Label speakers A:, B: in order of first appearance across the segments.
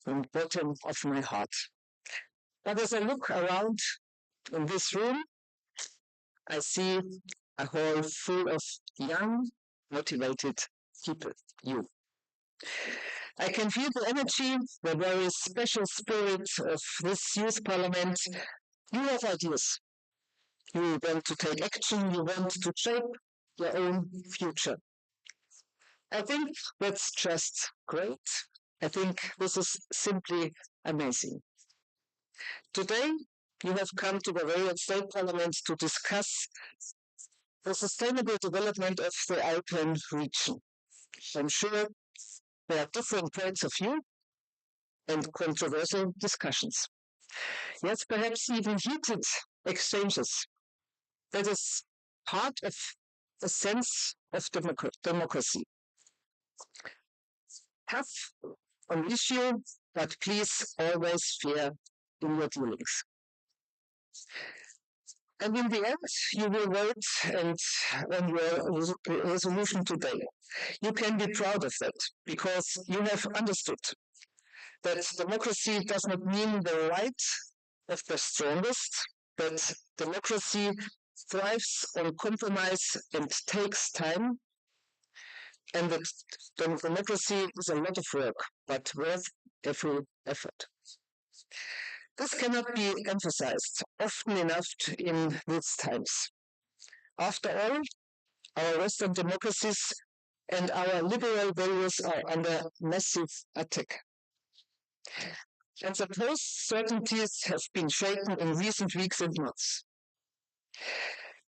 A: from the bottom of my heart. But as I look around in this room, I see a hall full of young, motivated people, you. I can feel the energy, the very special spirit of this youth parliament. You have ideas. You want to take action. You want to shape your own future. I think that's just great. I think this is simply amazing. Today, you have come to the Bavarian State Parliament to discuss the sustainable development of the Alpine region. I'm sure there are different points of view and controversial discussions. Yes, perhaps even heated exchanges. That is part of the sense of democracy. Tough on issue, but please always fair in your dealings. And in the end, you will vote and on your resolution today. You can be proud of that because you have understood that democracy does not mean the right of the strongest, but democracy thrives on compromise and takes time, and that democracy is a lot of work, but worth every effort. This cannot be emphasized often enough in these times. After all, our Western democracies and our liberal values are under massive attack. And the post-certainties have been shaken in recent weeks and months.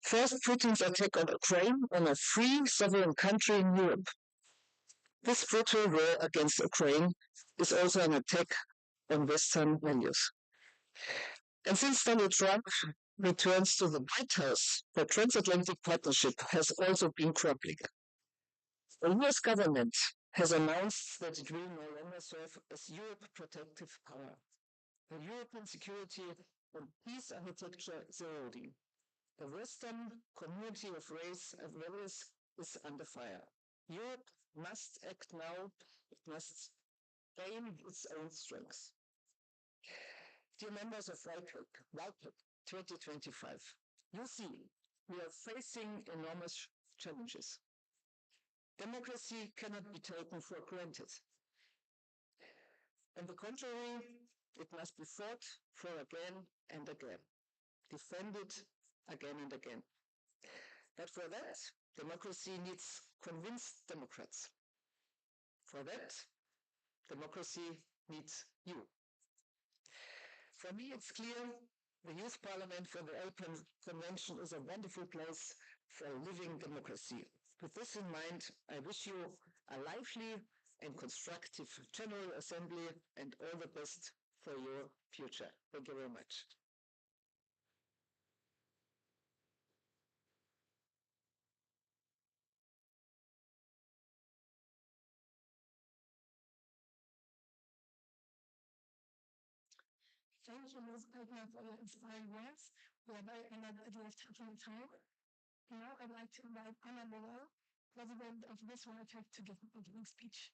A: First, Putin's attack on Ukraine, on a free sovereign country in Europe. This brutal war against Ukraine is also an attack on Western values. And since Donald Trump returns to the White House, the transatlantic partnership has also been crumbling. The US government has announced that it will no longer serve as Europe's protective power. The European security and peace architecture is eroding. The Western community of race and values is under fire. Europe must act now. It must gain its own strength. Dear members of YPAC 2025, you see, we are facing enormous challenges. Democracy cannot be taken for granted. On the contrary, it must be fought for again and again, defended again and again. But for that, democracy needs convinced Democrats. For that, democracy needs you. For me, it's clear the Youth Parliament for the Open Convention is a wonderful place for living democracy. With this in mind, I wish you a lively and constructive General Assembly and all the best for your future. Thank you very much.
B: Thank you, Ms. Pegner, for your inspiring words. We are very honored that you have taken the time. Now I'd like to invite Anna Morel, President of this YPAC, to give an opening speech.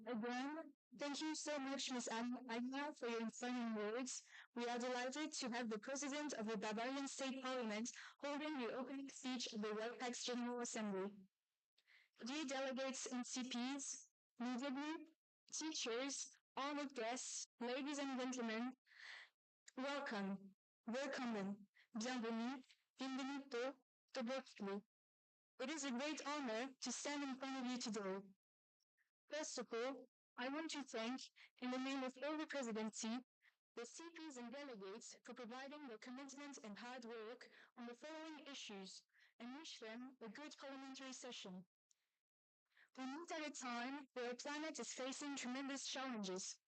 B: Again, thank you so much, Ms. Agna, for your inspiring words. We are delighted to have the President of the Bavarian State Parliament holding the opening speech of the YPAC's General Assembly. Dear delegates and CPs, media group, teachers, honored guests, ladies and gentlemen, welcome, welcome, bienvenue, bienvenuto, dobrodošli. It is a great honor to stand in front of you today. First of all, I want to thank, in the name of all the presidency, the CPs and delegates for providing their commitment and hard work on the following issues and wish them a good parliamentary session. We meet at a time where our planet is facing tremendous challenges: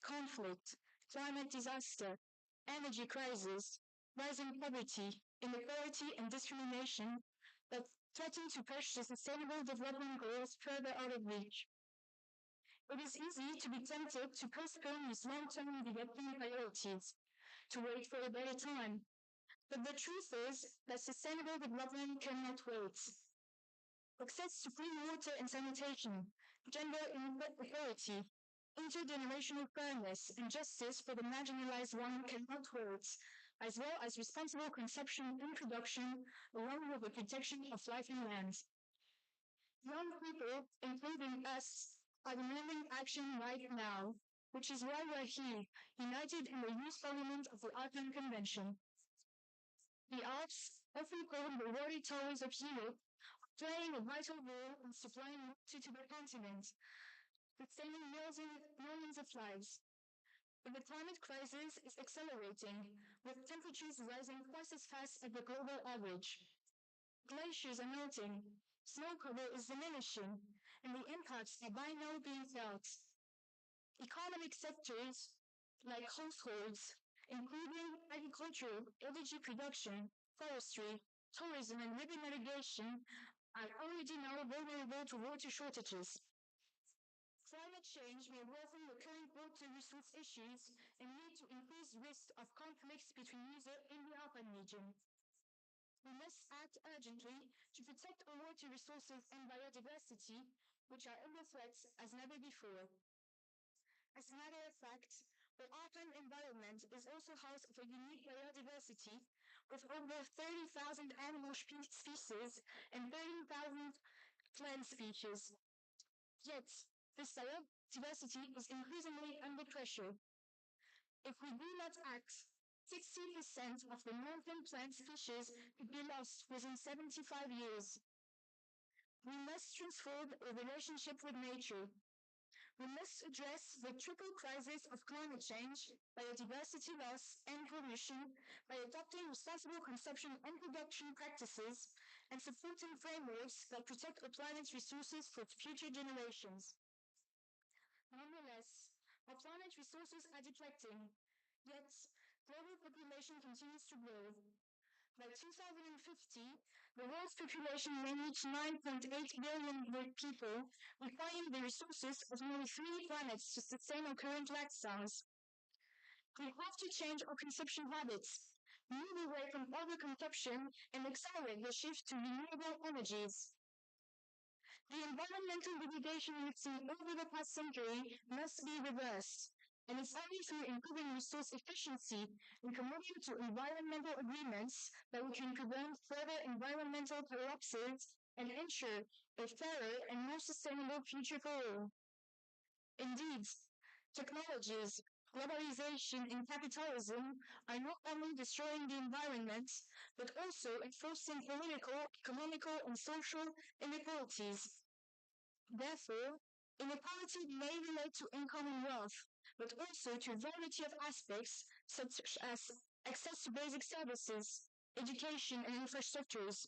B: conflict, climate disaster, energy crisis, rising poverty, inequality and discrimination that threaten to push the sustainable development goals further out of reach. It is easy to be tempted to postpone these long-term development priorities, to wait for a better time. But the truth is that sustainable development cannot wait. Access to clean water and sanitation, gender equality, intergenerational fairness, and justice for the marginalized one cannot wait, as well as responsible consumption and production, along with the protection of life and land. Young people, including us, are demanding action right now, which is why we're here, united in the Youth Parliament of the Arkan Convention. The arts, often called the water towers of Europe, playing a vital role in supplying water to the continent, sustaining millions of lives. But the climate crisis is accelerating, with temperatures rising twice as fast as the global average. Glaciers are melting, snow cover is diminishing, and the impacts are by now being felt. Economic sectors, like households, including agriculture, energy production, forestry, tourism, and river navigation, are already now vulnerable to water shortages. Climate change may worsen the current water resource issues and lead to increased risk of conflicts between users in the Alpine region. We must act urgently to protect our water resources and biodiversity, which are under threat as never before. As a matter of fact, the Alpine environment is also house of a unique biodiversity with over 30,000 animal species and 13,000 plant species. Yet, this diversity is increasingly under pressure. If we do not act, 60% of the northern plant species could be lost within 75 years. We must transform our relationship with nature. We must address the triple crisis of climate change, biodiversity loss, and pollution by adopting responsible consumption and production practices and supporting frameworks that protect our planet's resources for future generations. Nonetheless, our planet's resources are depleting, yet global population continues to grow. By 2050, the world's population may reach 9.8 billion people, requiring the resources of nearly 3 planets to sustain our current lifestyles. We have to change our consumption habits, move away from overconsumption, and accelerate the shift to renewable energies. The environmental degradation we've seen over the past century must be reversed, and it's only through improving resource efficiency and committing to environmental agreements that we can prevent further environmental collapses and ensure a fairer and more sustainable future for all. Indeed, technologies, globalization, and capitalism are not only destroying the environment, but also enforcing political, economical, and social inequalities. Therefore, inequality may relate to income and wealth, but also to a variety of aspects such as access to basic services, education, and infrastructures.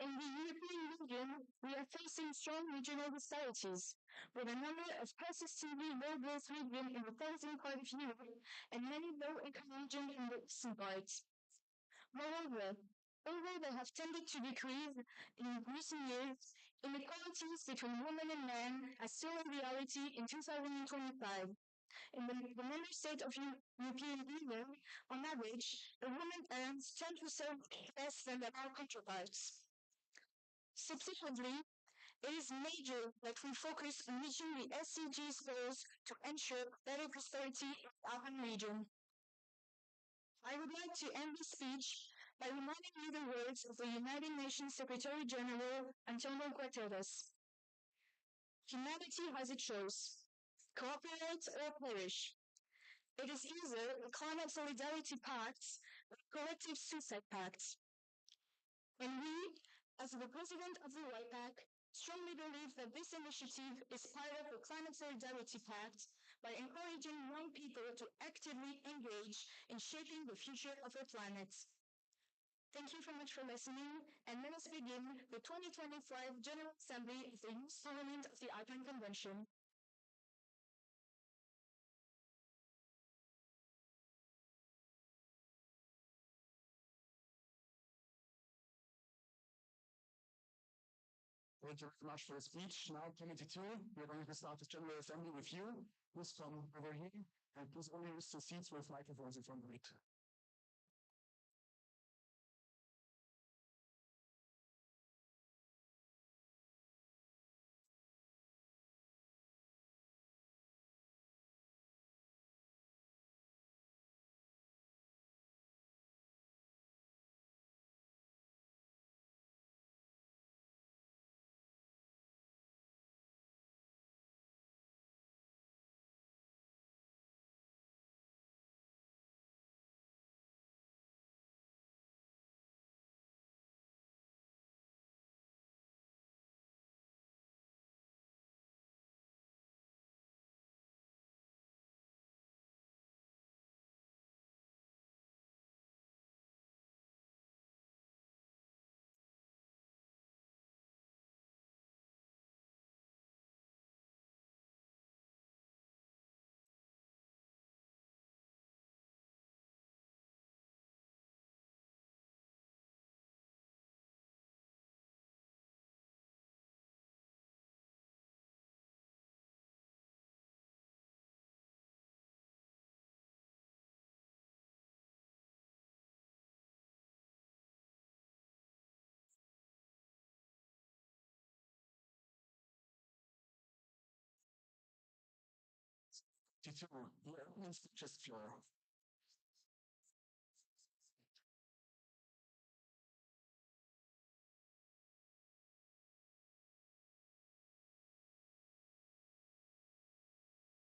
B: In the European Union, we are facing strong regional disparities, with a number of persistently low-growth regions in the southern part of Europe and many low-income regions in the eastern part. Moreover, although they have tended to decrease in recent years, inequalities between women and men are still a reality in 2025. In the member state of European Union, on average, a woman earns 10% less than their male counterparts. Subsequently, it is major that we focus on reaching the SDGs goals to ensure better prosperity in the Alpine region. I would like to end this speech by reminding you the words of the United Nations Secretary General Antonio Guterres. Humanity has a choice: cooperate or perish. It is either a climate solidarity pact or a collective suicide pact. And we, as the president of the YPAC, strongly believe that this initiative is part of the Climate Solidarity Pact by encouraging young people to actively engage in shaping the future of our planet. Thank you very much for listening, and let us begin the 2025 General Assembly of the Youth Parliament of the Alpine Convention.
A: Thank you very much for the speech. Now, Committee 2, we're going to start the General Assembly with you. Please come over here, and please only use the seats with microphones in front of it. T2, yeah, just floor.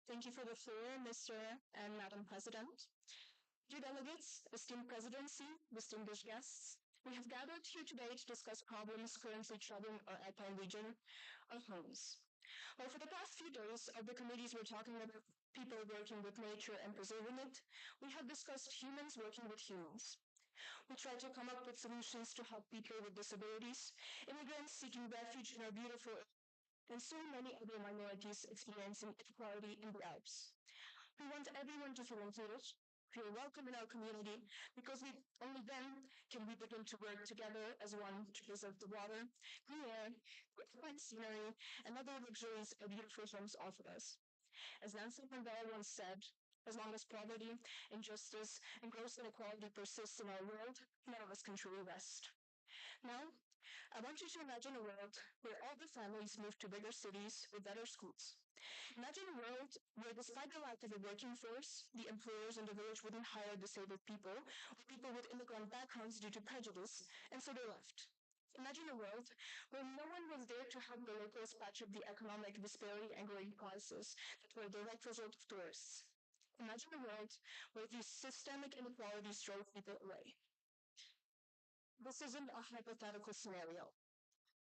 B: Thank you for the floor, Mr. and Madam President. Dear delegates, esteemed presidency, distinguished guests, we have gathered here today to discuss problems currently troubling our alpine region, our homes. Well, for the past few days of the committees we're talking about people working with nature and preserving it, we have discussed humans working with humans. We try to come up with solutions to help people with disabilities, immigrants seeking refuge in our beautiful and so many other minorities experiencing inequality in the Alps. We want everyone to feel included, feel welcome in our community, because only then can we begin to work together as one to preserve the water, clean air, fine scenery, and other luxuries our beautiful homes offer us. As Nelson Mandela once said, as long as poverty, injustice, and gross inequality persist in our world, none of us can truly rest. Now, I want you to imagine a world where all the families move to bigger cities with better schools. Imagine a world where, despite the lack of a working force, the employers in the village wouldn't hire disabled people or people with immigrant backgrounds due to prejudice, and so they left. Imagine a world where no one was there to help the locals patch up the economic disparity and growing prices that were a direct result of tourists. Imagine a world where these systemic inequalities drove people away. This isn't a hypothetical scenario.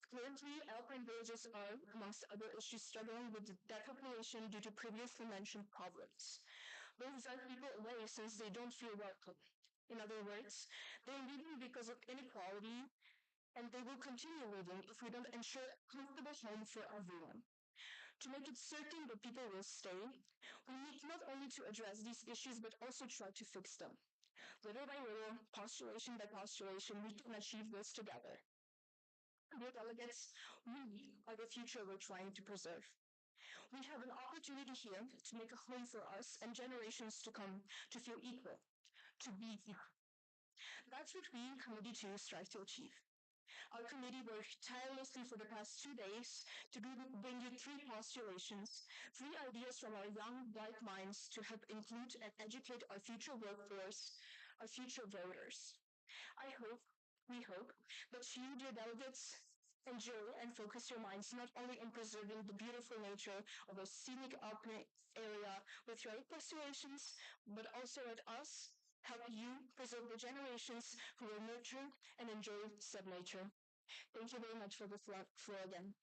B: Currently, alpine villages are, amongst other issues, struggling with depopulation due to previously mentioned problems. Those drive people away since they don't feel welcome. In other words, they're leaving because of inequality, and they will continue leaving if we don't ensure a comfortable home for everyone. To make it certain that people will stay, we need not only to address these issues but also try to fix them. Little by little, postulation by postulation, we can achieve this together. Dear delegates, we are the future we're trying to preserve. We have an opportunity here to make a home for us and generations to come to feel equal, to be equal. That's what we, Committee 2, strive to achieve. Our committee worked tirelessly for the past 2 days to bring you 3 postulations, 3 ideas from our young, bright minds to help include and educate our future workforce, our future voters. We hope, that you, dear delegates, enjoy and focus your minds not only on preserving the beautiful nature of a scenic alpine area with your postulations, but also at us, help you preserve the generations who will nurture and enjoy said nature. Thank you very much for the floor again.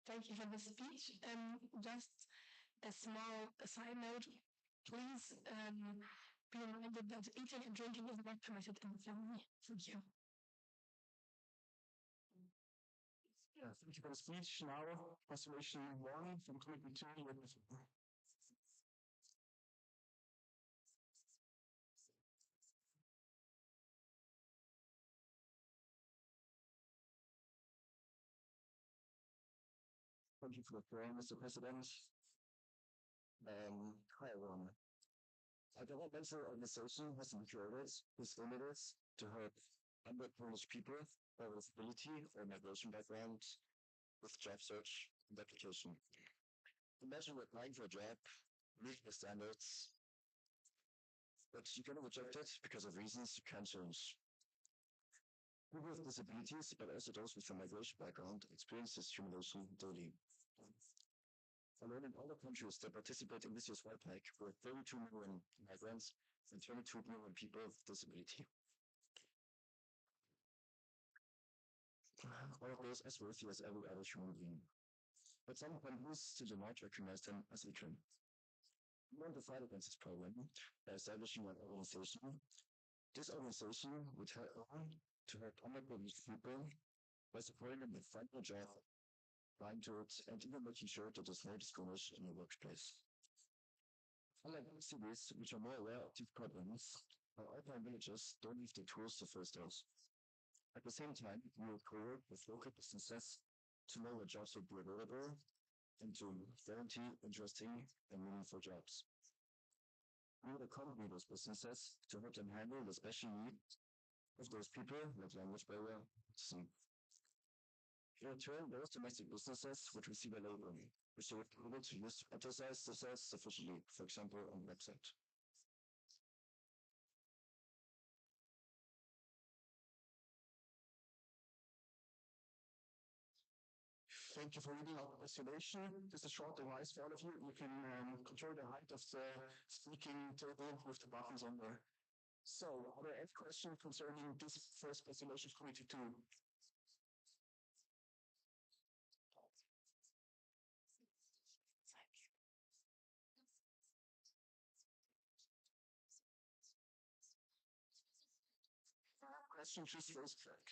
B: Thank you for the speech. Just a small side note, please be reminded that eating and drinking is not permitted in the family. Thank you.
A: Yeah, thank you for the speech. Now, Postulation 1 from Committee 2.
C: Thank you for the floor, Mr. President. Hi, everyone. A governmental organization has been created whose aim it is to help underprivileged people with disability or migration background with job search and application. Imagine you're applying for a job, meet the standards, but you get rejected because of reasons you can't change. People with disabilities, but also those with a migration background, experience discrimination daily. Alone in all the countries that participate in this year's YPAC were 32 million migrants and 22 million people with disability. All of those as worthy as every other human being. But some countries still do not recognize them as equal. We want to fight against this problem by establishing an organization. This organization would help to help underprivileged people by supporting them with finding a job, applying to it, and even making sure that there's no discrimination in the workplace. Unlike other cities, which are more aware of these problems, our urban villages don't have the tools to face those. At the same time, we will collaborate with local businesses to know what jobs will be available and to guarantee interesting and meaningful jobs. We will accompany those businesses to help them handle the special needs of those people like language barrier. In return, those domestic businesses would receive a label, which they would be able to use to advertise themselves sufficiently, for example, on the website. Thank you for reading out the explanation. Just a short device for all of you. You can control the height of the speaking table with the buttons on there. So, are there any questions concerning this first explanation committee 2? Question, just raise back.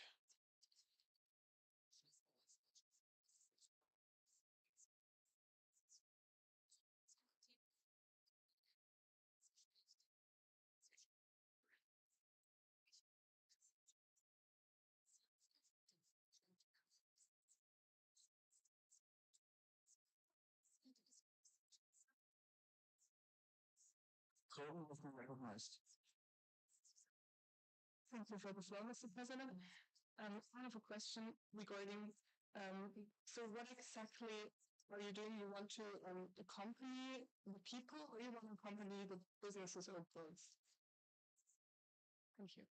C: Proben has been recognized.
B: Thank you for the floor, Mr. President. I have a question regarding, so what exactly are you doing? You want to accompany the people or you want to accompany the businesses or both? Thank you.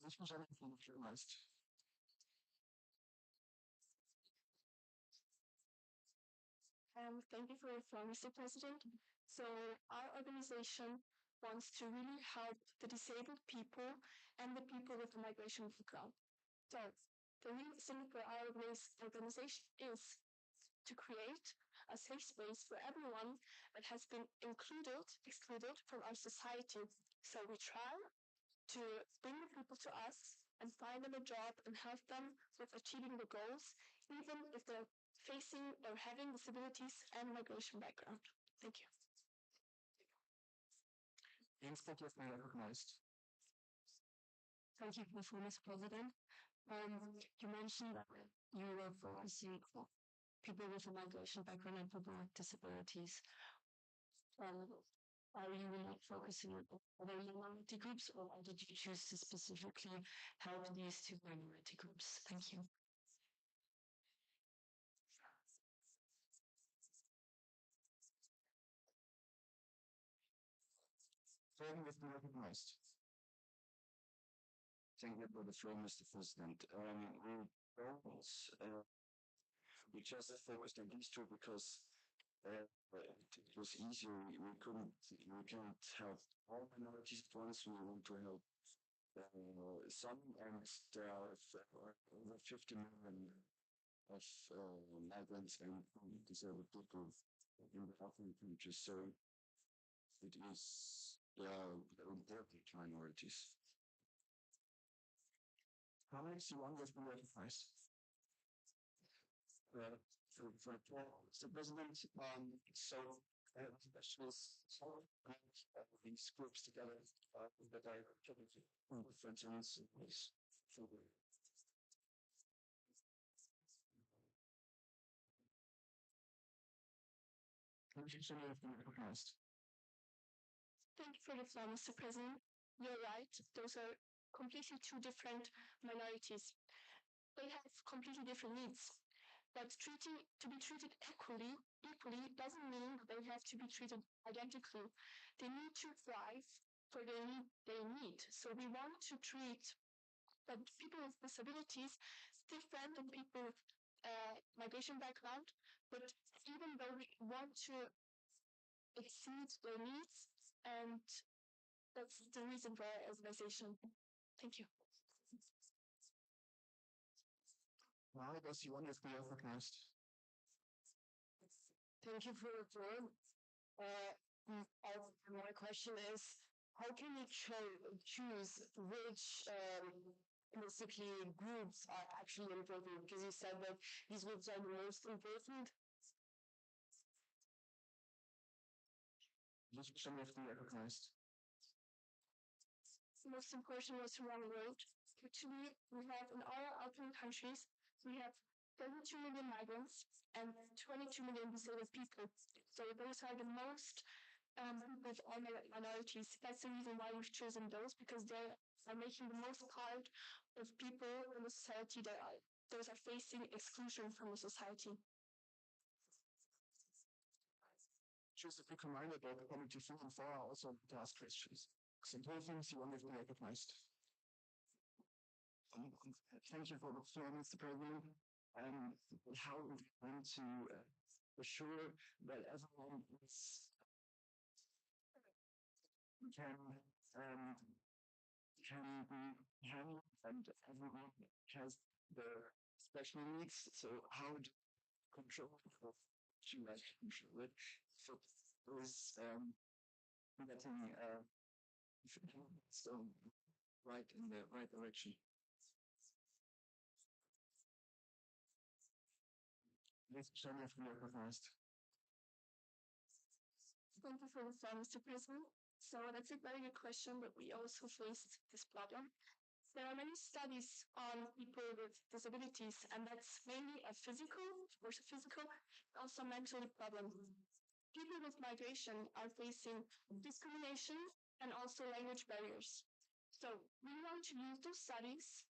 C: This was everything recognized.
B: Thank you for your floor, Mr. President. So our organization wants to really help the disabled people and the people with a migration background. So the reason for our organization is to create a safe space for everyone that has been excluded from our society. So we try to bring the people to us and find them a job and help them with achieving the goals, even if they're facing or having disabilities and migration background. Thank you.
C: Instead of being recognized.
B: Thank you for the floor, Mr. President. You mentioned that you were focusing on people with a migration background and people with disabilities. Are you not focusing on other minority groups, or did you choose to specifically help these two minority groups? Thank you.
C: Voting has been recognized. Thank you for the floor, Mr. President. We just focused on these two because it was easier. We can't help all minorities at once. We want to help some, and there are over 50 million of migrants and disabled people in the African countries. So it is, they are important minorities. How many one was been recognized? Mr. President, so specialists these groups together that are different needs.
B: Thank you for the floor, Mr. President. You're right. Those are completely two different minorities. They have completely different needs. But to be treated equally doesn't mean they have to be treated identically. They need to thrive for the need they need. So we want to treat people with disabilities different than people with migration background. But even though we want to exceed their needs, and that's the reason for our organization. Thank you.
C: Now, does you want to be recognized?
B: Thank you for the floor. My question is, how can you choose which basically groups are actually important? Because you said that these groups are the most important.
C: Which some of them recognized?
B: The most important was wrong road. Actually, we have in all European countries, we have 32 million migrants and 22 million disabled people. So those are the most with all minorities. That's the reason why we've chosen those, because they are making the most part of people in the society that those are facing exclusion from the society.
C: Just a quick reminder that Committee 3 and 4 are also to ask questions. Some things you want to be recognized. Thank you for the floor, Mr. President. How we want to assure that everyone can be handled and everyone has the special needs. So how to control it, to control it, so is getting so right in the right direction. Let's show me if we are recognized.
B: Thank you for the floor, Mr. President. So that's a very good question, but we also faced this problem. There are many studies on people with disabilities, and that's mainly a physical, also mental problem. People with migration are facing discrimination and also language barriers. So we want to use those studies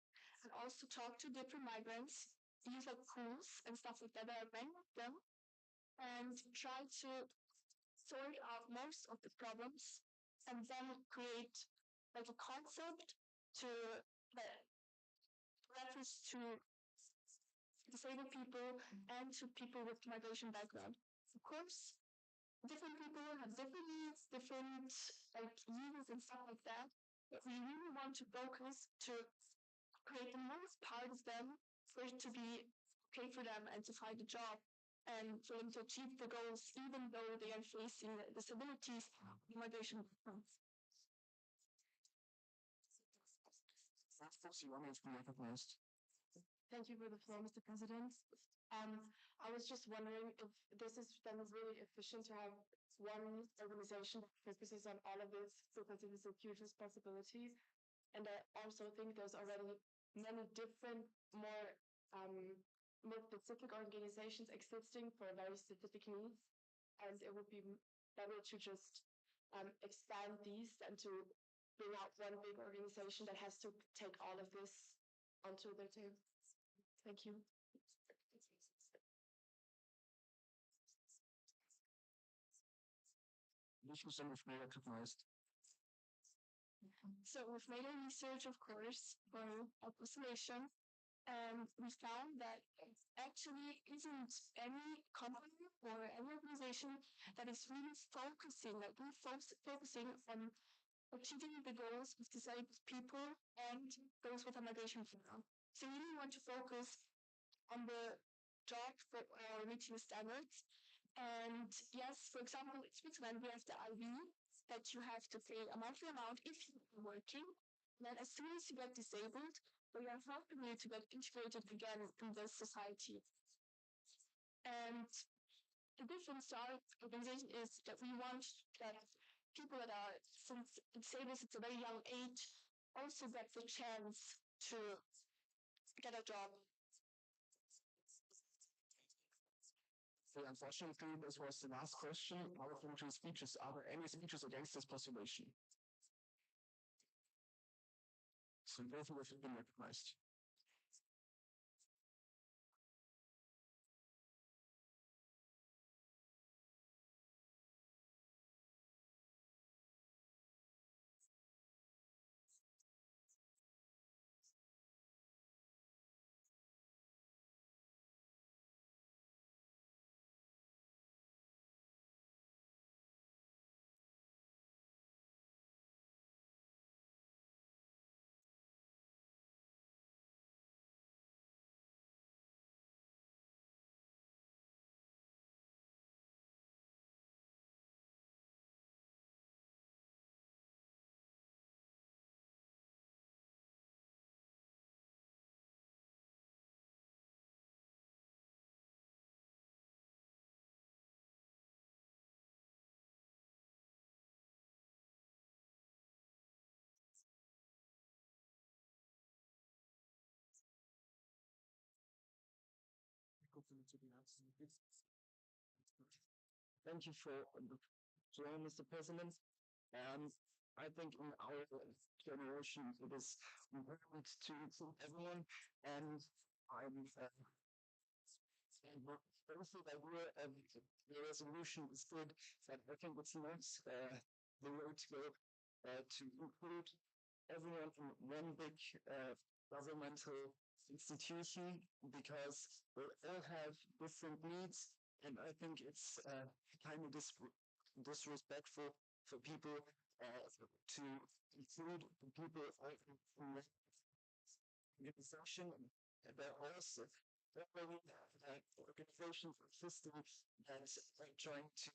B: and also talk to different migrants, use like pools and stuff like that. There are many of them, and try to sort out most of the problems and then create like a concept to that refers to disabled people and to people with migration background. Of course, different people have different needs, different like uses and stuff like that. But we really want to focus to create the most part of them for it to be okay for them and to find a job and for them to achieve the goals even though they are facing disabilities and migration backgrounds. Thank you for the floor, Mr. President. I was just wondering if this is then really efficient to have one organization that focuses on all of this because it is a huge responsibility. And I also think there's already many different, more specific organizations existing for very specific needs. And it would be better to just expand these and to bring out one big organization that has to take all of this onto their table. Thank you. So we've made a research, of course, for our population, and we found that actually isn't any company or any organization that is really focusing on achieving the goals of disabled people and those with a migration background. So we really want to focus on the job for reaching standards. And yes, for example, in Switzerland, we have the IV that you have to pay a monthly amount if you're working. And then as soon as you get disabled, we are helping you to get integrated again in the society. And the difference to our organization is that we want that people that are, since say this, it's a very young age, also get the chance to get a job.
C: So unfortunately, this was the last question. Our finishing speeches. Are there any speeches against this postulation? So both of have been recognized. Thank you for joining, Mr. President. I think in our generation, it is important to include everyone, and I'm also that the resolution is good, but I think it's not the way to go to include everyone in one big governmental institution because they all have different needs, and I think it's kind of disrespectful for people to include people in the organization. There are also already organizations or systems that are trying to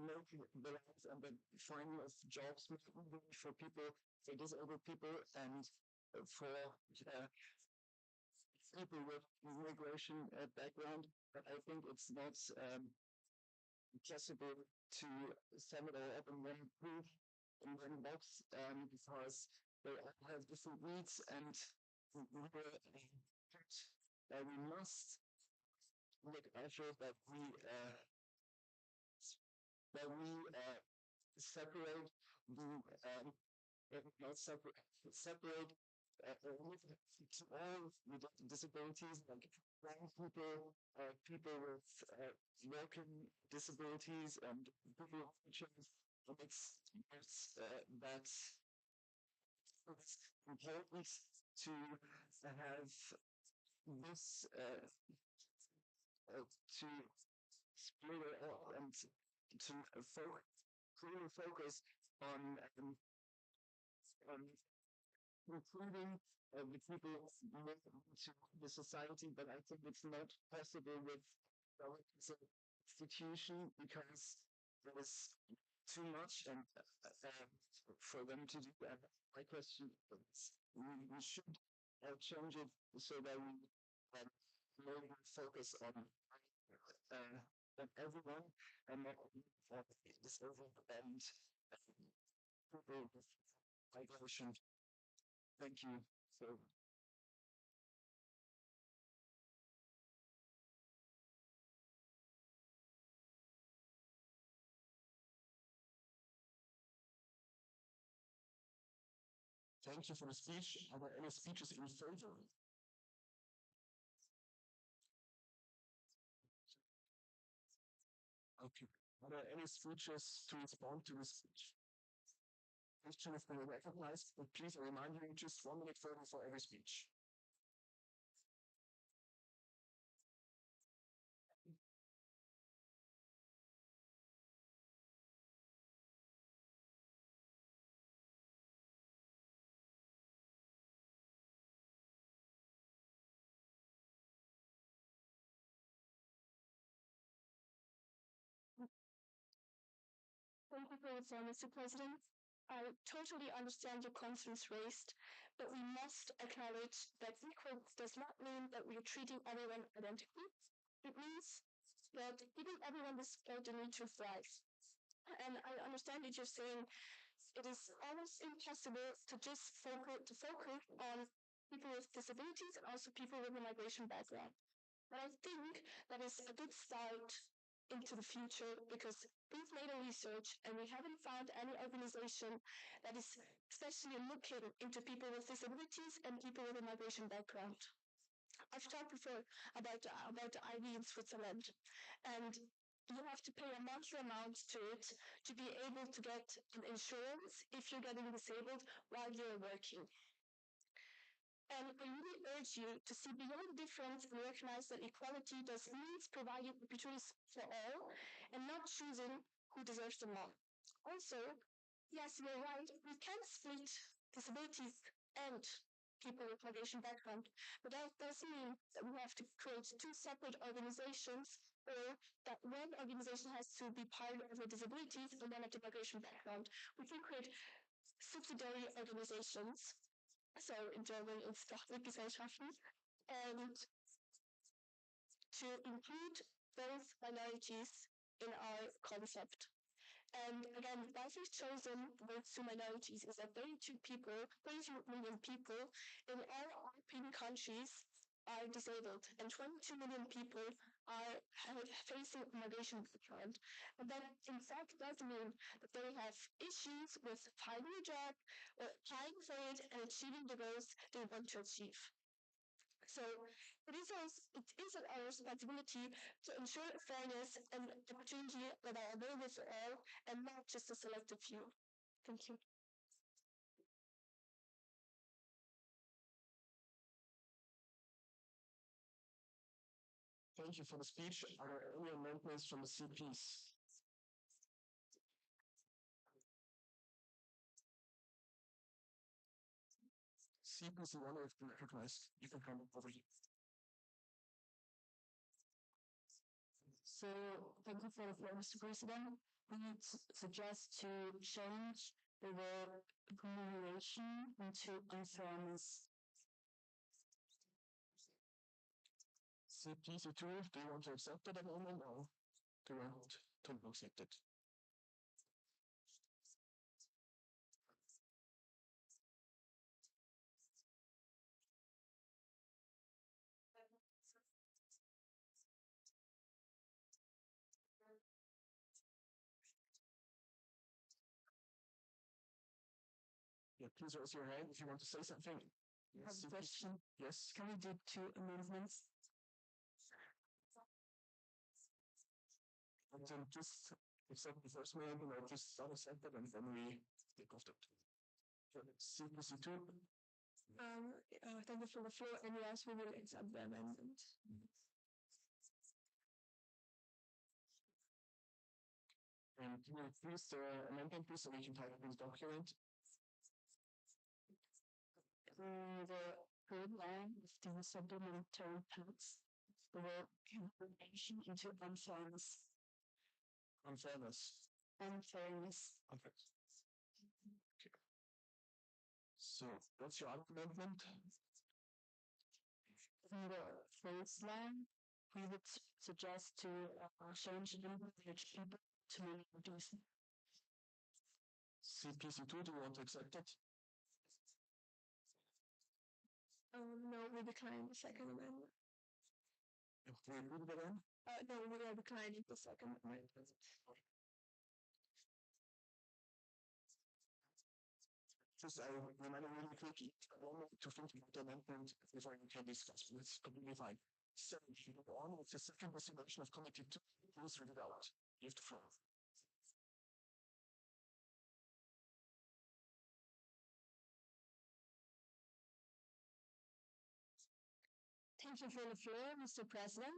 C: make the lives and the finding of jobs more for people, for disabled people, and for people with immigration background. But I think it's not possible to sum it all up in one group, in one box, because they all have different needs, and we must look after that we separate the not separate to all with disabilities, like blind people, people with walking disabilities, and people with wheelchairs. That's important to have this to split it up and to clearly focus on including the people into the society, but I think it's not possible with our institution because there is too much and for them to do that. My question is, we should change it so that we more focus on everyone and not on disabled and people with migration. Thank you. So. Thank you for the speech. Are there any speeches in favor? Okay. Are there any speeches to respond to this speech? Question has been recognized, but please remind you just 1 minute further for every speech.
B: Thank you for your time, Mr. President. I totally understand your concerns raised, but we must acknowledge that equal does not mean that we are treating everyone identically. It means that giving everyone the support they need to thrive. And I understand that you're saying it is almost impossible to just focus on people with disabilities and also people with a migration background. But I think that is a good start into the future because we've made a research and we haven't found any organization that is especially looking into people with disabilities and people with a migration background. I've talked before about the IV in Switzerland, and you have to pay a monthly amount to it to be able to get an insurance if you're getting disabled while you're working. And I really urge you to see beyond difference and recognize that equality does means providing opportunities for all and not choosing who deserves them more. Also, yes, you're right, we can split disabilities and people with migration background, but that doesn't mean that we have to create two separate organizations or that one organization has to be part of the disabilities and one of the migration background. We can create subsidiary organizations, so in German it's Tochtergesellschaften, and to include both minorities in our concept. And again, why we've chosen those two minorities is that 32 million people in all European countries are disabled, and 22 million people are facing a migration background. And that, in fact, does mean that they have issues with finding a job or applying for it and achieving the goals they want to achieve. So it is our responsibility to ensure fairness and opportunity that are available for all and not just a selected few. Thank you.
C: Thank you for the speech. Are there any amendments from the CPs? CPs, you want to recognize, you can come over here.
B: So, thank you for the floor, Mr. President. We suggest to change the word remuneration into unfairness.
C: CPs, do you want to accept that amendment or do you want to accept it? Yeah, please raise your hand if you want to say something.
B: I have a question.
C: Yes.
B: Can we do two amendments?
C: And then just accept the first amendment or just unaccept it and then we take off that. CPC 2.
B: Thank you for the floor, and yes, we will accept the amendment.
C: And can you please amendment please so we can type in this document?
B: The third line of the supplementary text, the word information into unfairness.
C: Unfairness.
B: Unfairness.
C: Unfairness. Okay. So, what's your other amendment?
B: In the first line, we would suggest to change the number of people to minorities.
C: CPC 2, do you want to accept it?
B: No, we decline the second amendment.
C: Do you agree with that?
B: No, we are declining the second amendment.
C: Just I remind you really quickly, one minute to think about the amendment before you can discuss. It's completely fine. So, if you go on with the second resolution of Committee 2, please read it out. You have the floor.
B: Thank you for the floor, Mr. President.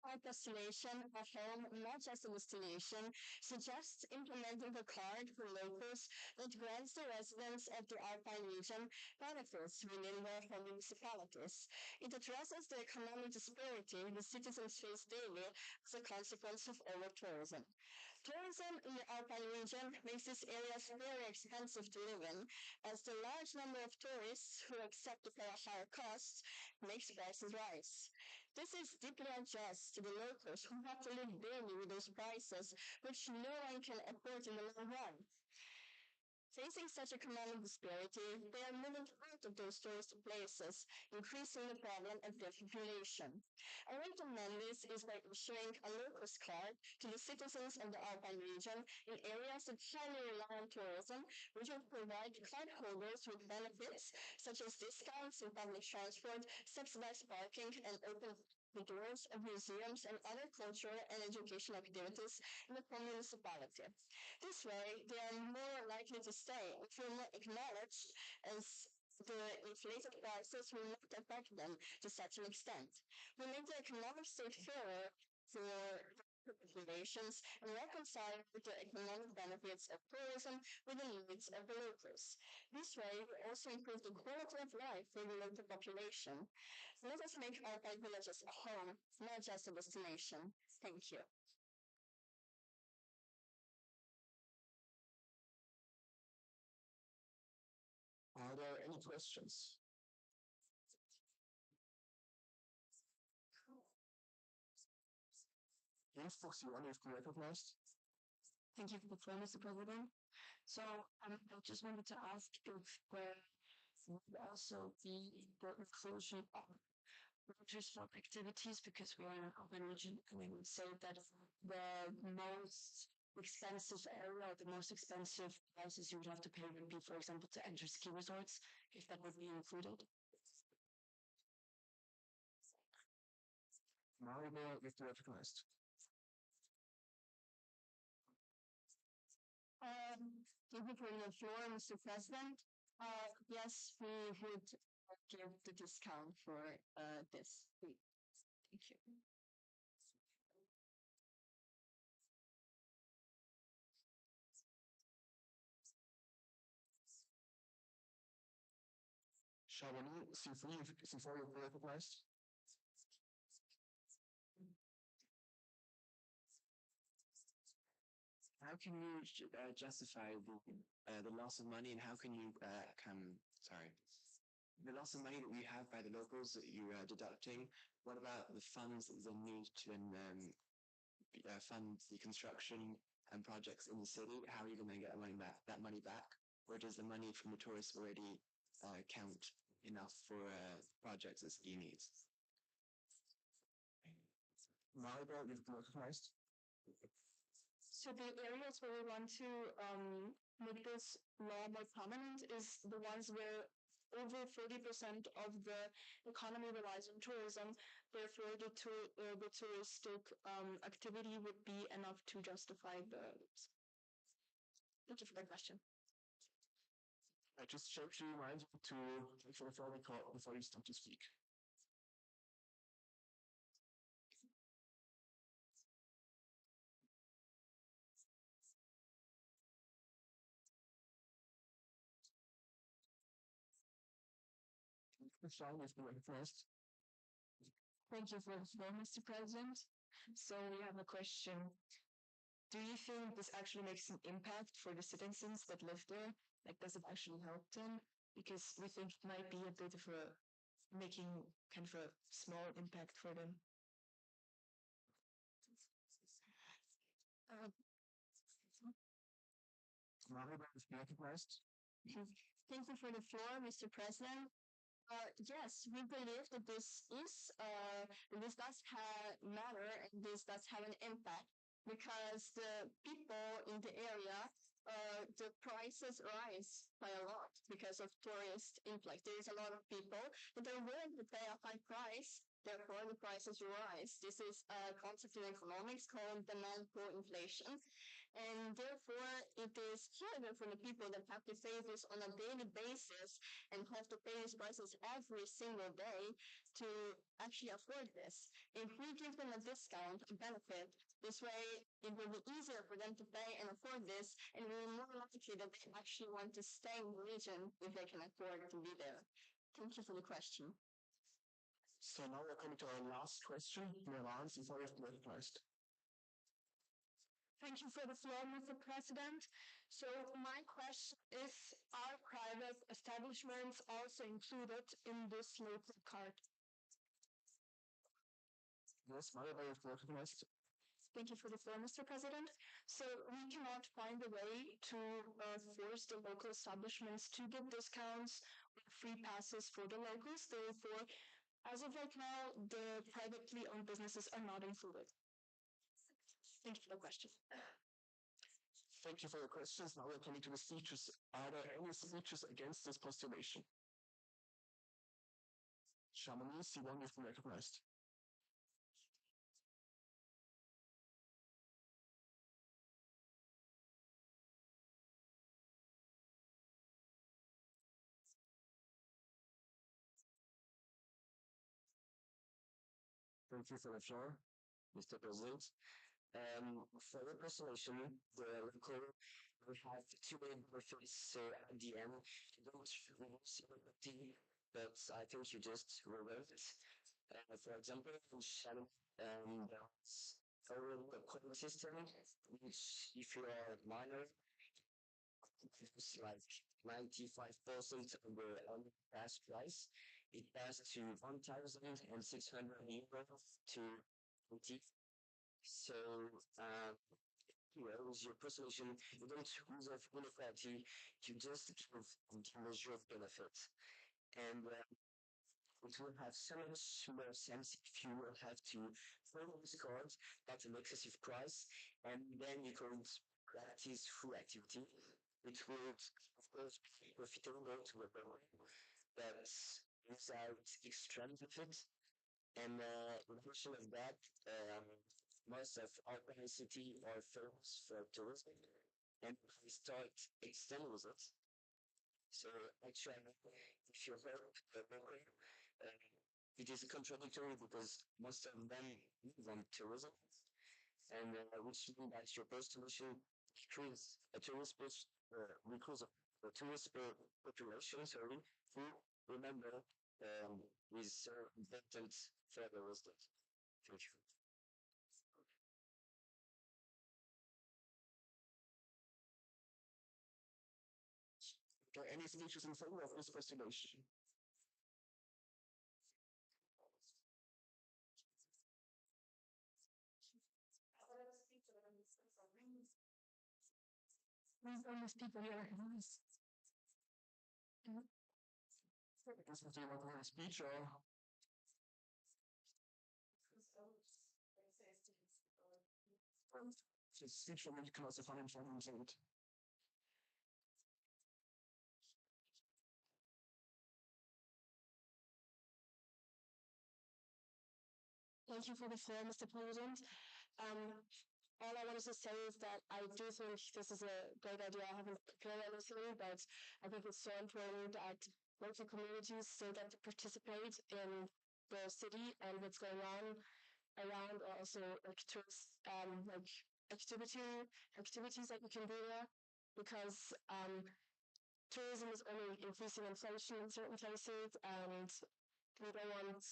B: Our postulation of home, not just a destination, suggests implementing a card for locals that grants the residents of the Alpine region benefits within their home municipalities. It addresses the economic disparity the citizens face daily as a consequence of over-tourism. Tourism in the Alpine region makes these areas very expensive to live in, as the large number of tourists who accept to pay a higher cost makes prices rise. This is deeply unjust to the locals who have to live daily with those prices, which no one can afford in the long run. Facing such economic disparity, they are moving out of those tourist places, increasing the problem of depopulation. A way to mend this is by issuing a locals card to the citizens of the Alpine region in areas that highly rely on tourism, which will provide cardholders with benefits such as discounts in public transport, subsidized parking, and open the doors of museums and other cultural and educational activities in the municipality. This way, they are more likely to stay and feel more acknowledged as the inflated prices will not affect them to such an extent. We make the economic state fairer for populations and reconcile the economic benefits of tourism with the needs of the locals. This way, we also improve the quality of life for the local population. Let us make Alpine villages a home, not just a destination. Thank you.
C: Are there any questions? Yes, Foxy, one you've been recognized.
B: Thank you for the floor, Mr. President. So I just wanted to ask if there would also be the inclusion of winter sport activities because we are in an urban region and we would say that the most expensive area, the most expensive prices you would have to pay would be, for example, to enter ski resorts, if that would be included.
C: Maribor, you've been recognized.
B: Thank you for the floor, Mr. President. Yes, we would give the discount for this. Thank you.
C: Shabani, C4, you've been recognized.
D: How can you justify the loss of money, and how can you the loss of money that you have by the locals that you are deducting? What about the funds that they need to fund the construction and projects in the city? How are you going to get that money back? Or does the money from the tourists already count enough for projects that city needs?
C: Maribor, you've been recognized.
B: So the areas where we want to make this law more prominent is the ones where over 40% of the economy relies on tourism. Therefore, the touristic activity would be enough to justify the. Thank you for that question.
C: I just gently remind you to take for the floor before you start to speak. Sean, you've been recognized.
B: Thank you for the floor, Mr. President. So we have a question. Do you think this actually makes an impact for the citizens that live there? Like, does it actually help them? Because we think it might be a bit of a making kind of a small impact for them.
C: Maribor, you've been recognized.
B: Thank you for the floor, Mr. President. Yes, we believe that this does matter and this does have an impact because the people in the area, the prices rise by a lot because of tourist influx. There is a lot of people that are willing to pay a high price. Therefore, the prices rise. This is a concept in economics called demand pull inflation. And therefore, it is harder for the people that have to pay this on a daily basis and have to pay these prices every single day to actually afford this. If we give them a discount, a benefit, this way it will be easier for them to pay and afford this, and it will be more likely that they actually want to stay in the region if they can afford to be there. Thank you for the question.
C: So now we're coming to our last question. Milan, before you've been recognized.
B: Thank you for the floor, Mr. President. So my question is, are private establishments also included in this local card?
C: Yes, Mario, I have recognized.
B: Thank you for the floor, Mr. President. So we cannot find a way to force the local establishments to give discounts or free passes for the locals. Therefore, as of right now, the privately owned businesses are not included. Thank you for the question.
C: Thank you for your questions. Now we're coming to the speeches. Are there any speeches against this postulation? Chamonix, C1, you've been recognized. Thank you for the floor, Mr. President. For the postulation, the local will have two main benefits at the end. You don't reduce inequality, but I think you just revert it. For example, in Shannon, there's already a code system, which if you are a minor, it's like 95% of the past price. It passed to 1,600 euro to 20. So, with your persuasion, you don't resolve inequality, you just give the measure of benefit. And it will have so much more sense if you will have to follow this card at an excessive price, and then you could practice full activity. It would, of course, be profitable to a program, but without extreme benefit. And in addition of that, most of our city are famous for tourism, and we start extending with it. So actually, if you work local, it is contradictory because most of them live on tourism, and which means that your postulation decrease a recruits a tourist population, sorry, who remember is important for the resident. Thank you. Okay, any speeches in favor of this postulation?
B: These are the people you recognize.
C: This is the one speech or speech from the class of unemployment.
B: Thank you for the floor, Mr. President. All I wanted to say is that I do think this is a great idea. I haven't prepared anything, but I think it's so important that local communities still get to participate in the city and what's going on around, or also like tourist like activities that you can do there, because tourism is only increasing inflation in certain places, and we don't want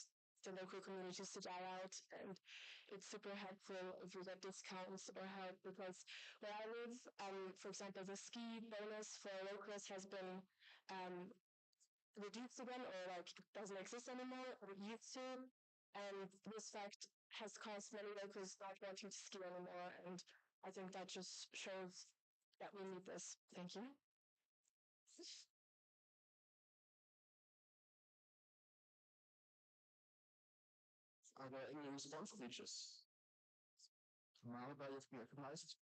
B: the local communities to die out, and it's super helpful if we get discounts or help, because where I live, for example, the ski bonus for locals has been reduced again, or like doesn't exist anymore, or it used to, and this fact has caused many locals not wanting to ski anymore, and I think that just shows that we need this. Thank you.
C: Are there any response speeches? Malba, you've been recognized.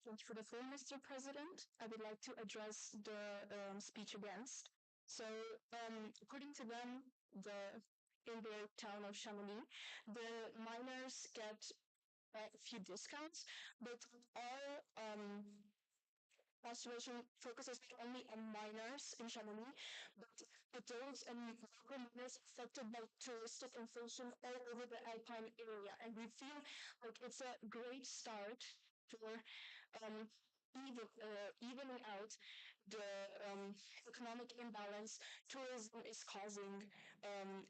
B: Thank you for the floor, Mr. President. I would like to address the speech against. So, according to them, in the town of Chamonix, the miners get a few discounts, but our situation focuses not only on miners in Chamonix, but those and local miners affected by touristic inflation all over the Alpine area. And we feel like it's a great start for evening out the economic imbalance tourism is causing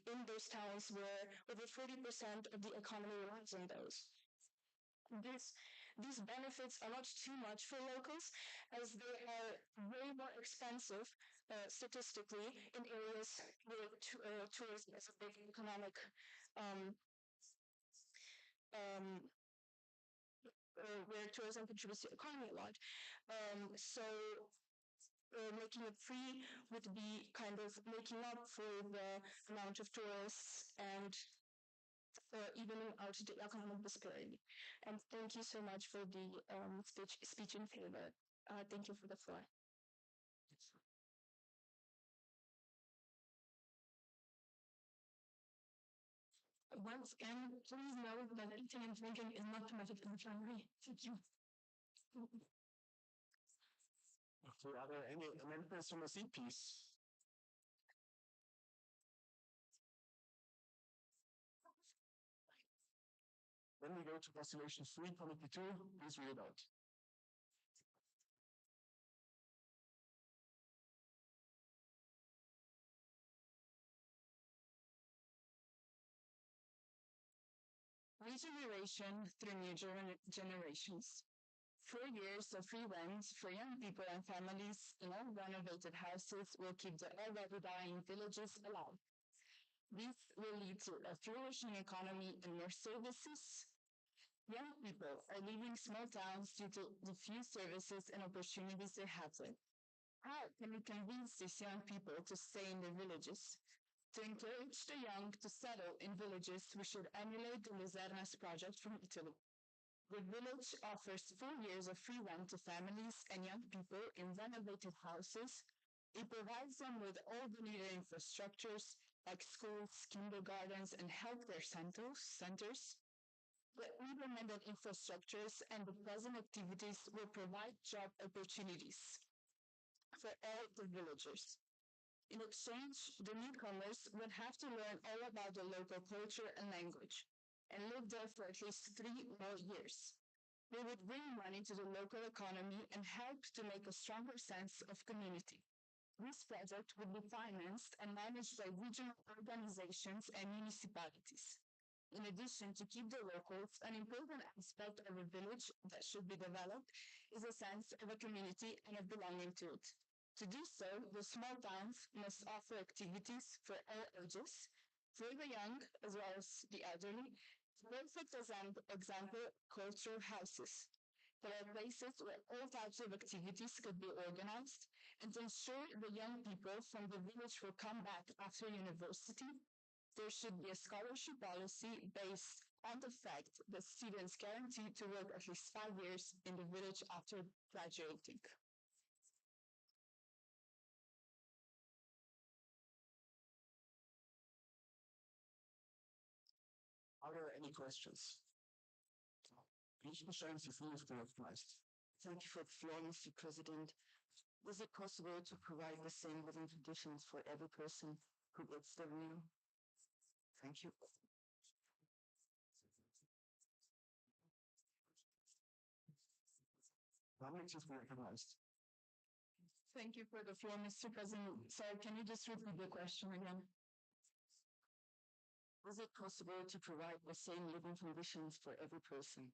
B: in those towns where over 40% of the economy runs in those. This These benefits are not too much for locals, as they are way more expensive statistically in areas where tourism is a big economic um, um, where tourism contributes to the economy a lot. Making it free would be kind of making up for the amount of tourists and evening out the economic disparity. And thank you so much for the speech in favor. Thank you for the floor. Once again, please know that eating and drinking is not permitted in the plenary. Thank you.
C: Okay, are there any amendments from the seat, please? Then we go to Resolution 3, Committee 2. Please read it out.
B: Regeneration through new generations. 4 years of free rent for young people and families in all renovated houses will keep the already dying villages alive. This will lead to a flourishing economy and more services. Young people are leaving small towns due to the few services and opportunities they have there. How can we convince these young people to stay in their villages? To encourage the young to settle in villages, we should emulate the Luzerna's project from Italy. The village offers 4 years of free rent to families and young people in renovated houses. It provides them with all the needed infrastructures like schools, kindergartens, and healthcare centers. The implemented infrastructures and the present activities will provide job opportunities for all the villagers. In exchange, the newcomers would have to learn all about the local culture and language and live there for at least 3 more years. They would bring money to the local economy and help to make a stronger sense of community. This project would be financed and managed by regional organizations and municipalities. In addition, to keep the locals, an important aspect of a village that should be developed is a sense of a community and of belonging to it. To do so, the small towns must offer activities for all ages, for the young as well as the elderly. Perfect example, cultural houses. There are places where all types of activities could be organized, and to ensure the young people from the village will come back after university, there should be a scholarship policy based on the fact that students guaranteed to work at least 5 years in the village after graduating.
C: Are there any questions? Commissioner Schulz, you have recognized.
D: Thank you for the floor, Mr. President. Was it possible to provide the same living conditions for every person who gets the room? Thank you.
C: Dominic, you've been recognized.
B: Thank you for the floor, Mr. President. Sorry, can you just repeat the question again?
D: Was it possible to provide the same living conditions for every person?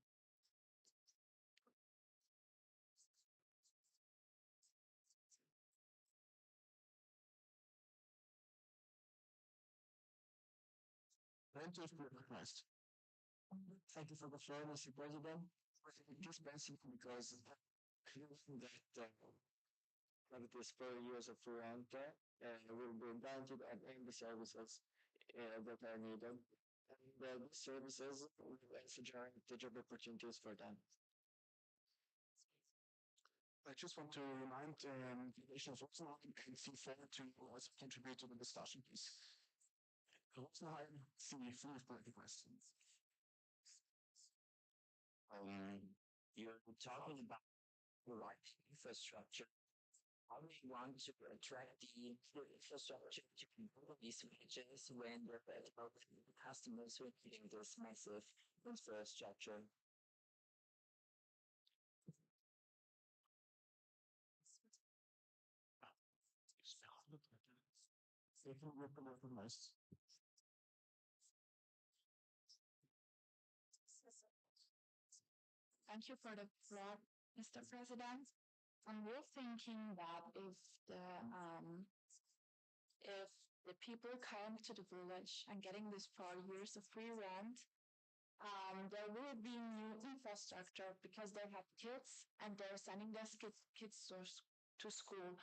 C: Then you've been recognized.
D: Thank you for the floor, Mr. President. Just basically because that this 4 years of free rent will be granted at any services that are needed. And these services will also generate the job opportunities for them.
C: I just want to remind the nations of Rosenheim and C4 to also contribute to the discussion, please. Rosenheim, C4 for the questions.
E: You're talking about the right infrastructure. How do you want to attract the infrastructure to these villages when there are customers who are needing this massive infrastructure?
B: Thank you for the floor, Mr. President. We're thinking that if the people come to the village and getting this 4 years of free rent, there will be new infrastructure because they have kids and they're sending their kids to school.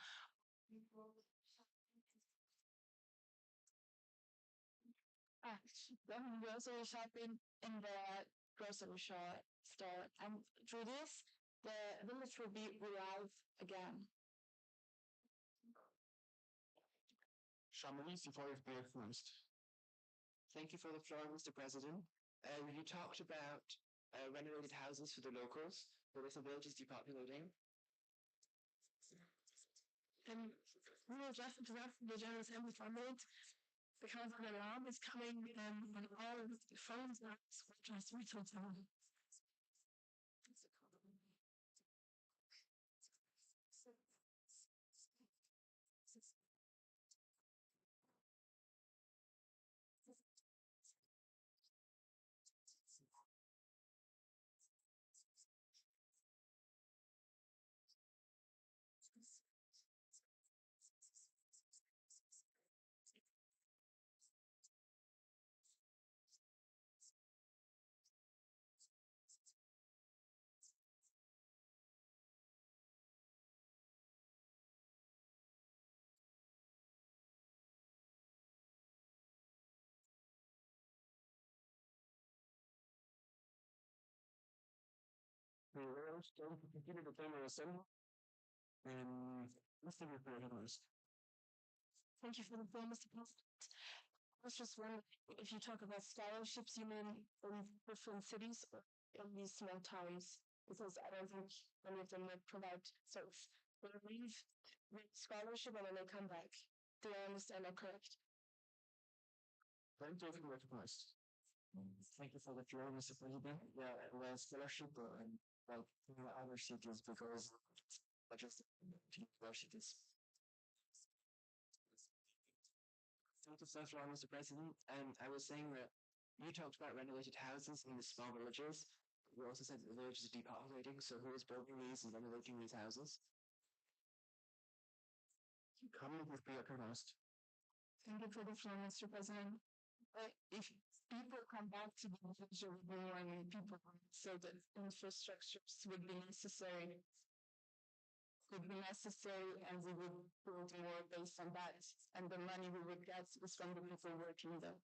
B: Grocery shopping in the grocery store. And through this, the village will be revived again.
C: Shamali, before you speak first.
D: Thank you for the floor, Mr. President. You talked about renovated houses for the locals, but with the villages depopulating.
B: And we will just interrupt the General Assembly for a minute because an alarm is coming and all of the phones are switched on.
C: We will start to continue the General Assembly. And Mr. Representative.
B: Thank you for the floor, Mr. President. I was just wondering if you talk about scholarships, you mean in different cities or in these small towns? Because I don't think many of them would provide service. They leave with scholarship and then they come back. Do I understand that correct?
C: Thank you for recognized.
D: Thank you for the floor, Mr. President. Yeah, well, scholarship like other cities because not just universities. Thank you so much, Mr. President. And I was saying that you talked about renovated houses in the small villages. You also said the villages are depopulating, so who is building these and renovating these houses?
C: Coming with be recognized.
B: Thank you for the floor, Mr. President. If people come back to the village, there will be more and more people, so that infrastructures would be necessary. And we would build more based on that. And the money we would get is from the people working there.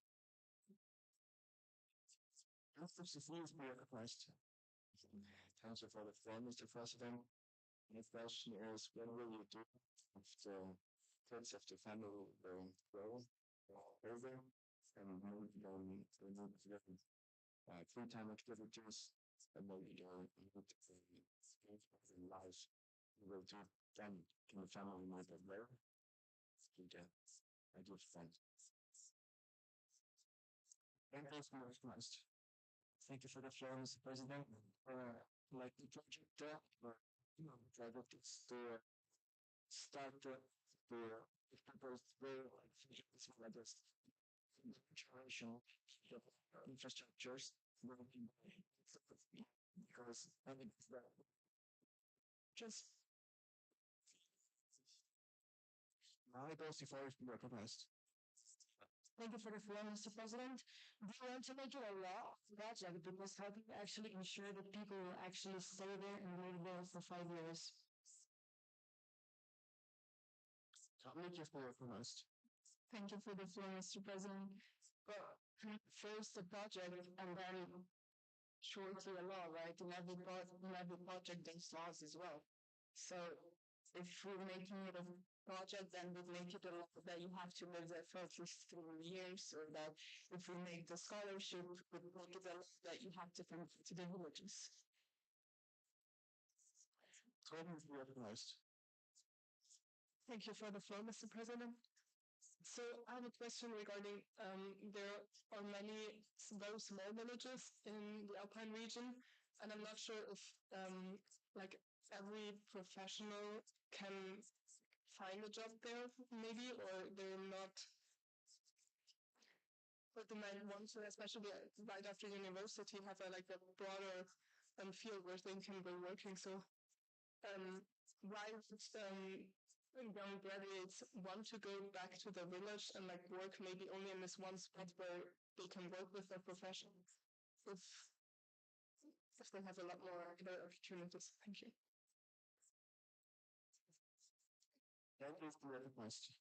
C: Mr. Safir be recognized.
D: Thank you for the floor, Mr. President. My question is, when will you do if the kids of the family will grow over and move free time activities and maybe in life will do then can the family move over? I do fun.
C: Thank you for recognized.
D: Thank you for the floor, Mr. President. Like the project project is to start the proposed way like just generational infrastructures because I think that just
C: My goals before is be recognized.
B: Thank you for the floor, Mr. President. Do you want to make it a law project because how do you actually ensure that people will actually stay there and live there for 5 years?
C: Make you be recognized.
B: Thank you for the floor, Mr. President. Well, first the project and then shortly a law, right? In every project there's laws as well. So if we're making it a project, then we make it a law that you have to live there for at least 3 years, or that if we make the scholarship, we make it a law that you have to come to the villages.
C: Be recognized.
B: Thank you for the floor, Mr. President. So I have a question regarding there are many very small villages in the Alpine region, and I'm not sure if like every professional can find a job there, maybe, or they're not. But they might want to, especially right after university, have a broader
F: field where they can be working. So why would young graduates want to go back to their village and like work maybe only in this one spot where they can work with their profession if they have a lot more other opportunities? Thank you.
D: That is the other question.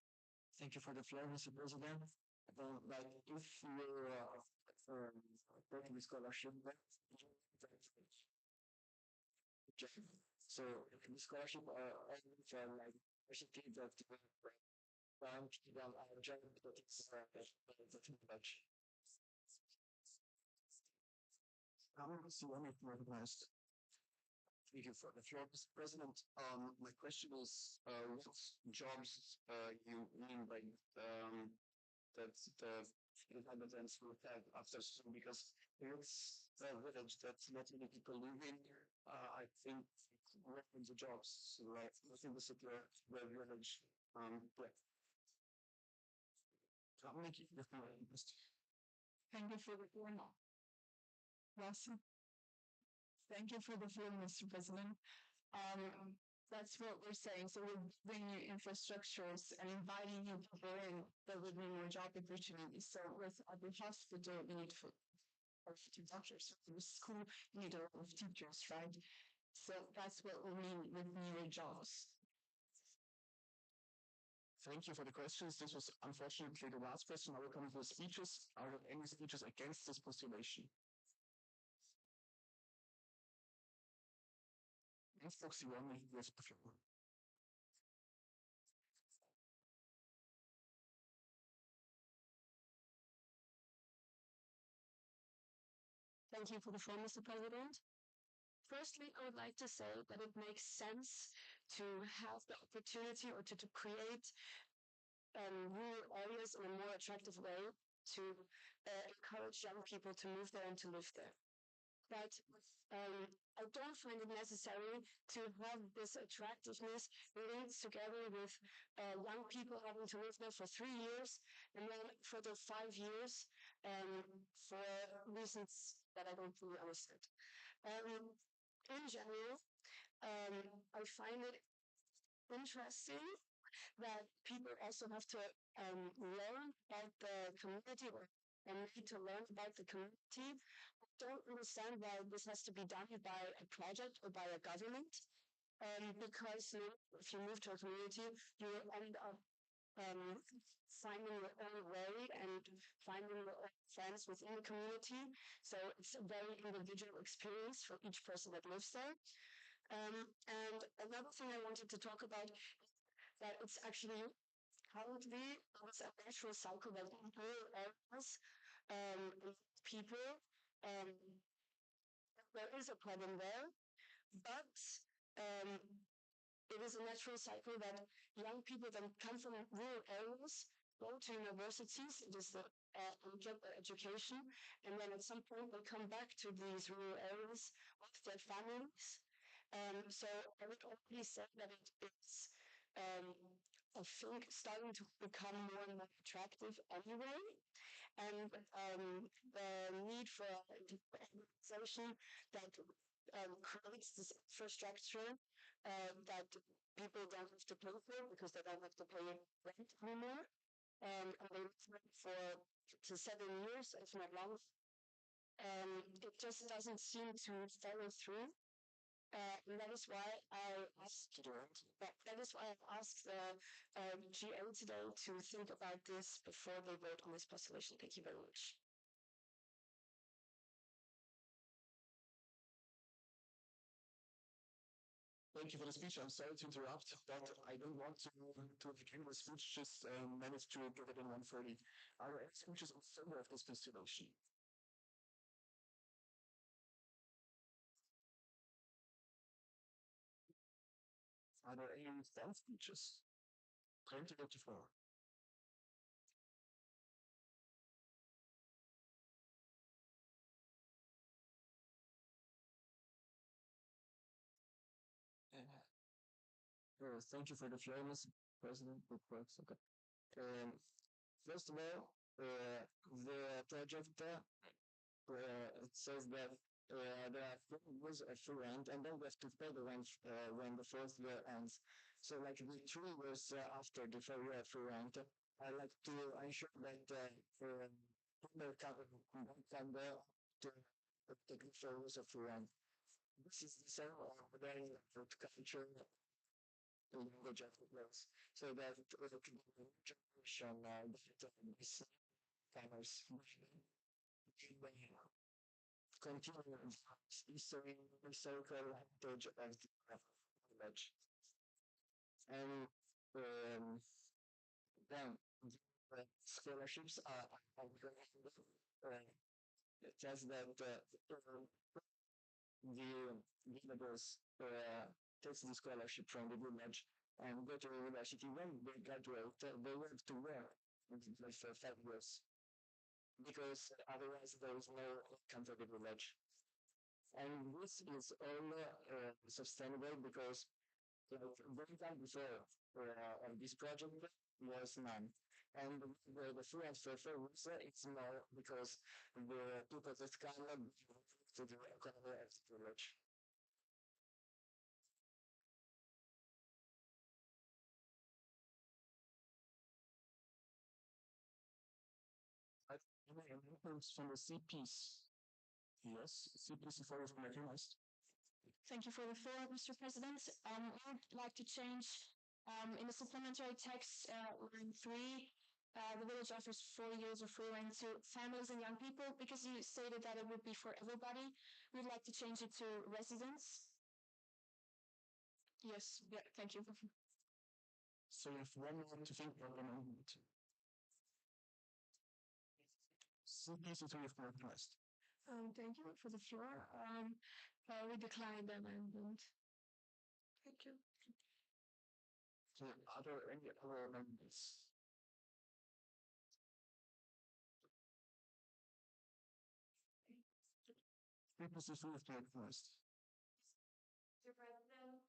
D: Thank you for the floor, Mr. President. Like, if you're taking a scholarship, so the scholarship are only for like university that found our job that is much. I want to see one of recognized. Thank you for the floor, Mr. President. My question is, what jobs you mean by that the inhabitants will have after school? Because it's a village that not many people live in. I think what are the jobs like within the city or the village? Yeah. How many
F: Thank you for the floor. Awesome. Thank you for the floor, Mr. President. That's what we're saying. So we're building new infrastructures and inviting new people in that would be more job opportunities. So with the hospital, we need doctors. For the school, we need a lot of teachers, right? So that's what we mean with newer jobs.
D: Thank you for the questions. This was unfortunately the last question. I will come to the speeches. Are there any speeches against this postulation? Folks, you only have the floor.
B: Thank you for the floor, Mr. President. Firstly, I would like to say that it makes sense to have the opportunity or to create rural areas in a more attractive way to encourage young people to move there and to live there. But I don't find it necessary to have this attractiveness linked together with young people having to live there for 3 years and then for the 5 years for reasons that I don't really understand. In general, I find it interesting that people also have to learn about the community or need to learn about the community. I don't understand why this has to be done by a project or by a government. Because if you move to a community, you will end up finding your own way and finding your own friends within the community. So it's a very individual experience for each person that lives there. And another thing I wanted to talk about is that it's actually currently it's a natural cycle that in rural areas people there is a problem there, but it is a natural cycle that young people that come from rural areas go to universities. It is the get their education, and then at some point they come back to these rural areas with their families. So I would already say that it is, I think, starting to become more and more attractive anyway. And the need for organization that creates this infrastructure that people don't have to pay for because they don't have to pay rent anymore. And they live for to 7 years, if not longer. It just doesn't seem to follow through. And that is why I asked the GA today to think about this before they vote on this postulation. Thank you very much.
D: Thank you for the speech. I'm sorry to interrupt, but I don't want to begin the speech, just manage to get it in 1:30. Are there any speeches in favor of this postulation? Are there any fan speeches? Time to get the floor. Thank you for the floor, Mr. President. Okay. First of all, the project it says that there are 4 years of free rent, and then we have to pay the rent when the fourth year ends. So, like the 3 years after the 4 year free rent, I like to ensure that people can go to take the 4 years of free rent. This is the same then for culture, language of the place, so that the generation that this commerce continue history, historical heritage of the village. And then scholarships are just that the villagers takes the scholarship from the village and go to the university. When they graduate, they have to work in the place for 5 years because otherwise there is no income for the village. And this is all sustainable because very time before this project was none. And the fluence for farmers it's more because the people that come to the economy of the village. From the CPs. Yes, CPs is always recognized.
B: Thank you for the floor, Mr. President. I would like to change in the supplementary text, line 3, the village offers 4 years of free rent to families and young people because you stated that it would be for everybody. We'd like to change it to residents. Yes, yeah, thank you.
C: So you have 1 minute to think about the amendment. CPs is always recognized.
B: Thank you for the floor. We decline the amendment. Thank you.
C: So are there any other amendments? CPs is always recognized.
G: Mr. President,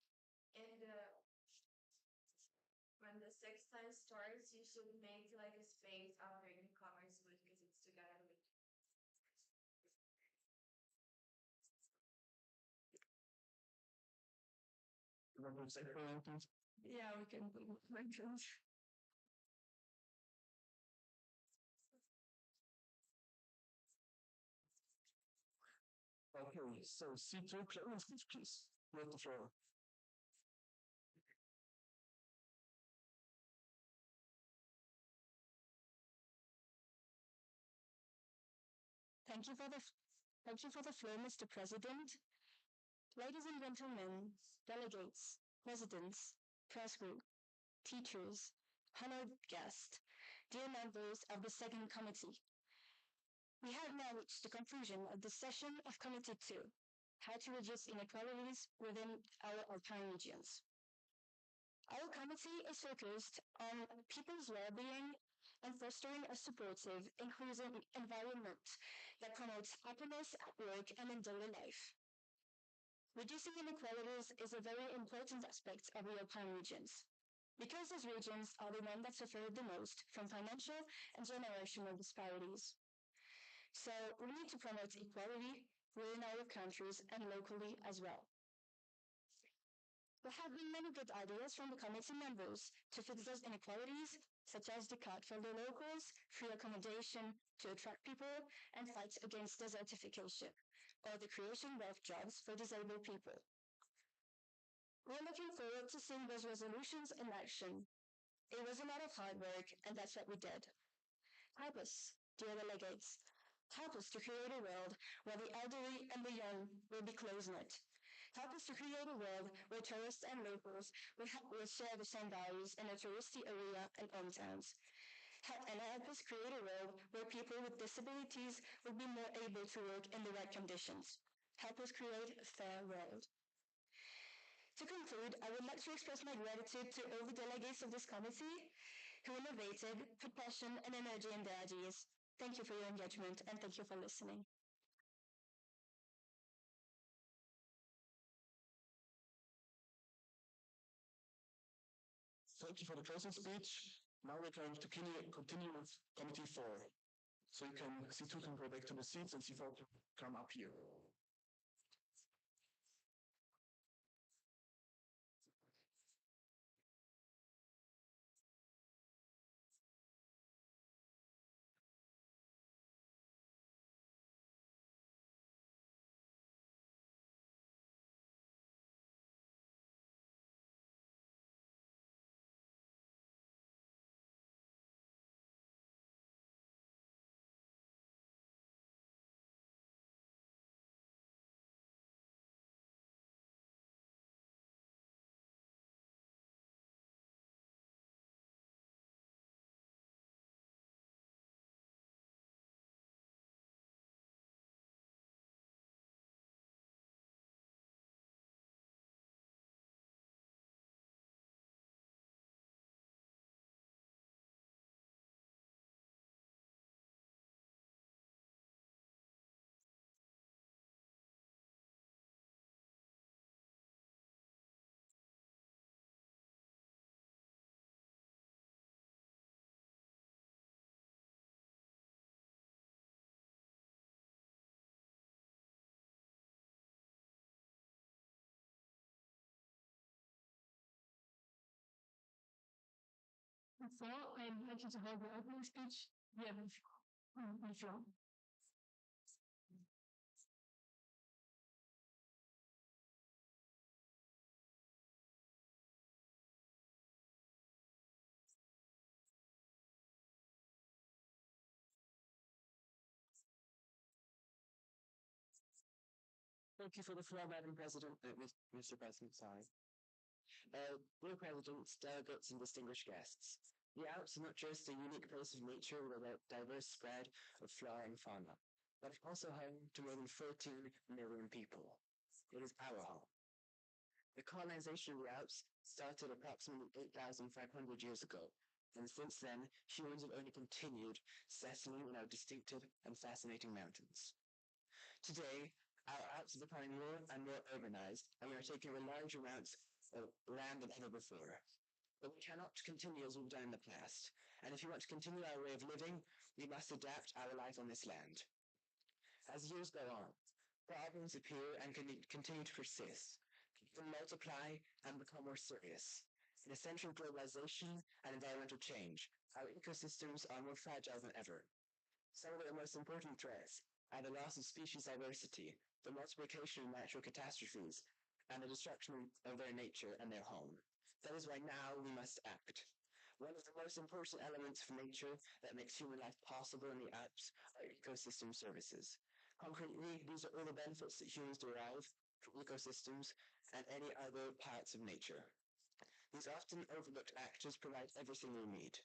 G: when the sixth time starts, you should make like a space after newcomers would because it's together with.
C: You want to say anything?
B: Yeah, we can mention.
C: Okay, so C2, Clarence, please. You have the floor.
B: Thank you for the floor, Mr. President. Ladies and gentlemen, delegates, residents, press group, teachers, honored guests, dear members of the second committee. We have now reached the conclusion of the session of Committee 2, how to reduce inequalities within our alpine regions. Our committee is focused on people's well-being and fostering a supportive, inclusive environment that promotes happiness at work and in daily life. Reducing inequalities is a very important aspect of the alpine regions, because these regions are the ones that suffer the most from financial and generational disparities. So we need to promote equality within our countries and locally as well. There have been many good ideas from the committee members to fix those inequalities, such as the cut for the locals, free accommodation to attract people, and fight against desertification, or the creation of jobs for disabled people. We're looking forward to seeing those resolutions in action. It was a lot of hard work, and that's what we did. Help us, dear delegates. Help us to create a world where the elderly and the young will be close-knit. Help us to create a world where tourists and locals will share the same values in a touristy area and hometowns. And help us create a world where people with disabilities will be more able to work in the right conditions. Help us create a fair world. To conclude, I would like to express my gratitude to all the delegates of this committee who innovated, put passion and energy in their ideas. Thank you for your engagement and thank you for listening.
C: Thank you for the closing speech. Now we're going to continue with Committee 4. So you can, C2 can go back to the seats and C4 can come up here.
F: So I invite you to hold your opening speech. You have the floor.
C: Thank you for the floor, Madam President. Mr. President, sorry. Dear Presidents, delegates, and distinguished guests, the Alps are not just a unique place of nature with a diverse spread of flora and fauna, but also home to more than 14 million people. It is our home. The colonization of the Alps started approximately 8,500 years ago, and since then, humans have only continued settling in our distinctive and fascinating mountains. Today, our Alps are becoming more and more urbanized, and we are taking over large amounts of land than ever before. But we cannot continue as we've done in the past, and if we want to continue our way of living, we must adapt our life on this land. As years go on, problems appear and continue to persist, can multiply and become more serious. In a century of globalization and environmental change, our ecosystems are more fragile than ever. Some of their most important threats are the loss of species diversity, the multiplication of natural catastrophes, and the destruction of their nature and their home. That is why now we must act. One of the most important elements of nature that makes human life possible in the Alps are ecosystem services. Concretely, these are all the benefits that humans derive from ecosystems and any other parts of nature. These often overlooked actors provide everything we need,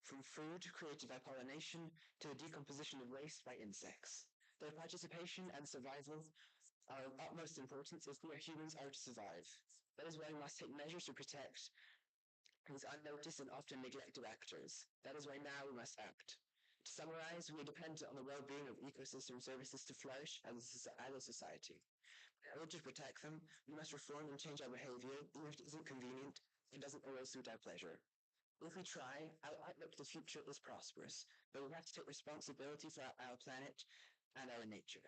C: from food created by pollination to the decomposition of waste by insects. Their participation and survival are of utmost importance if we humans are to survive. That is why we must take measures to protect these unnoticed and often neglected actors. That is why now we must act. To summarize, we are dependent on the well-being of ecosystem services to flourish as a society. In order to protect them, we must reform and change our behavior, even if it isn't convenient and doesn't always suit our pleasure. If we try, our outlook to the future is prosperous, but we have to take responsibility for our planet and our nature.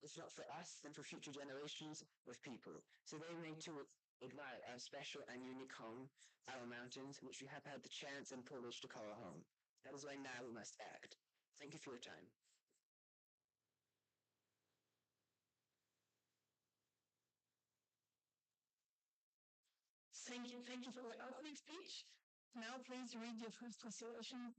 C: If not for us, then for future generations of people, so they may too admire our special and unique home, our mountains, which we have had the chance and privilege to call a home. That is why now we must act. Thank you for your time.
F: Thank you for the opening speech. Now please read your first resolution.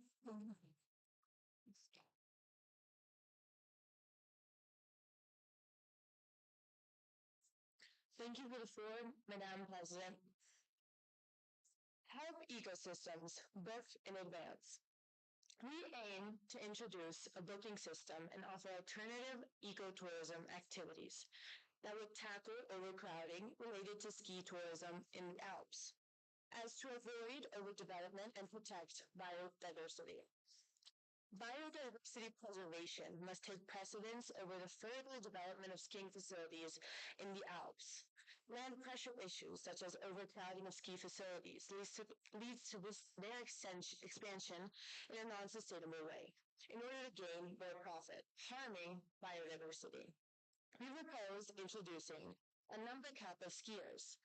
B: Thank you for the floor, Madam President. Help ecosystems book in advance. We aim to introduce a booking system and offer alternative ecotourism activities that would tackle overcrowding related to ski tourism in the Alps, as to avoid overdevelopment and protect biodiversity. Biodiversity preservation must take precedence over the further development of skiing facilities in the Alps. Land pressure issues such as overcrowding of ski facilities leads to their expansion in a non-sustainable way in order to gain more profit, harming biodiversity. We propose introducing a number cap of skiers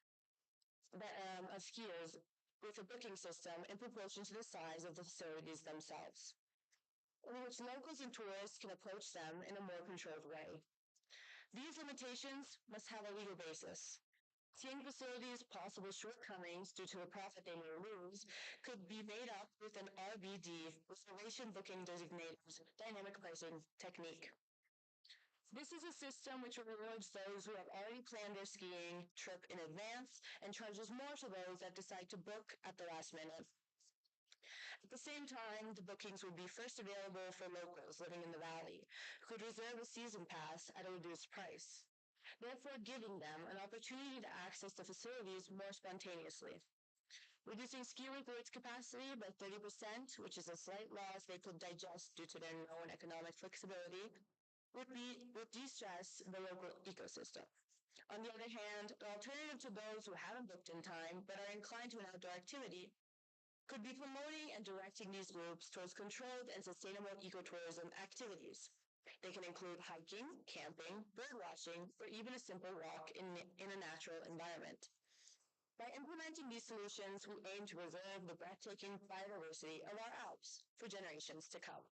B: with a booking system in proportion to the size of the facilities themselves, in which locals and tourists can approach them in a more controlled way. These limitations must have a legal basis. Skiing facilities' possible shortcomings due to the profit they may lose could be made up with an RBD, reservation booking designated dynamic pricing technique. This is a system which rewards those who have already planned their skiing trip in advance and charges more to those that decide to book at the last minute. At the same time, the bookings would be first available for locals living in the valley, who could reserve a season pass at a reduced price, therefore giving them an opportunity to access the facilities more spontaneously. Reducing ski resorts capacity by 30%, which is a slight loss they could digest due to their known economic flexibility, would de-stress the local ecosystem. On the other hand, the alternative to those who haven't booked in time but are inclined to an outdoor activity could be promoting and directing these groups towards controlled and sustainable ecotourism activities. They can include hiking, camping, bird watching, or even a simple walk in a natural environment. By implementing these solutions, we aim to preserve the breathtaking biodiversity of our Alps for generations to come.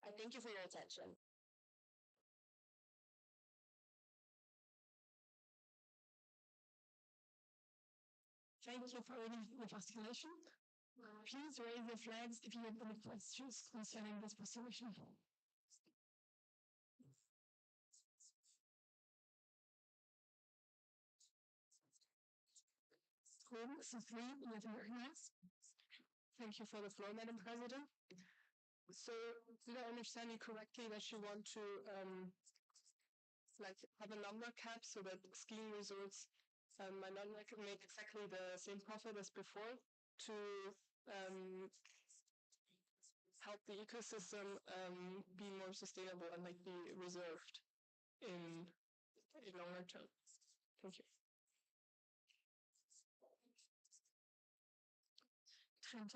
B: I thank you for your attention.
F: Thank you for reading the postulation. Please raise your flags if you have any questions concerning this postulation. Thank you for the floor, Madam President. So, did I understand you correctly that you want to have a number cap so that skiing resorts might not make exactly the same profit as before to help the ecosystem be more sustainable and be reserved in a longer term? Thank you. Thank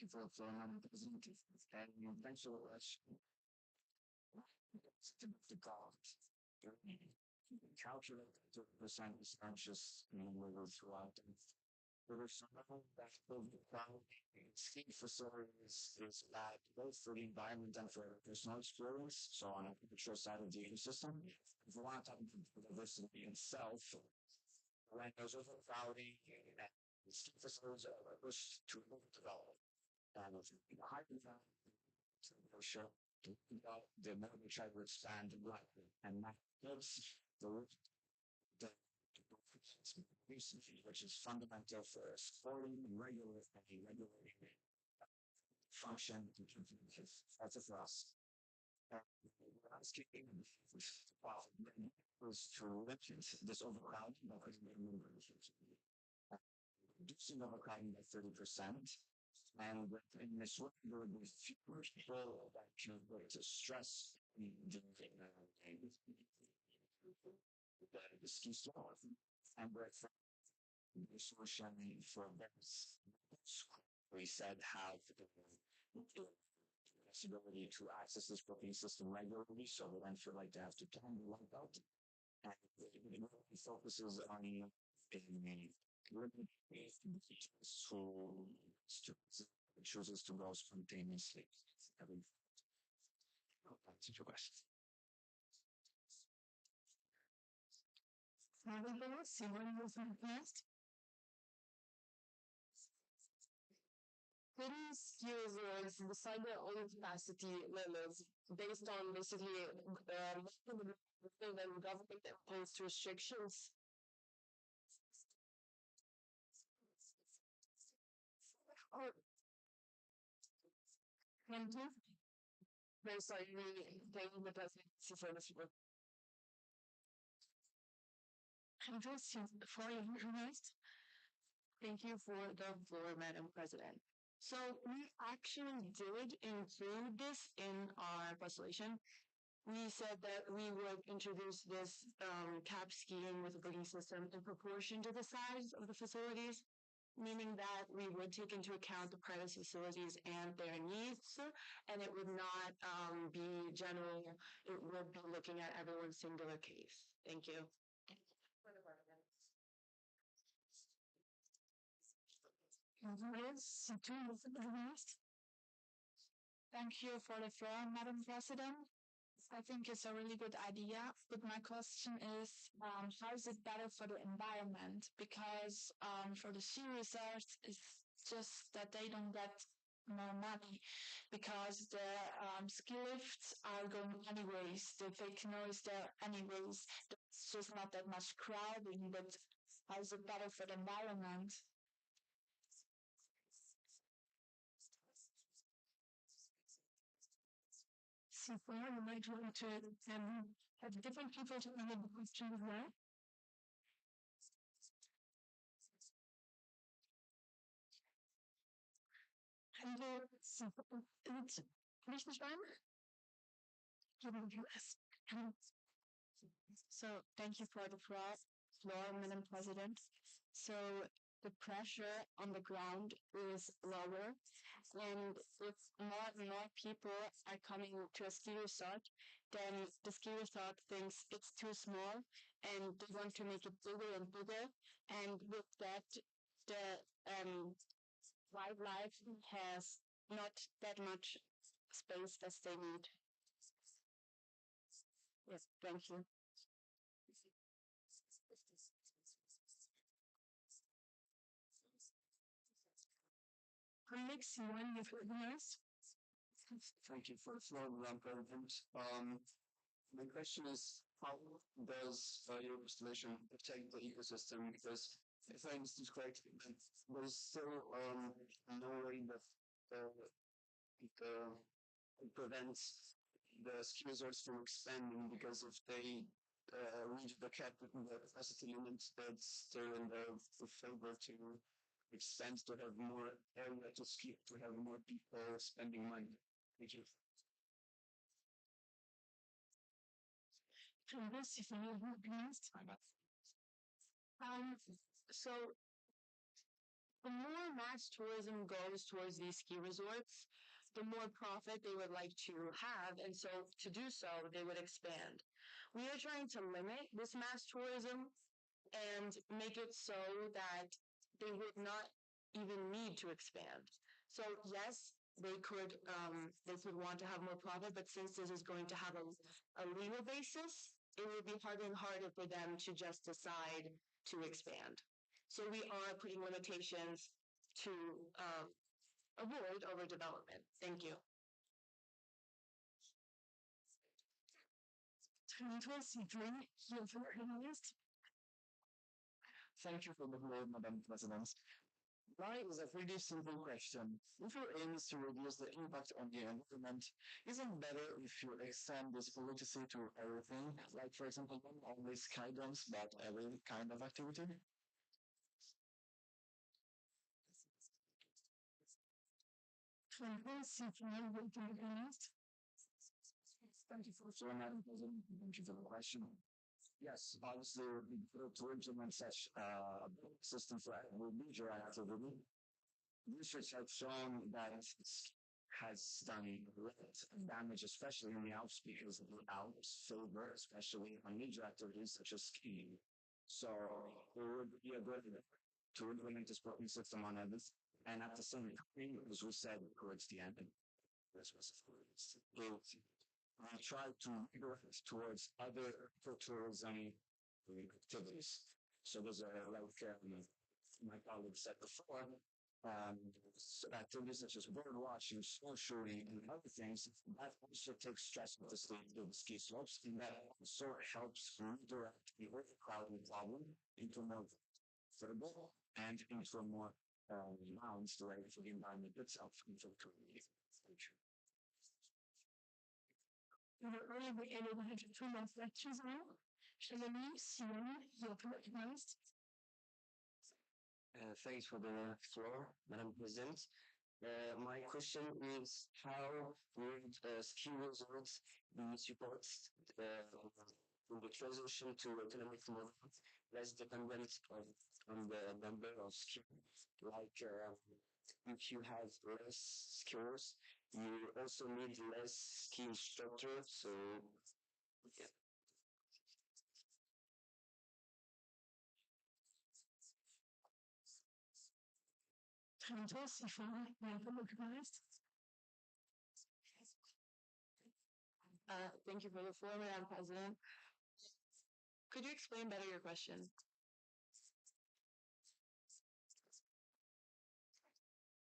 F: you for the floor, Madam President. And thanks so much. The cost. Calculate the percentage conscious numbers throughout them. There is some that will be found in ski facilities is bad both for the environment and for personal experience. So on a picture side of the ecosystem, if we want to talk about the diversity itself, when there's overcrowding and the ski facilities are pushed to develop. And if you hide them, sure. The more we try to expand the right and that gives the which is fundamental for supporting and regulating function that's for us. We're asking was to limit this overcrowding by reducing overcrowding by 30%. And in this work, there will be fewer people that can to stress the ski slope. And with the solution for this, we said have the possibility to access this booking system regularly, so they don't feel like they have to time the light out. And it really focuses on who chooses to go spontaneously. That's your question.
B: Cities users decide their own capacity limits based on basically when government imposed restrictions. Thank you. Very sorry, thank you, the presidency for this work. Thank you for the floor, Madam President. So we actually did include this in our postulation. We said that we would introduce this cap scheme with a booking system in proportion to the size of the facilities, meaning that we would take into account the private facilities and their needs, and it would not be general, it would be looking at everyone's singular case. Thank you.
F: Thank you for the floor, Madam President. I think it's a really good idea, but my question is, how is it better for the environment? Because for the ski resorts, it's just that they don't get more money because the ski lifts are going anyways. The fake noise there anyways. It's just not that much crowding, but how is it better for the environment? So far, you might want to have different people to answer the question as well. Hello, it's Liechtenstein? So, thank you for the floor, Madam President. So, the pressure on the ground is lower. And if more and more people are coming to a ski resort, then the ski resort thinks it's too small and they want to make it bigger and bigger. And with that, the wildlife has not that much space as they need. Yes, thank you. Next one, you've organized.
C: Thank you for the floor, Madam President. My question is, how does your installation protect the ecosystem? Because if I understand correctly, there's still no way that it prevents the ski resorts from expanding, because if they reach the cap in the capacity limit, that's still in the favor to expand, to have more area to ski, to have more people spending money. Thank you.
F: So the more mass tourism goes towards these ski resorts, the more profit they would like to have, and so to do so, they would expand. We are trying to limit this mass tourism and make it so that they would not even need to expand. So yes, they could want to have more profit, but since this is going to have a legal basis, it would be harder and harder for them to just decide to expand. So we are putting limitations to avoid overdevelopment. Thank you.
C: Thank you for the floor, Madam President. Mine is a pretty simple question. If your aim is to reduce the impact on the environment, isn't it better if you extend this policy to everything? Like, for example, not only skydance, but every kind of activity? Thank you for the floor, Madam President. Thank you for the question. Yes, obviously, it would be good to implement such a system for leisure activity. Research has shown that it has done great damage, especially in the Alps, because the Alps favor, especially on leisure activities such as skiing. So it would be a good to implement this protein system on others. And at the same time, as we said towards the end, this was we try to redirect towards other tourism activities. So there's like my colleague said before, activities such as bird watching, snow shooting, and other things, that also takes stress off the ski slopes, and that also helps redirect the overcrowding problem into a more comfortable and into a more balanced way for the environment itself and for the community.
F: Earlier we ended 102 months lectures now.
D: Thanks for the floor, Madam President. My question is, how would ski resorts be supported in the transition to economic model less dependent on the number of skiers? Like if you have less skiers, you also need less ski instructors. So yeah.
F: Thank you for the floor, Madam President. Could you explain better your question?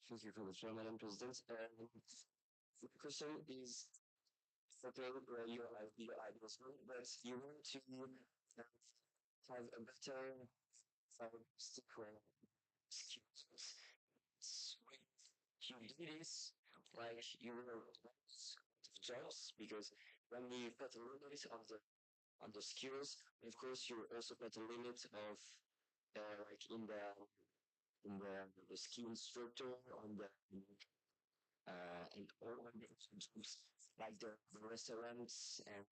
D: Thank you for the floor, Madam President. The question is, okay, your idea is good, but you want to have a better stick skills. You do this like you will jobs, because when you put a limit on the skills, of course you also put a limit of like in the ski instructor on the and all of the jobs, like the restaurants and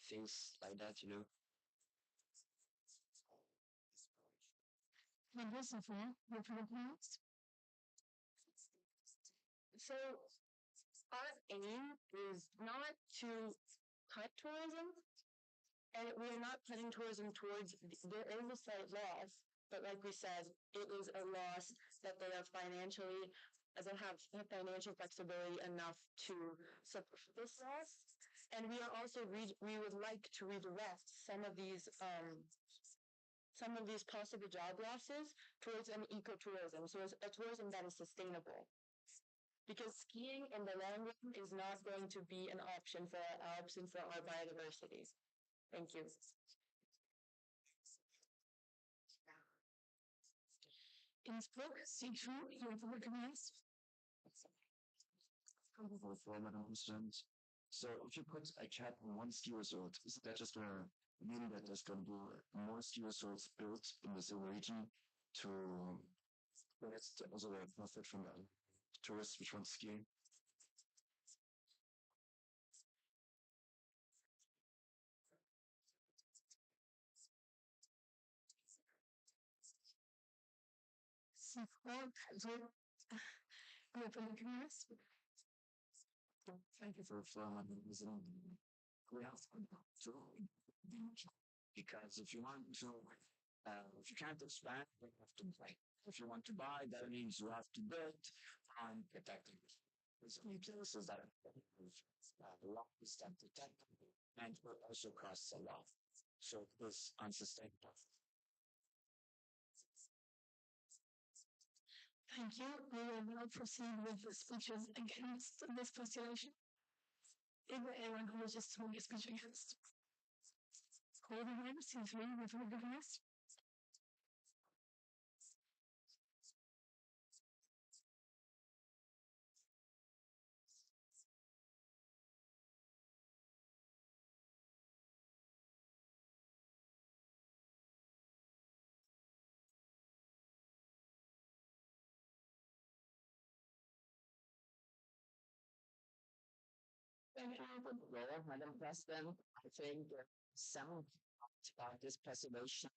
D: things like that, you know.
B: Magnificent, your Philippines.
F: So our aim is not to cut tourism, and we are not cutting tourism towards, there is a slight loss, but like we said, it is a loss that they are financially, they have financial flexibility enough to support this loss. And we are also, we would like to redirect some of these possible job losses towards an ecotourism, so it's a tourism that is sustainable. Because skiing in the long run is not going to be an option for our Alps and for our biodiversity. Thank you.
B: Innsbruck, C2, your Philippines.
C: For Madam President. So if you put a cap on one ski resort, is that just going to mean that there's going to be more ski resorts built in the same region to also profit from the tourists which want skiing?
B: C4, your Philippines.
C: Thank you for Madam President. We have to, because if you want to, if you can't expand, you have to play. If you want to buy, that means you have to build and protect it. There's only places that the law is that protect and will also cost a lot. So it is unsustainable.
B: Thank you. We will now proceed with the speeches against this postulation. Is there anyone who wishes to make a speech against? Call the name, C3, with Philippines.
E: Well, Madam President, I think some about this preservation,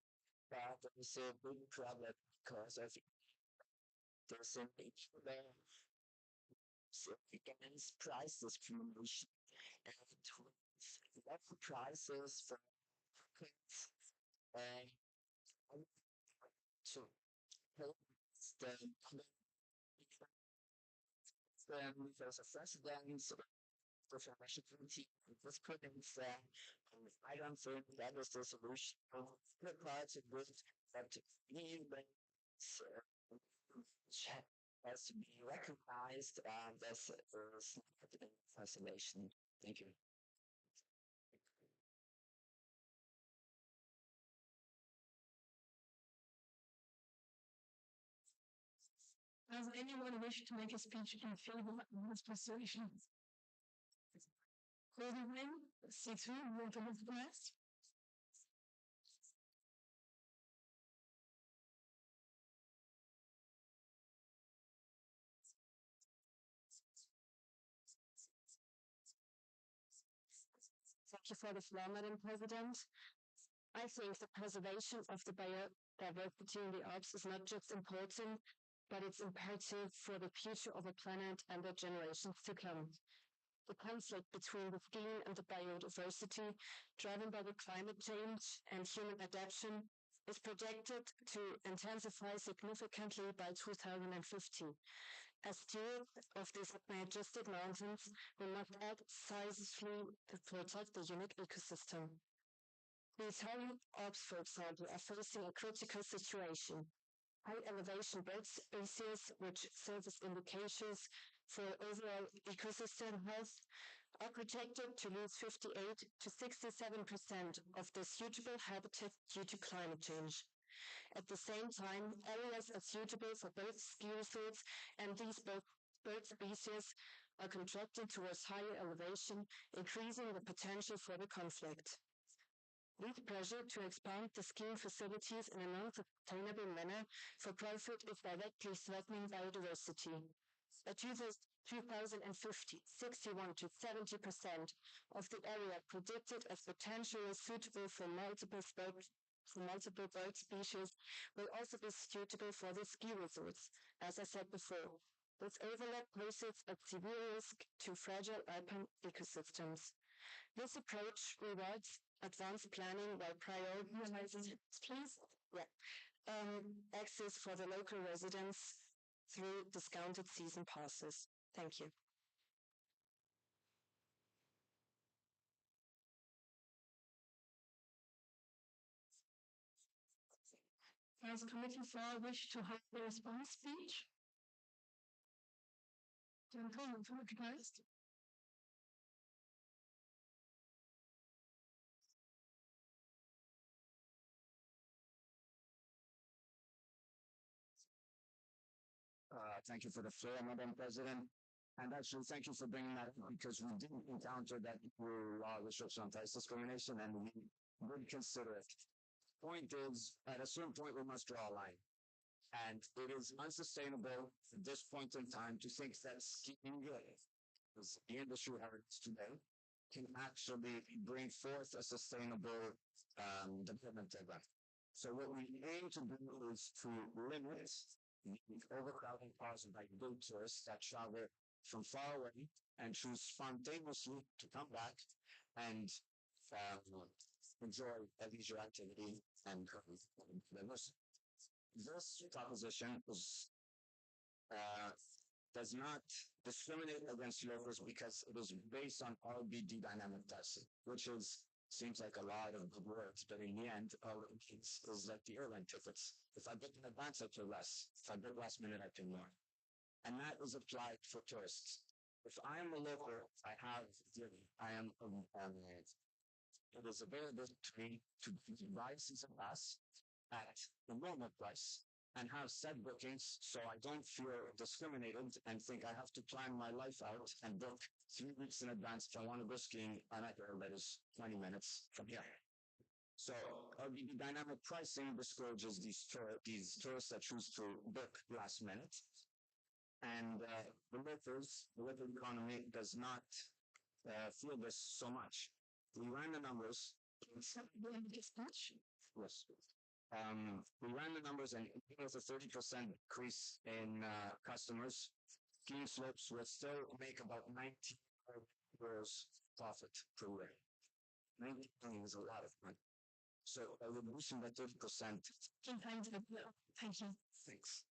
E: but there is a big problem because of there's an against price discrimination and with low prices for goods and to help the there's a precedent professional team this couldn't I don't think that is the solution. The parts of good but even has to be recognized as fascination. Thank you.
B: Does anyone wish to make a speech in favor of this persuasion? Call the name, C3, with Philippines.
F: Thank you for the floor, Madam President. I think the preservation of the biodiversity in the Alps is not just important, but it's imperative for the future of the planet and the generations to come. The conflict between the skiing and the biodiversity, driven by the climate change and human adaptation, is projected to intensify significantly by 2050. As stewards of these majestic mountains, we must act decisively to protect the unique ecosystem. The Italian Alps, for example, are facing a critical situation. High elevation bird species, which serve as indications for overall ecosystem health, are projected to lose 58 to 67% of their suitable habitat due to climate change. At the same time, areas are suitable for both ski resorts and these bird species are contracting towards higher elevation, increasing the potential for the conflict. This pressure to expand the skiing facilities in a non-sustainable manner for profit is directly threatening biodiversity. By 2050, 61 to 70% of the area predicted as potentially suitable for multiple
B: for multiple bird species will also be suitable for the ski resorts, as I said before. This overlap poses a severe risk to fragile alpine ecosystems. This approach rewards advanced planning while prioritizing access for the local residents through discounted season passes. Thank you. Does Committee 4 wish to hold the response speech? Gentlemen, recognized.
C: Thank you for the floor, Madam President. And actually, thank you for bringing that up because we didn't encounter that through law restriction on tax discrimination, and we would consider it. Point is, at a certain point, we must draw a line. And it is unsustainable at this point in time to think that skiing, as the industry has today, can actually bring forth a sustainable development event. So what we aim to do is to limit the overcrowding caused by boat tourists that travel from far away and choose spontaneously to come back and enjoy a leisure activity and diversity. This proposition does not discriminate against locals because it is based on RBD dynamic testing, which seems like a lot of good words, but in the end, all it means is that the airline tickets, if I book in advance, I pay less. If I book last minute, I pay more. And that is applied for tourists. If I am a local, it is available to me to buy a season pass at the normal price and have said bookings so I don't feel discriminated and think I have to plan my life out and book 3 weeks in advance if I want to go skiing on a hill that is 20 minutes from here. So the dynamic pricing discourages these tourists that choose to book last minute. And the local economy does not feel this so much. We ran the numbers. Yes. We ran the numbers and it was a 30% increase in customers. Skiing slopes will still make about 90 euros profit per year. 90 million is a lot of money. So we're boosting by 30%.
B: Thank you.
C: Thanks.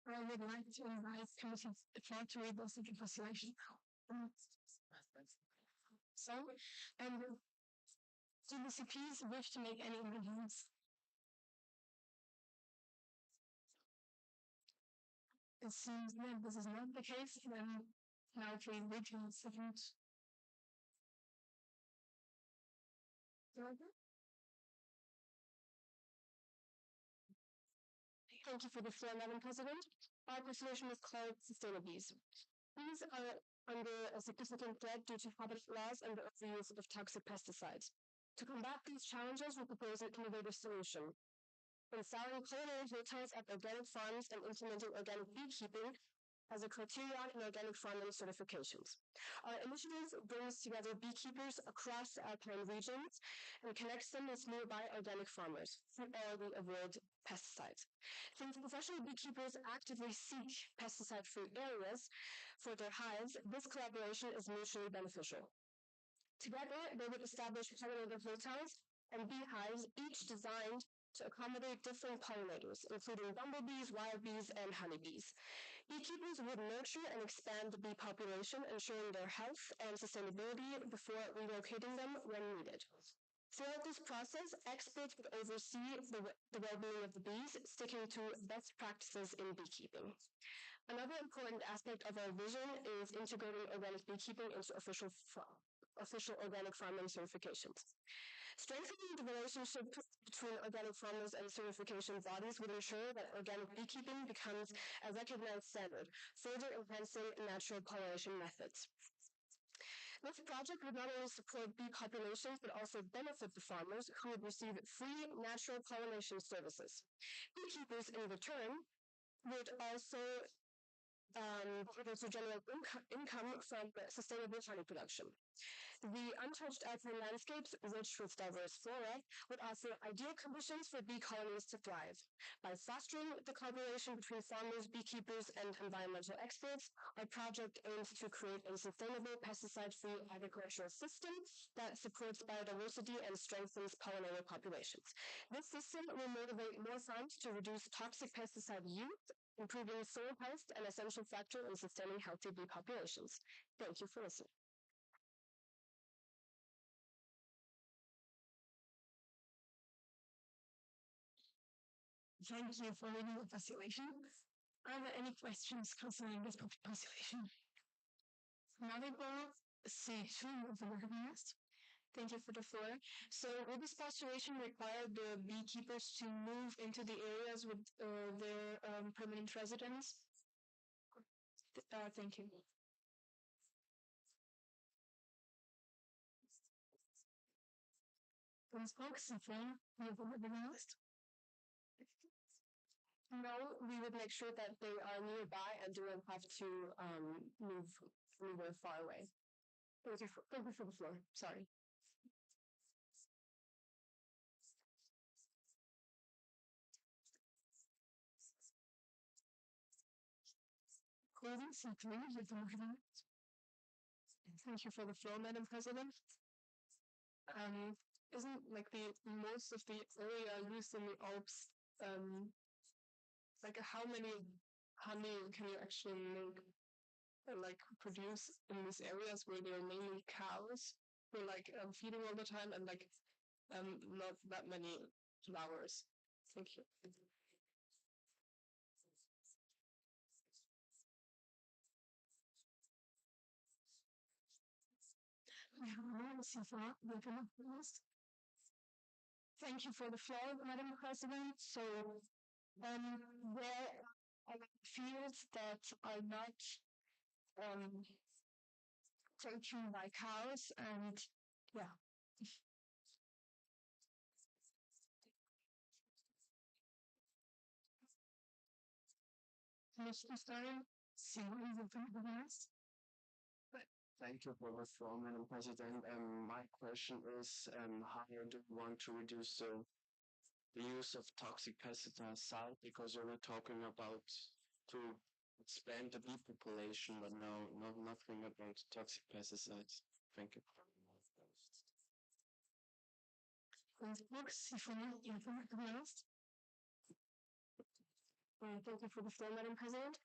B: I would like to invite Committee 4 to read the second postulation. So, do the CPs wish to make any amendments? It seems that this is not the case, then now please read the second. Thank you for the floor, Madam President. Our resolution is called Sustainabees. Bees are under a significant threat due to habitat loss and the overuse of toxic pesticides. To combat these challenges, we propose an innovative solution. Installing culinary hotels at organic farms and implementing organic beekeeping as a criterion in organic farming certifications. Our initiative brings together beekeepers across the alpine regions and connects them with nearby organic farmers who already avoid pesticides. Since professional beekeepers actively seek pesticide-free areas for their hives, this collaboration is mutually beneficial. Together, they would establish pollinator hotels and beehives, each designed to accommodate different pollinators, including bumblebees, wild bees, and honeybees. Beekeepers would nurture and expand the bee population, ensuring their health and sustainability before relocating them when needed. Throughout this process, experts would oversee the well-being of the bees, sticking to best practices in beekeeping. Another important aspect of our vision is integrating organic beekeeping into official organic farming certifications. Strengthening the relationship between organic farmers and certification bodies would ensure that organic beekeeping becomes a recognized standard, further enhancing natural pollination methods. This project would not only support bee populations but also benefit the farmers who would receive free natural pollination services. Beekeepers, in return, would also be able to generate income from sustainable honey production. The untouched alpine landscapes, rich with diverse flora, would offer ideal conditions for bee colonies to thrive. By fostering the collaboration between farmers, beekeepers, and environmental experts, our project aims to create a sustainable pesticide-free agricultural system that supports biodiversity and strengthens pollinator populations. This system will motivate more farms to reduce toxic pesticide use, improving soil health, an essential factor in sustaining healthy bee populations. Thank you for listening.
F: Thank you for reading the postulation. Are there any questions concerning this postulation? Maribor C2 of the recognized. Thank you for the floor. So will this postulation require the beekeepers to move into the areas with their permanent residents? Thank you.
B: No, we would make sure that they are nearby and do not have to move anywhere far away. Thank you for the floor. Sorry. Thank you for the floor, Madam President. Isn't like the most of the area used in the Alps, like how many honey can you actually make, like produce in these areas where there are mainly cows who are like feeding all the time and like not that many flowers? Thank you. Thank you for the floor, Madam President. So, where are the fields that are not taken by cows and yeah. Mr. Stein, see what is the rest?
C: Thank you for the floor, Madam President. My question is, how do you want to reduce the use of toxic pesticides? Because we were talking about to expand the bee population, but no, nothing about toxic pesticides. Thank you.
B: Thank you for the floor, Madam President.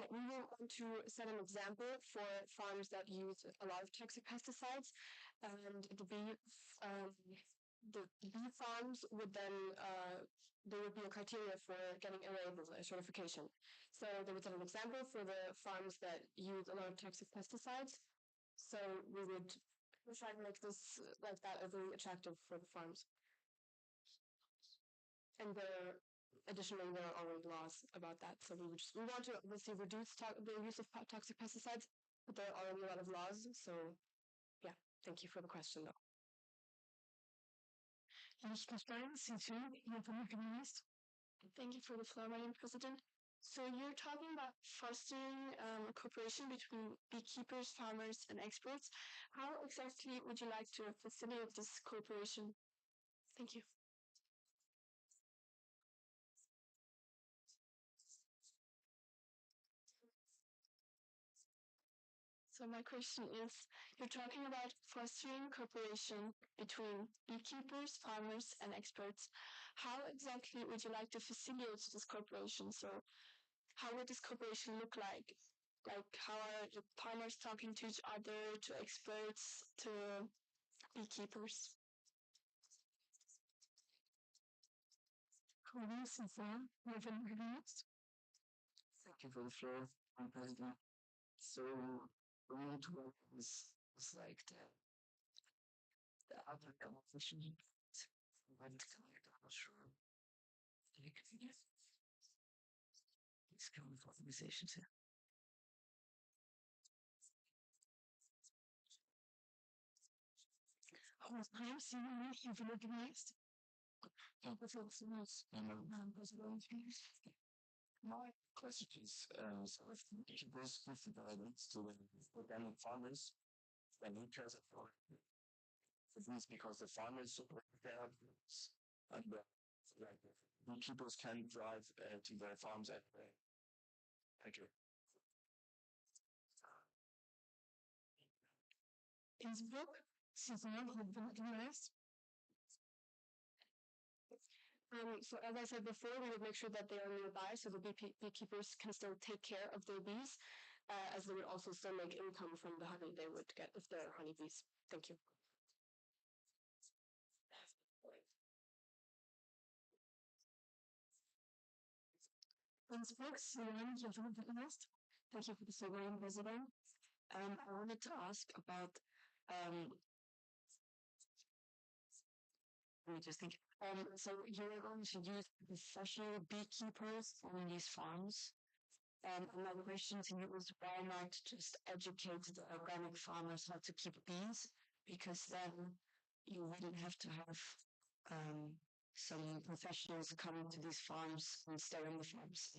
B: We will want to set an example for farms that use a lot of toxic pesticides, and the bee farms would then there would be a criteria for getting a label, a certification. So they would set an example for the farms that use a lot of toxic pesticides. So we would try to make this like that very attractive for the farms. And additionally, there are already laws about that. So we want to obviously reduce the use of toxic pesticides, but there are already a lot of laws. So yeah, thank you for the question though. Thank you for the floor, Madam President. So you're talking about fostering cooperation between beekeepers, farmers, and experts. How exactly would you like to facilitate this cooperation? Thank you. So my question is, you're talking about fostering cooperation between beekeepers, farmers, and experts. How exactly would you like to facilitate this cooperation? So how would this cooperation look like? Like how are the farmers talking to each other, to experts, to beekeepers?
C: Thank you for the floor, Madam President. So, round one is like the other competition. When it's coming to the mushroom, it's coming for organizations here.
F: I'm seeing if you look next.
C: My question is, so if this leads to organic farmers, when interest of it means because the farmers support their goods and like beekeepers can drive to their farms anyway. Thank you.
F: Innsbruck, Saison had been addressed. So as I said before, we would make sure that they are nearby so the beekeepers can still take care of their bees, as they would also still make income from the honey they would get if they're honeybees. Thank you. Innsbruck, Saison, thank you for the following, President. I wanted to ask about let me just think. So you're going to use professional beekeepers on these farms. And my question to you is why not just educate the organic farmers how to keep bees? Because then you wouldn't have to have some professionals coming to these farms and stay on the farms.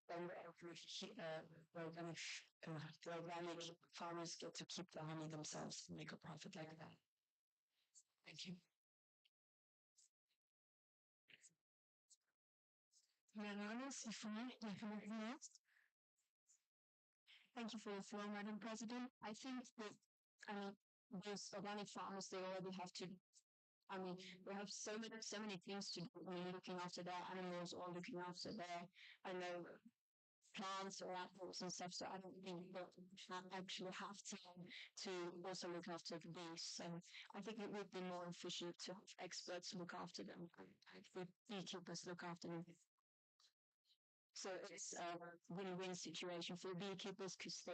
F: Then the organic farmers get to keep the honey themselves and make a profit like that. Thank you. Thank you for the floor, Madam President. I think that, those organic farmers, they already have to, they have so many things to do. Looking after their animals or looking after their, plants or apples and stuff. So I don't think that actually have time to also look after the bees. So I think it would be more efficient to have experts look after them and the beekeepers look after them. So it's a win-win situation for beekeepers because they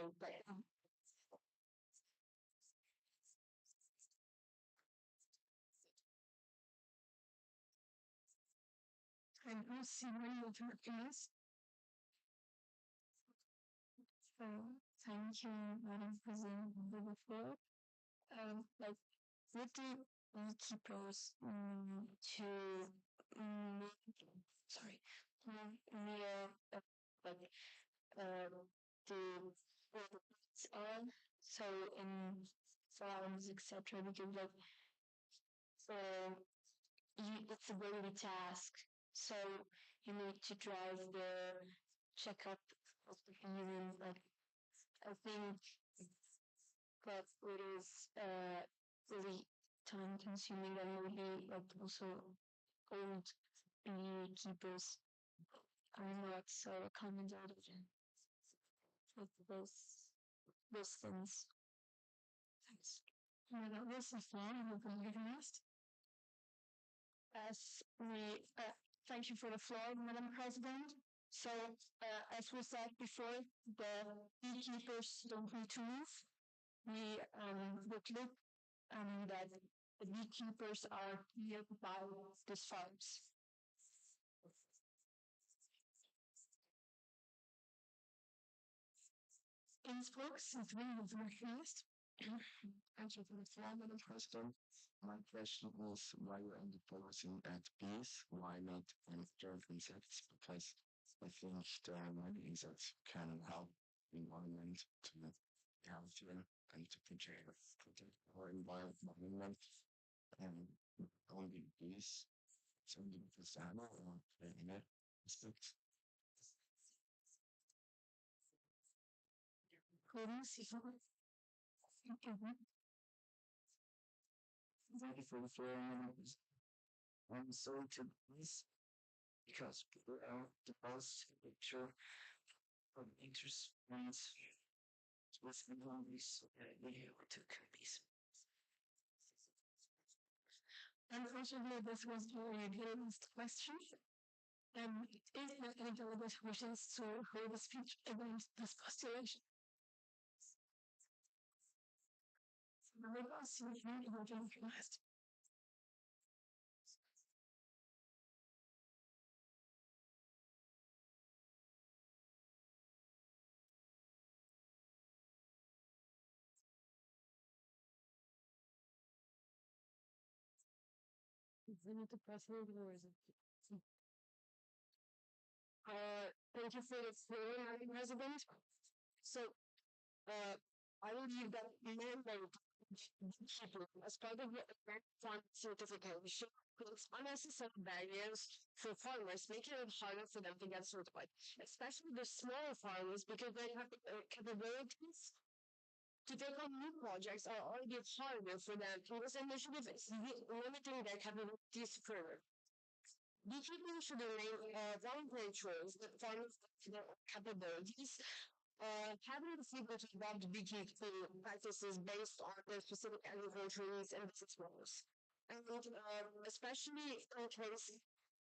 F: and we'll see many of your guys. So thank you, Madam President, for the floor. Like, what do beekeepers to sorry, near like the where the bees are? So in farms, etc. Because like it's a daily task. So you need to drive the checkup of the bees. Like I think that it is really time consuming and maybe like also old beekeepers are not so accommodated with those things. Thanks. This is fun. We're going to get next. As we thank you for the floor, Madam President. So, as we said before, the beekeepers don't need to move. We would look that the beekeepers are nearby these farms. Innsbruck, since we have recognized.
C: Thank you for the floor, Madam President. My question is why you end up focusing at bees, why not on other insects? Because I think there are many insects can help the environment to be healthier and to protect our environment. And only bees, 70% or any insects. Thank you for the floor, I'm sorry to this because people are the most picture of interest ones with the movies we took these.
F: Unfortunately, this was already the last question. If any delegate wishes to hold a speech against this postulation, I will ask you to last.
B: I need to press hold or is it?
H: Thank you for the floor, Madam President. So, I believe that mandate beekeeping as part of the organic farm certification creates unnecessary barriers for farmers, making it harder for them to get certified, especially the smaller farmers because their capabilities to take on new projects are already harder for them, and this initiative is limiting their capabilities further. Beekeeping should remain voluntary choice that farmers their capabilities. Having the freedom to adopt beekeeping practices based on their specific agricultural needs and business models. And especially in case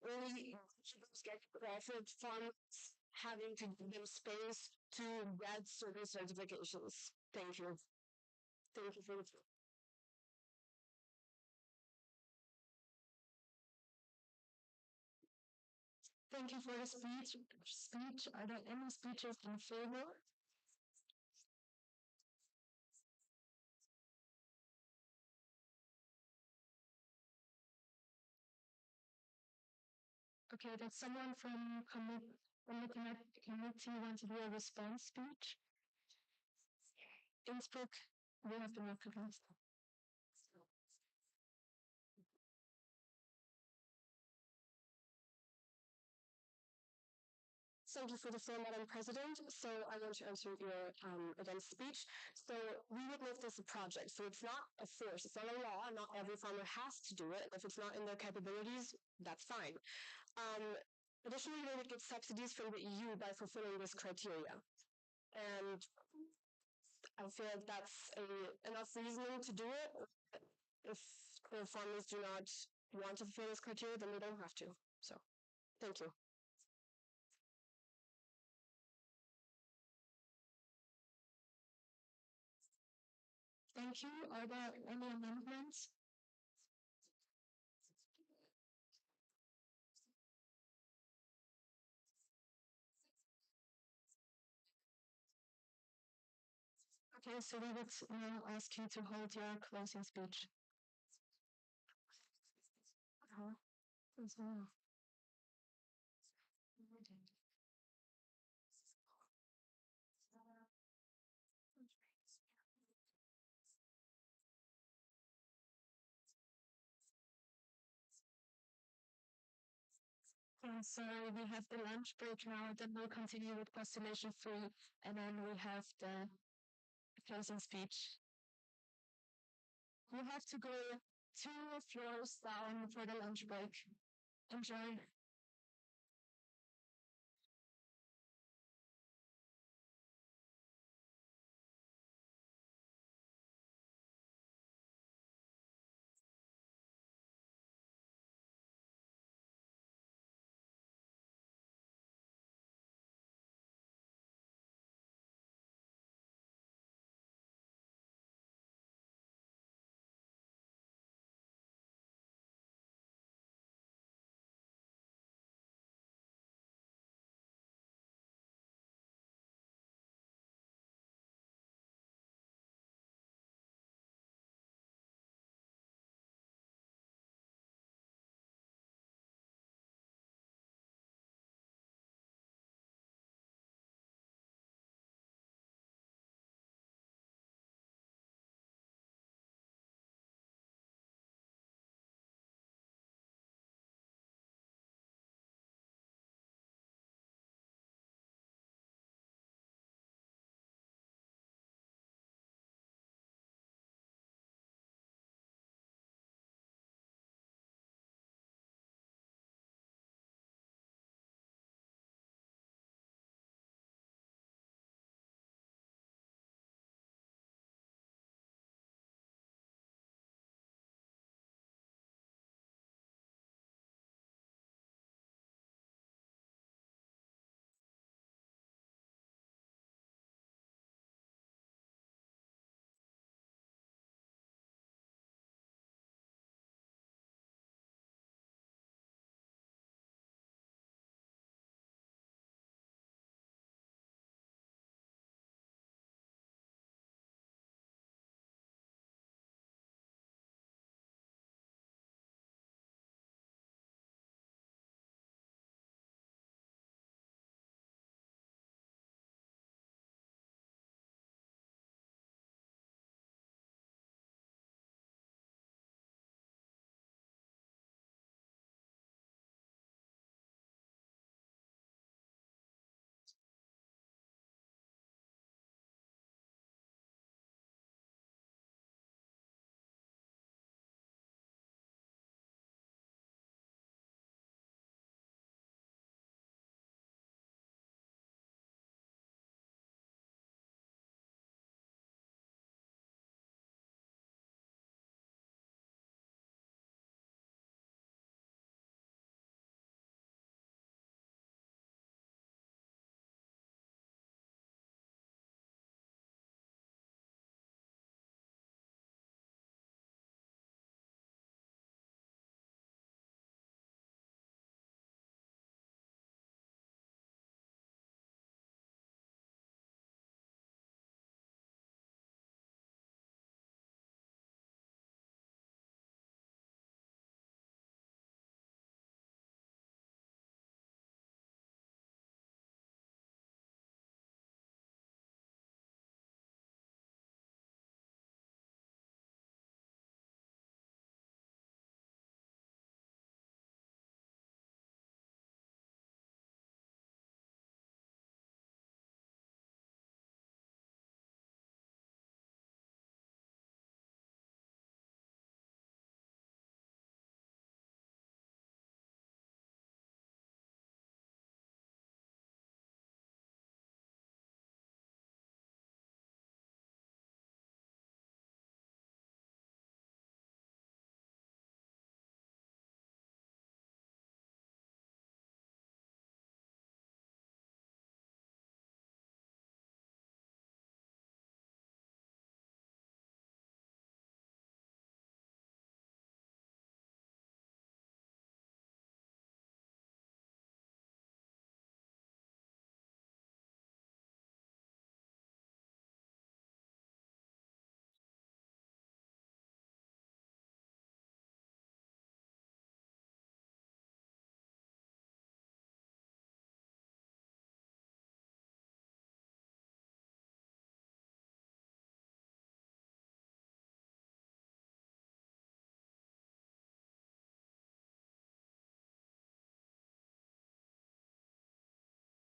H: only beekeepers get profit, farmers having to give them space to get certain certifications. Thank you. Thank you for the floor.
B: Thank you for the speech. Are there any speeches in favor? Okay, does someone from committee want to do a response speech? Innsbruck, we have been recognized.
H: Thank you for the floor, Madam President. So I want to answer your against speech. So we would make this a project. So it's not a force. It's not a law. Not every farmer has to do it. If it's not in their capabilities, that's fine. Additionally, they would get subsidies from the EU by fulfilling this criteria. And I feel like that's enough reasoning to do it. If the farmers do not want to fulfill this criteria, then they don't have to. So, thank you.
B: Thank you. Are there any amendments? Okay, so we would now ask you to hold your closing speech. Okay, so we have the lunch break now, then we'll continue with postulation 3, and then we have the closing speech. You have to go 2 floors down for the lunch break. Enjoy.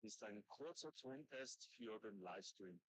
C: ist ein kurzer Tontest für den Livestream.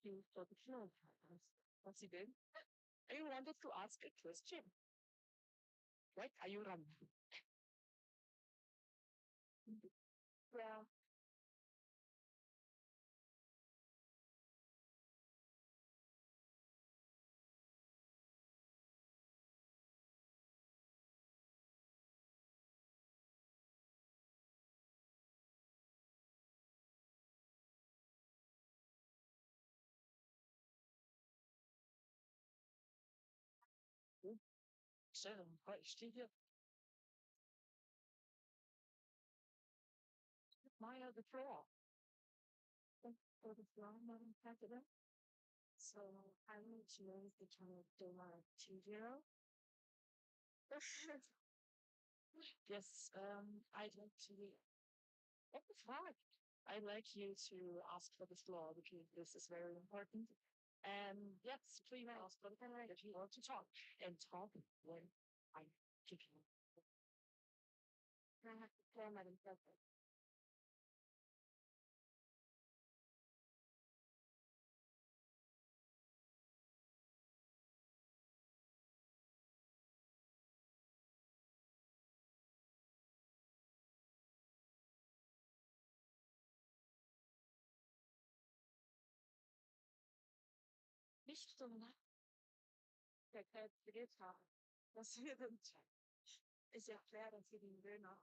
H: you for the floor. Possible. I wanted to ask a question. Right? Are you ready? Yeah. So, quite still my other floor. For the floor, Madam President. So I want to raise the channel $2. Yes, I'd like to. Oh, fine. I'd like you to ask for the floor because this is very important. And yes, please ask for the floor if you want to talk and talk when I give you. I have the floor, Madam President. Bist du ne? Der kalkuliert haben. Was wir denn ist ja klar, dass wir den Döner.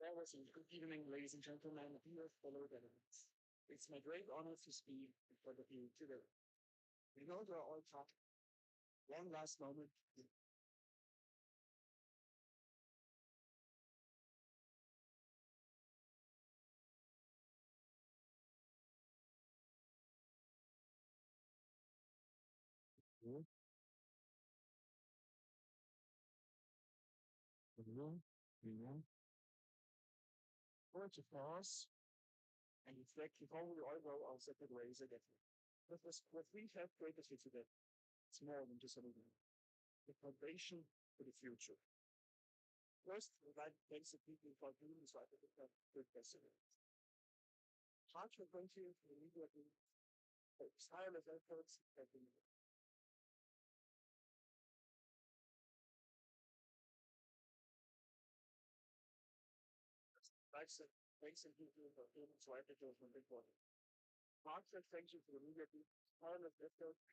C: Always a good evening, ladies and gentlemen, dear fellow delegates. It's my great honor to speak in front of you today. We know there are all talking. One last moment. Going to pause and reflect before we all go our separate ways again. What we have created here today, it's more than just a movie. The foundation for the future. First, the right basic people for doing so I think that good precedent. March of 20 immediately tireless efforts have been basic people for doing so I think it was important. March of 20 immediately tireless efforts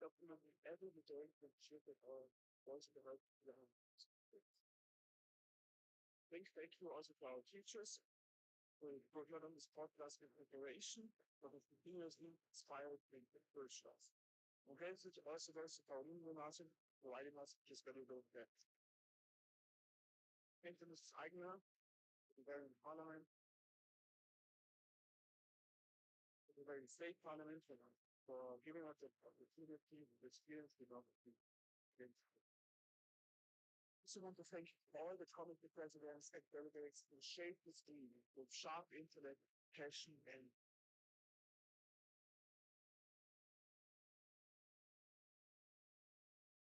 C: documenting every detail from ship or voice of the road to the home. Thank you also to our teachers for working on this podcast in preparation for the continuously inspired workshops. Okay, so also those of our Martin providing us just valuable depth. Thank you, Mrs. Eigner, the very parliament, the very state parliament for giving us the opportunity to experience the novelty. I also want to thank all the committee presidents and delegates who shaped this team with sharp intellect, passion, and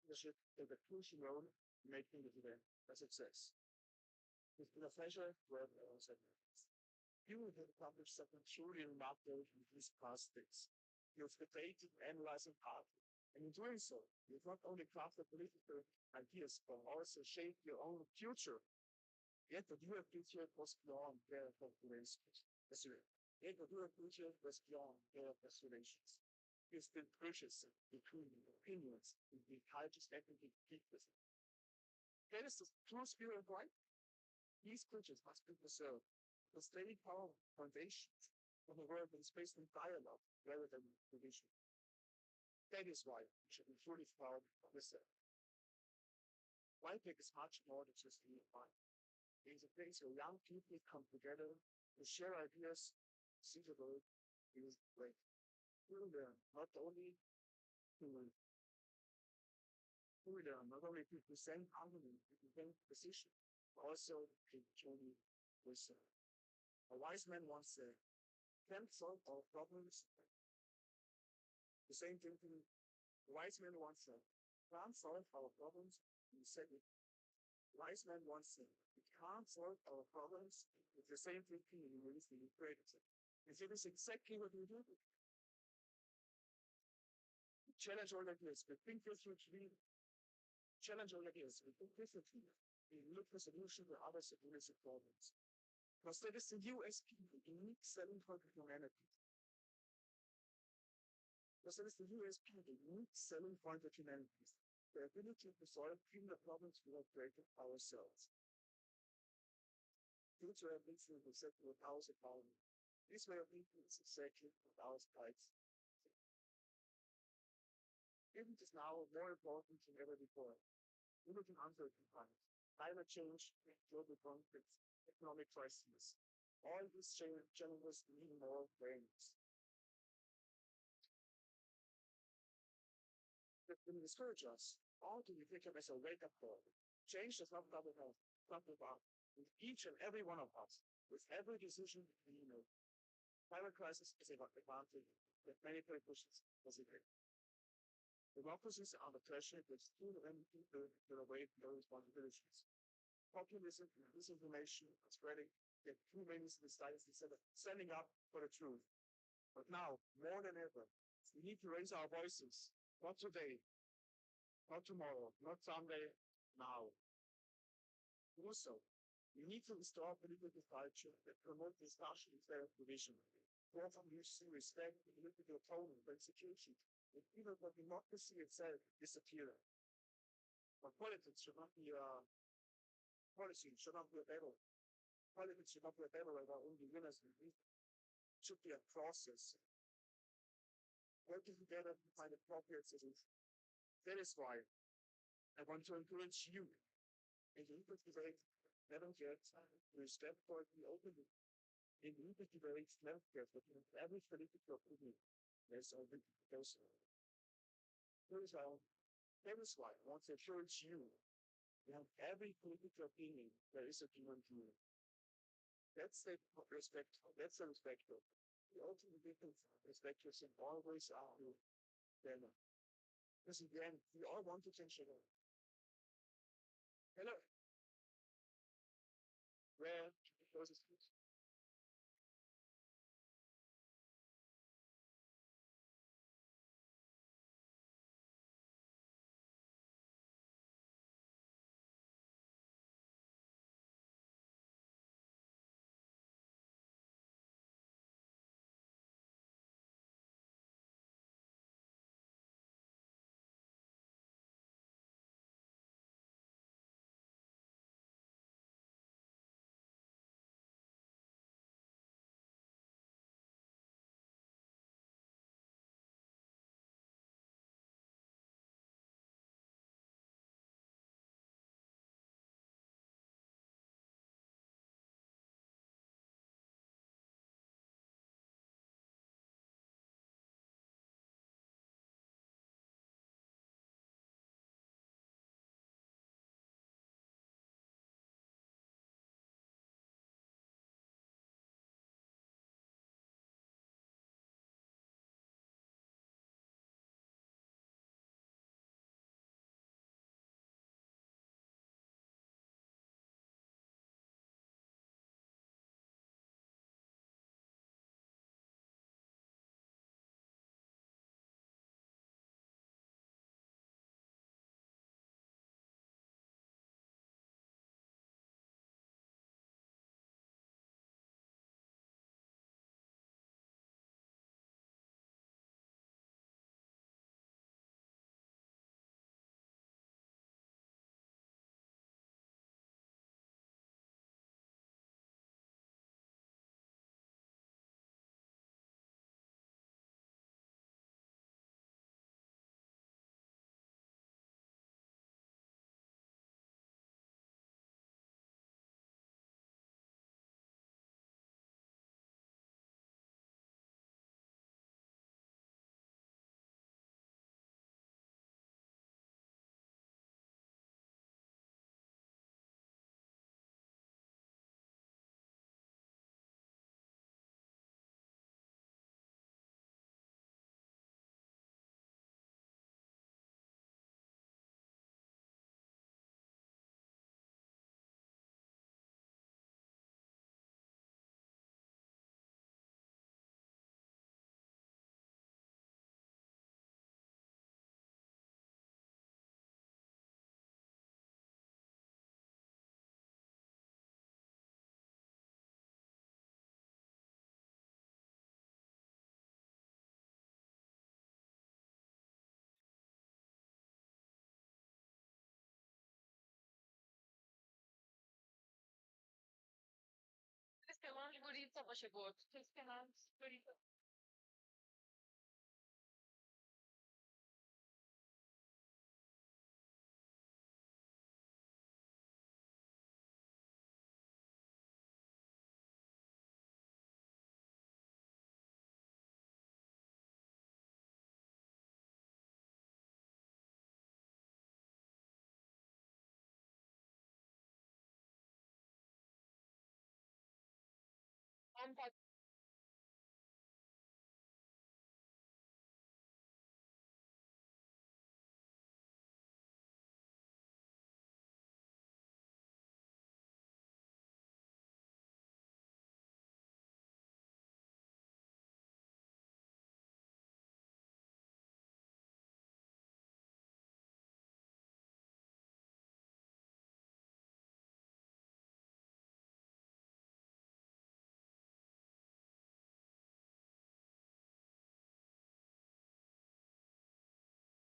C: leadership played a crucial role in making this event a success. It's been a pleasure to work alongside you. You have accomplished something truly remarkable in these past days. You have debated, analyzed, and argued. And in doing so, you have not only crafted political ideas, but also shaped your own future. Yet what you have prepared was beyond their calculations. Yet what you have prepared was beyond their calculations. You have been precious between opinions and the cultures ethnically people. That is the true spirit of life. These creatures must be preserved. The stated power foundations of the world is based on dialogue rather than division. That is why we should be fully proud of this. YPAC is much more than just unifying. It is a place where young people come together to share ideas, see the world in this way. We will learn not only to present argument, to present position, but also to truly listen. A wise man once said, "Can't solve our problems." The same thing to me. A wise man once said, "Can't solve our problems." He said it. A wise man once said, "We can't solve our problems." It's the same thing he released in the created. And it is exactly what we do. Challenge all ideas, we think differently. Challenge all ideas, we think differently. We look for solutions where others have illicit problems. Because that is the USP, the unique selling point of humanity. Because that is the USP, the unique selling point of humanity. The ability to solve even the problems we have created ourselves. Future ability will set with our economy. This way of thinking is exactly what our spikes. It is now more important than ever before. We live in uncertain times. Climate change, global conflicts, economic crises. All these challenges need more brains. That will discourage us. All to be taken as a wake-up call. Change does not come about with each and every one of us, with every decision we make. Climate crisis is about advantage that many politicians hesitate. Democracies are under pressure with too many people that await their responsibilities. Populism and disinformation are spreading, yet too many societies instead of standing up for the truth. But now, more than ever, we need to raise our voices. Not today, not tomorrow, not someday, now. Also, we need to restore political culture that promotes discussion instead of division. More from mutual respect, political tone, and execution. And even the democracy itself disappearing. But politics should not be a policy, should not be a battle. politics should not be a battle about only winners and losers. It should be a process. Working together to find appropriate solutions. That is why I want to encourage you in the English debate, never get respect for the open in the English debate, never get that every political opinion there's a person. That is why I want to encourage you. You have every political opinion there is a human being. That's the respect. That's the respect. The ultimate difference respect yourself always after them. Because again, we all want to change the world. Hello. Where goes the speech?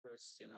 E: Question.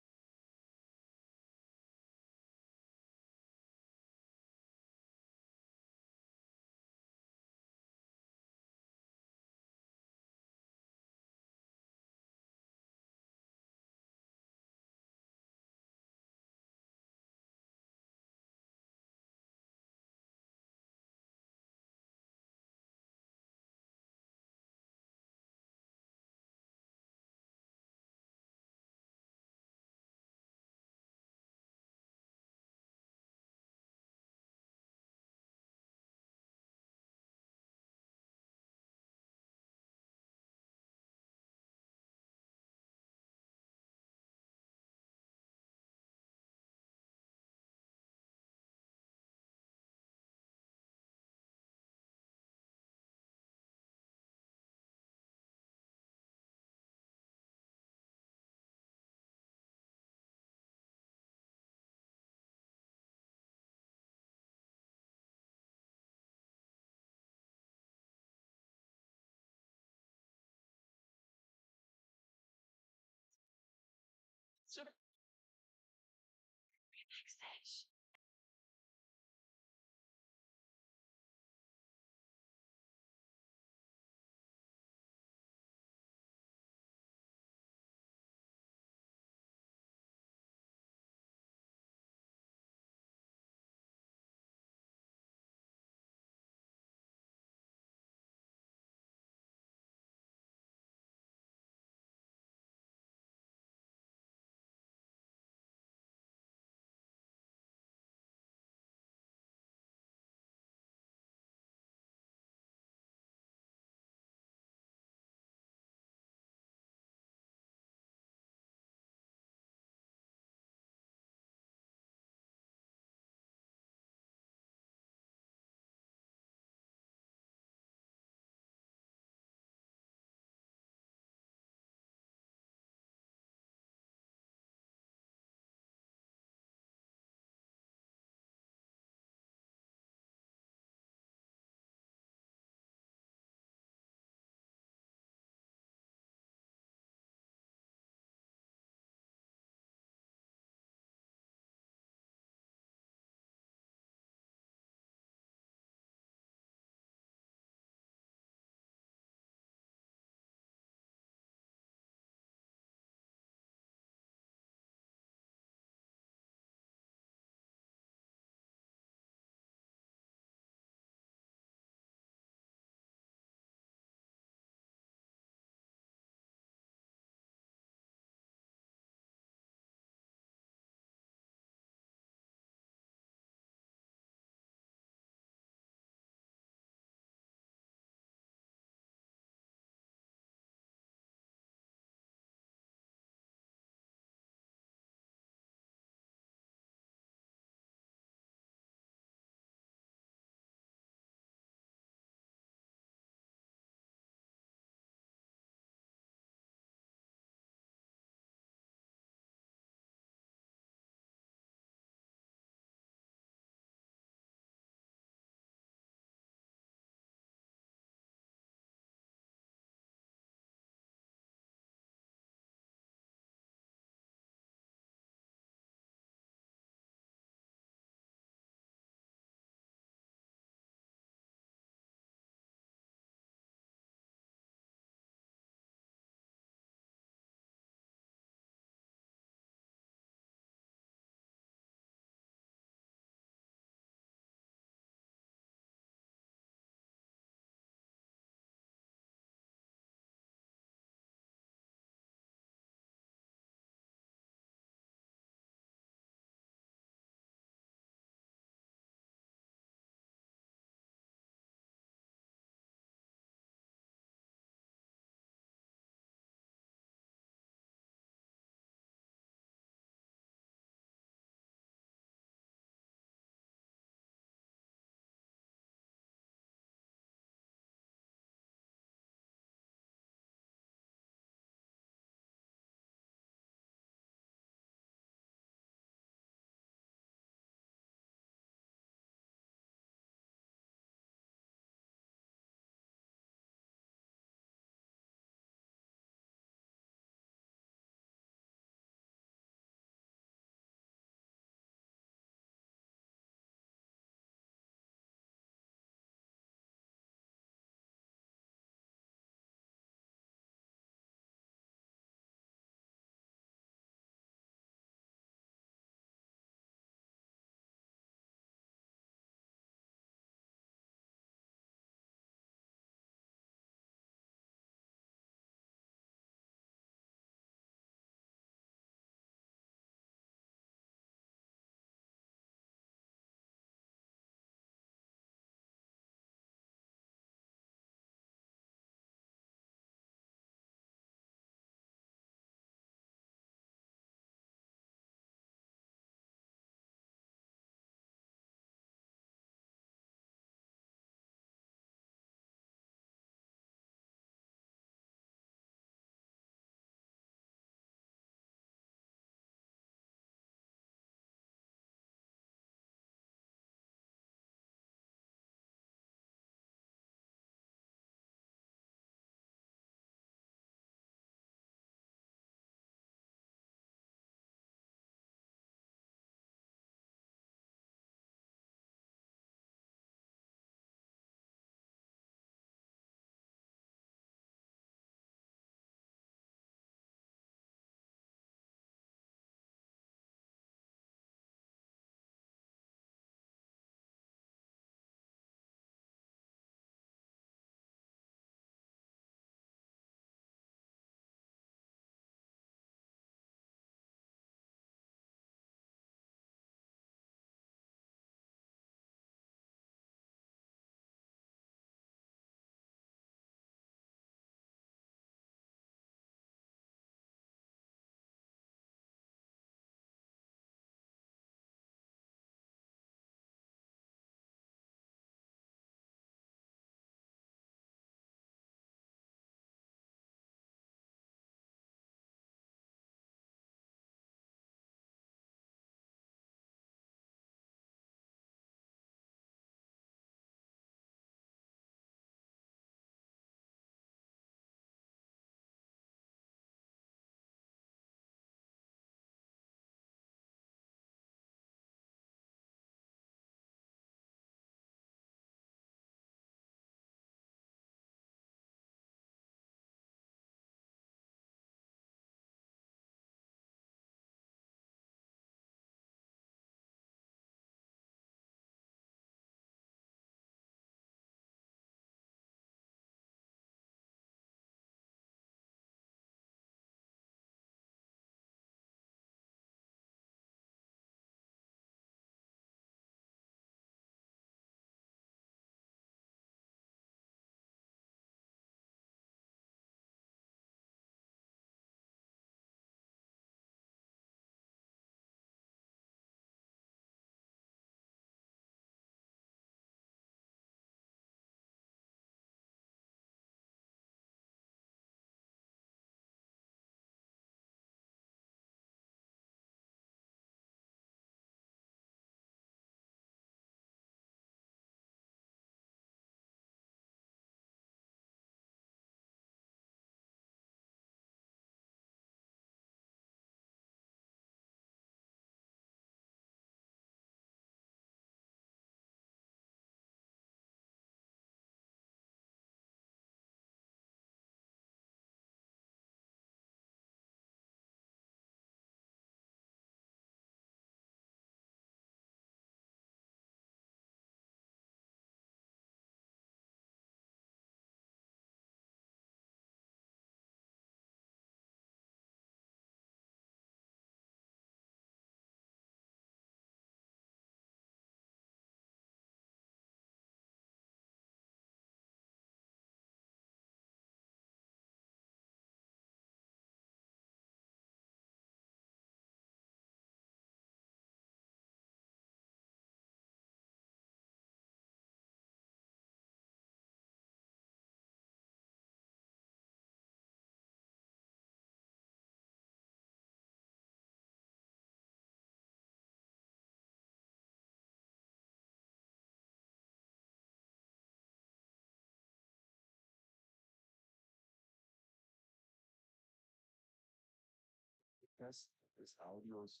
C: test this audios.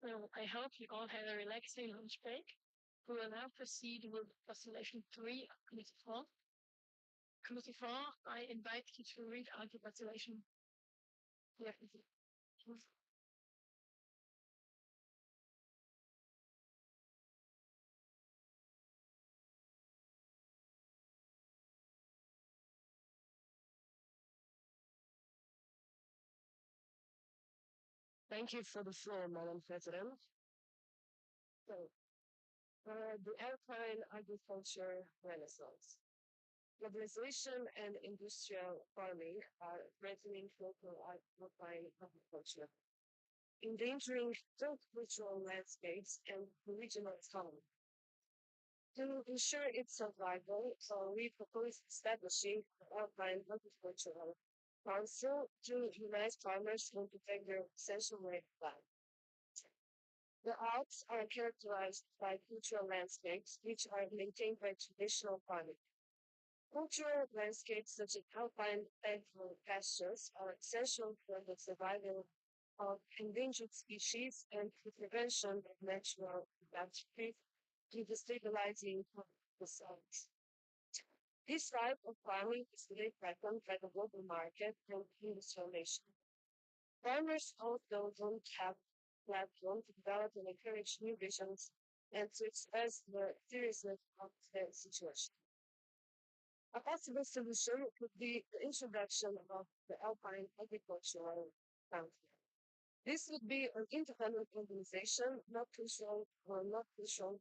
H: Well, I hope you all had a relaxing lunch break. We will now proceed with postulation 3 of Committee 4. Committee 4, I invite you to read out your postulation. Yeah.
I: Thank you for the floor, Madam President. So, the alpine agriculture renaissance. Globalization and industrial farming are threatening local alpine agriculture, endangering both cultural landscapes and the regional economy. To ensure its survival, we propose establishing the Alpine Agricultural Council to unite farmers and protect their essential way of life. The Alps are characterized by cultural landscapes which are maintained by traditional farming. Cultural landscapes such as alpine agricultural pastures are essential for the survival of endangered species and the prevention of natural catastrophes to destabilizing the sites. This type of farming is today threatened by the global market and industrialization. Farmers also don't have platform to develop and encourage new visions and to express the seriousness of the situation. A possible solution could be the introduction of the Alpine Agricultural Council. This would be an independent organization not controlled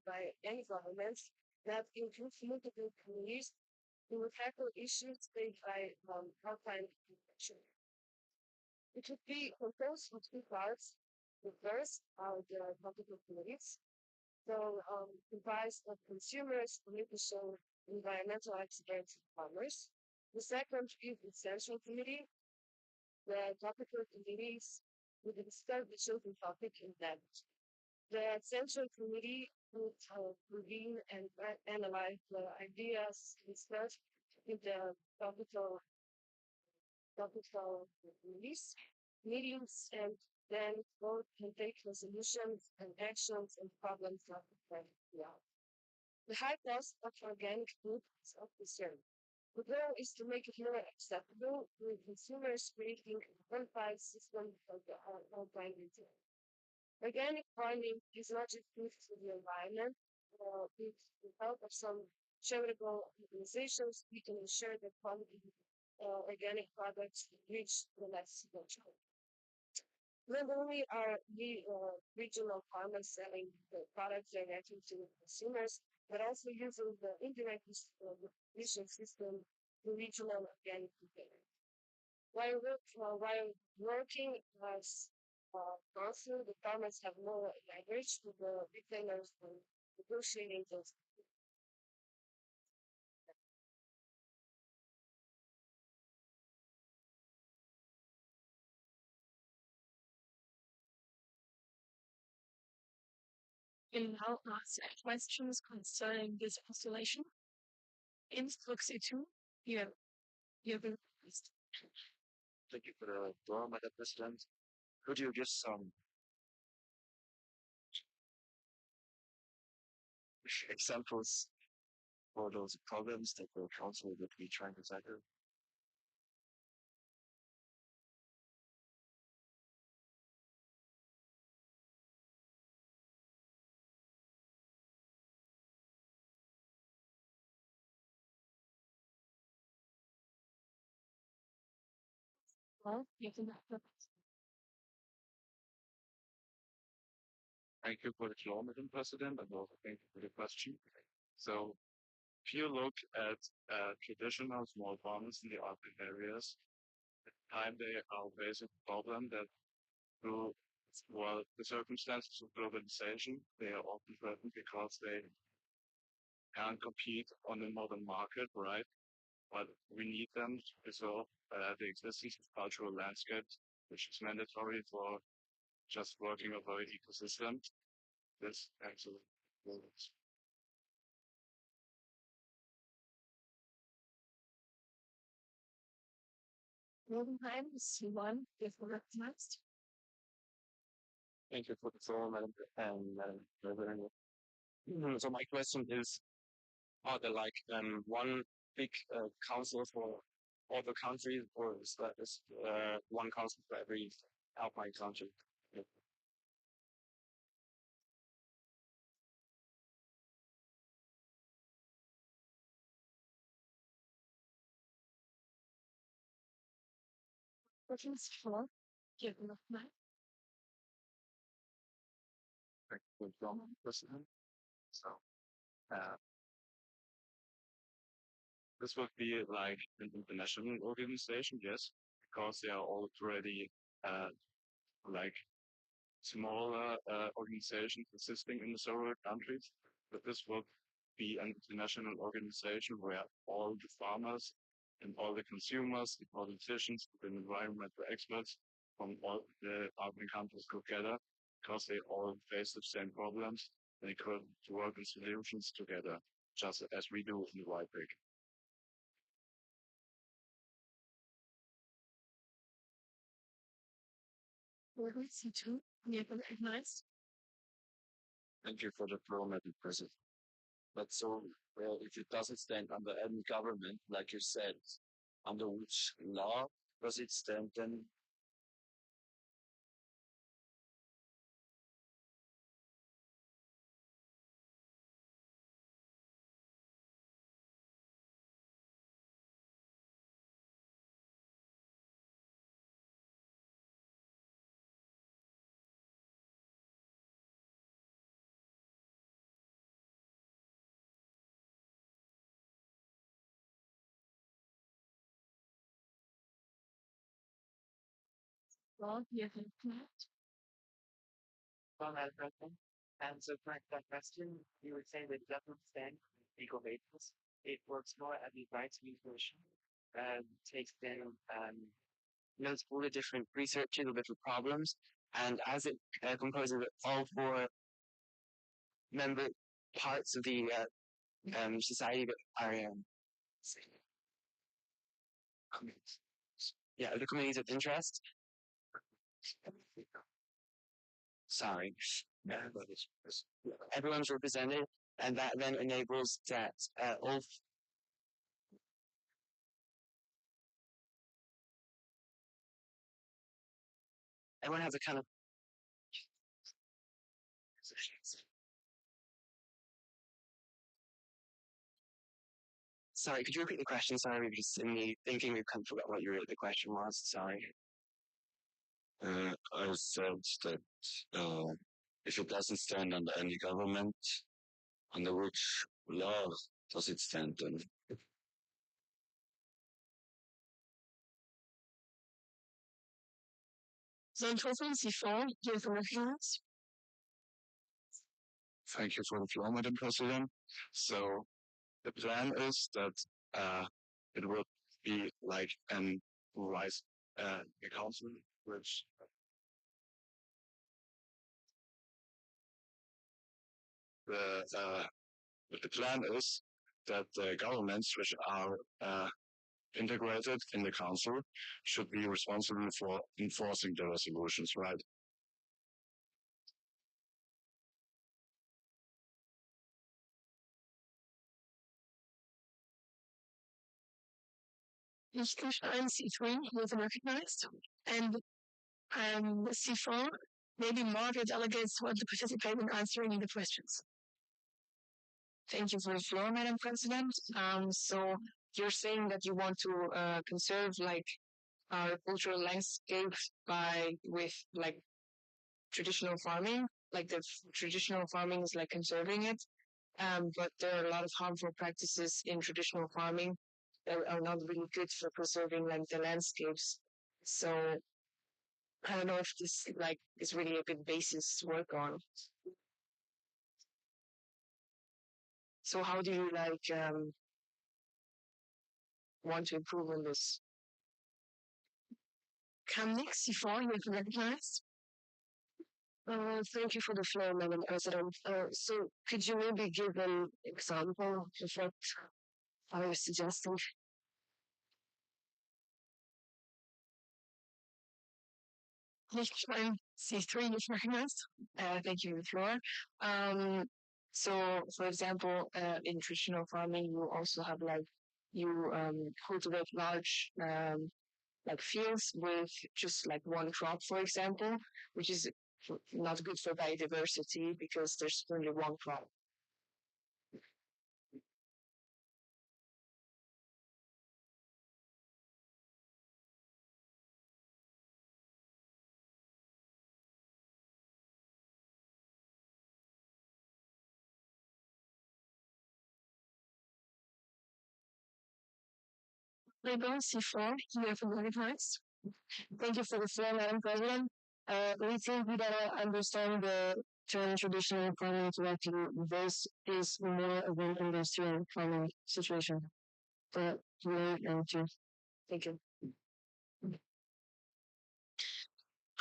I: by any government that includes multiple communities who will tackle issues faced by alpine agriculture. It would be composed of two parts. The first are the political committees, so comprised of consumers, political, environmental experts, and farmers. The second is the central committee, the topical committees would discuss the chosen topic in depth. The central committee would convene and analyze the ideas discussed in the topical release meetings and then vote and take resolutions and actions and problems of the out. The high cost of organic food is of concern. The goal is to make it more acceptable to consumers, creating a unified system of the online retail. Organic farming is not just good for the environment, with the help of some charitable organizations, we can ensure that quality organic products reach the less children. Not only are we regional farmers selling the products directly to consumers, but also using the indirect distribution system to regional organic retailers. While working as council, the farmers have more leverage with the retailers and negotiating those.
H: And now ask questions concerning this postulation. In Fluxy 2, you have been raised.
C: Thank you for the floor, Madam President. Could you give some examples for those problems that the council would be trying to tackle?
H: Well, you can
C: Thank you for the floor, Madam President, and also thank you for the question. So, if you look at traditional small farmers in the urban areas, at the time they are facing a problem that through Well, the circumstances of globalization, they are often threatened because they can't compete on the modern market, right? But we need them to preserve the existence of cultural landscapes, which is mandatory for just working of our ecosystem. This actually works.
I: Rosenheim is one, if recognized.
C: Thank you for the floor, Madam President. So my question is, are there like one big council for all the countries, or is one council for every alpine country?
I: Questions for you recognized.
C: Thank you for the President. So uh, this would be like an international organization, yes, because they are already like smaller organizations existing in several countries. But this would be an international organization where all the farmers and all the consumers, the politicians, the environmental experts from all the African countries together, because they all face the same problems, they could work on solutions together, just as we do in the YPAC.
I: C2, you recognized.
C: Thank you for the floor, Madam President. But so, well, if it doesn't stand under any government, like you said, under which law does it stand then?
I: Well, you recognized.
E: Well, Madam President, and so for that question, you would say that it doesn't stand on legal basis. It works more as a rights mutation, takes in notes all the different researches, the different problems, and as it composes all four member parts of the society that are yeah, the communities of interest. Sorry. Everyone's represented, and that then enables that all. Everyone has a kind of. Sorry, could you repeat the question? Sorry, just in me thinking, we kind of forgot what the question was. Sorry. I said that if it doesn't stand under any government, under which law does it stand then?
I: Zandhofen, C4, you recognized.
C: Thank you for the floor, Madam President. So the plan is that it will be like an rise a council which the plan is that the governments which are integrated in the council should be responsible for enforcing the resolutions, right?
I: Liechtenstein, C3, you recognized. And C4, maybe more of your delegates want to participate in answering the questions.
B: Thank you for the floor, Madam President. So you're saying that you want to conserve like our cultural landscape with like traditional farming, like the traditional farming is like conserving it. But there are a lot of harmful practices in traditional farming that are not really good for preserving like the landscapes. So
I: I don't know if this like is really a good basis to work on. So how do you like want to improve on this? Come next, C4, you have recognized. Thank you for the floor, Madam President. So could you maybe give an example of what I was suggesting? I'm C3, you've recognized. Thank you, Flora. So, for example, in traditional farming, you also have like you cultivate large like fields with just like one crop, for example, which is not good for biodiversity because there's only one crop. Label C4, you have recognized. Thank you for the floor, Madam President. We think we better understand the term traditional farming correctly. This is more of an industrial farming situation. But thank you.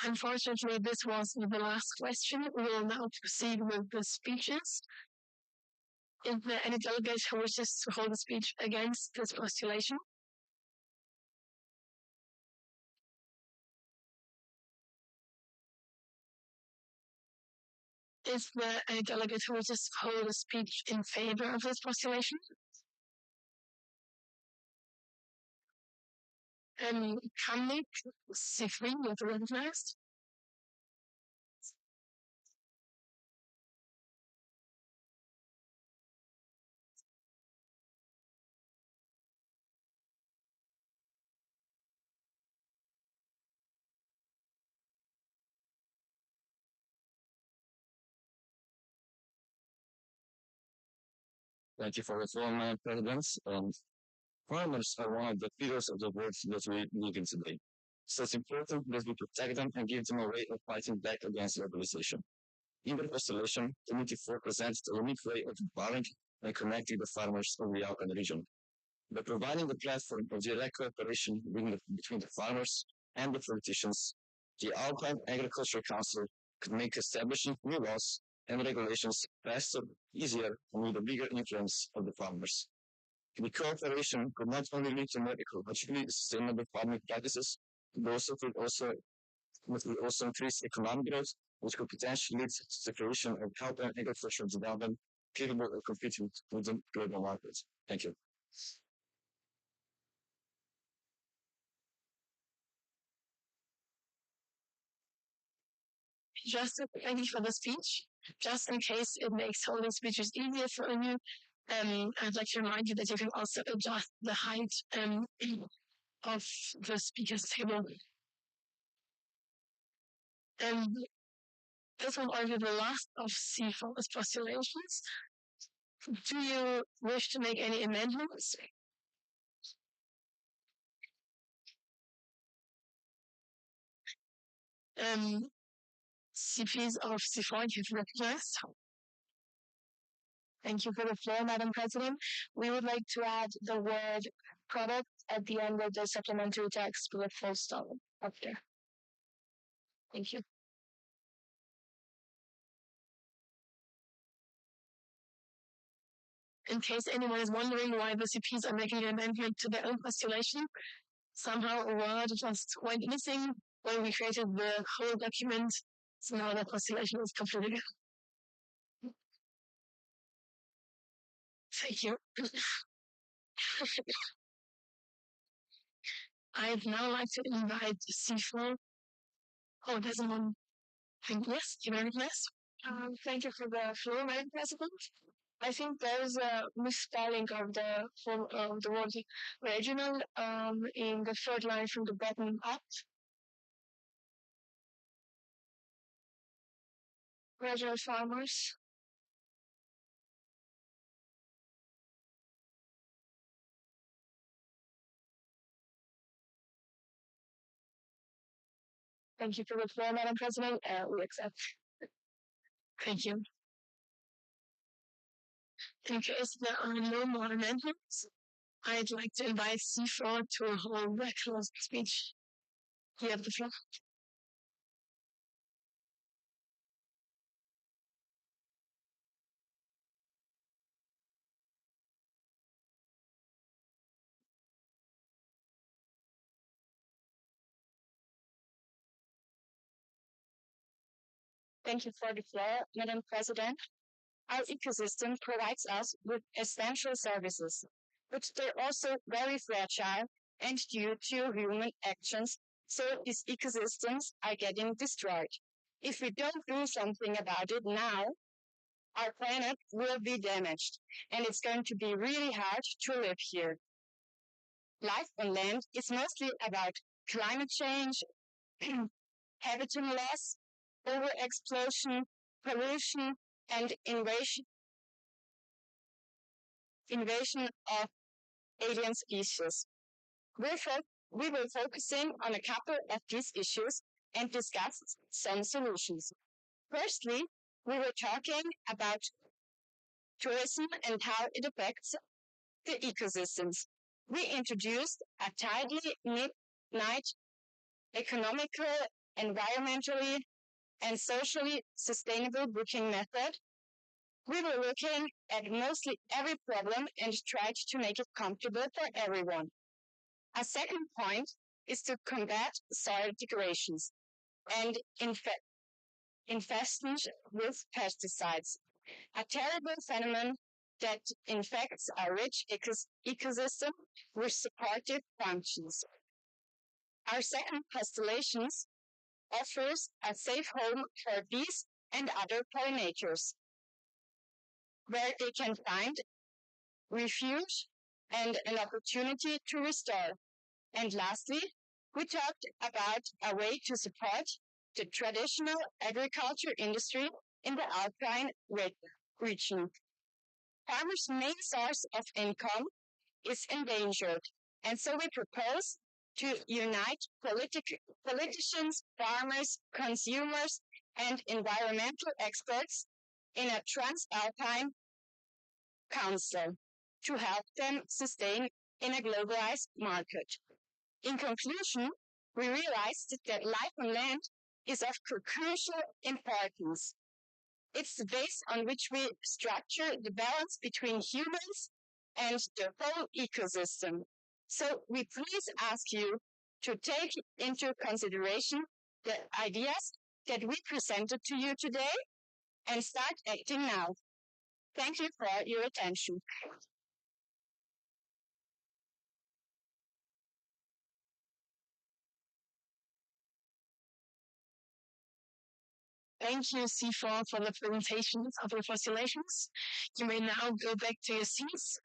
I: Unfortunately, this was the last question. We will now proceed with the speeches. Is there any delegate who wishes to hold a speech against this postulation? Is there any delegate who wishes to hold a speech in favor of this postulation? Kamnik, C3, you're recognized.
C: Thank you for the floor, Madam President. Farmers are one of the pillars of the world that we live in today. So it's important that we protect them and give them a way of fighting back against urbanization. In the postulation, Committee 4 presents the unique way of empowering and connecting the farmers of the Alpine region. By providing the platform of direct cooperation between the farmers and the politicians, the Alpine Agriculture Council could make establishing new laws and regulations faster, easier, and with a bigger influence of the farmers. The cooperation could not only lead to more ecologically sustainable farming practices, but would also increase economic growth, which could potentially lead to the creation of health and agricultural development capable of competing with the global market. Thank you.
B: Justin, thank you for the speech. Just in case it makes holding speeches easier for you, I'd like to remind you that you can also adjust the height of the speaker's table. This will argue the last of C4's postulations. Do you wish to make any amendments? CPs of C4 you've recognized. Thank you for the floor, Madam President. We would like to add the word product at the end of the supplementary text with a full stop up there. Thank you. In case anyone is wondering why the CPs are making an amendment to their own postulation, somehow a word just went missing when we created the whole document, so now the postulation is completed. Thank you. I'd now like to invite C4. Oh, there's one thing. Yes, you may yes. Thank you for the floor, Madam President. I think there's a misspelling of the word regional in the third line from the bottom up. Regional farmers.
H: Thank you for the floor, Madam President. We accept. Thank you. Thank you. If there are no more amendments, I'd like to invite CFO to hold the closing speech. You have the floor. Thank you for the floor, Madam President. Our ecosystem provides us with essential services, but they're also very fragile and due to human actions, so these ecosystems are getting destroyed. If we don't do something about it now, our planet will be damaged, and it's going to be really hard to live here. Life on land is mostly about climate change, habitat loss, overexploitation, pollution, and invasion of alien species. We will focusing on a couple of these issues and discuss some solutions. Firstly, we were talking about tourism and how it affects the ecosystems. We introduced a tidally midnight economical, environmentally, and socially sustainable booking method. We were looking at mostly every problem and tried to make it comfortable for everyone. A second point is to combat soil degradations and infestations with pesticides, a terrible phenomenon that infects a rich ecosystem with supportive functions. Our second constellation offers a safe home for bees and other pollinators, where they can find refuge and an opportunity to restore. And lastly, we talked about a way to support the traditional agriculture industry in the Alpine region. Farmers' main source of income is endangered, and so we propose to unite politicians, farmers, consumers, and environmental experts in a Transalpine Council to help them sustain in a globalized market. In conclusion, we realized that life on land is of crucial importance. It's the base on which we structure the balance between humans and the whole ecosystem. So we please ask you to take into consideration the ideas that we presented to you today and start acting now. Thank you for your attention. Thank you, C4, for the presentation of your postulations. You may now go back to your seats,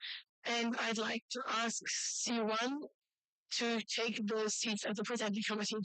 H: and I'd like to ask C1 to take the seats of the presenting committee.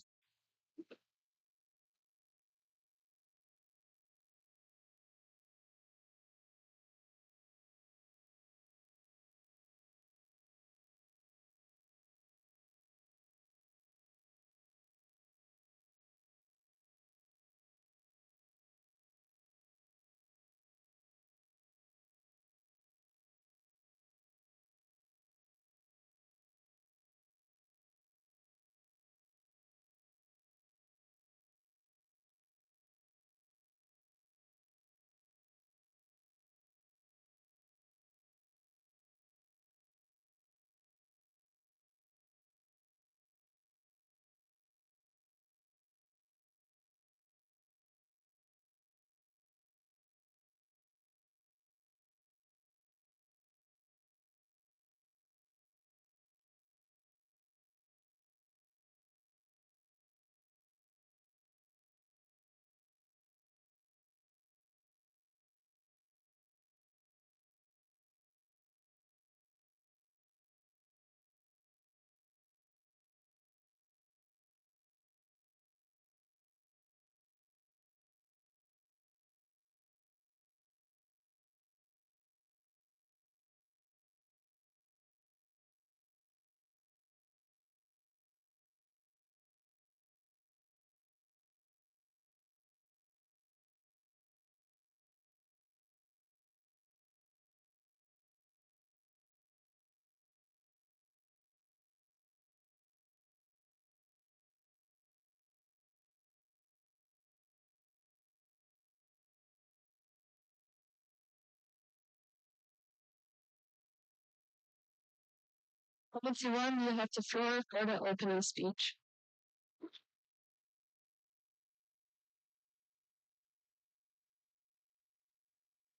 H: Committee 1, you have the floor for the opening speech.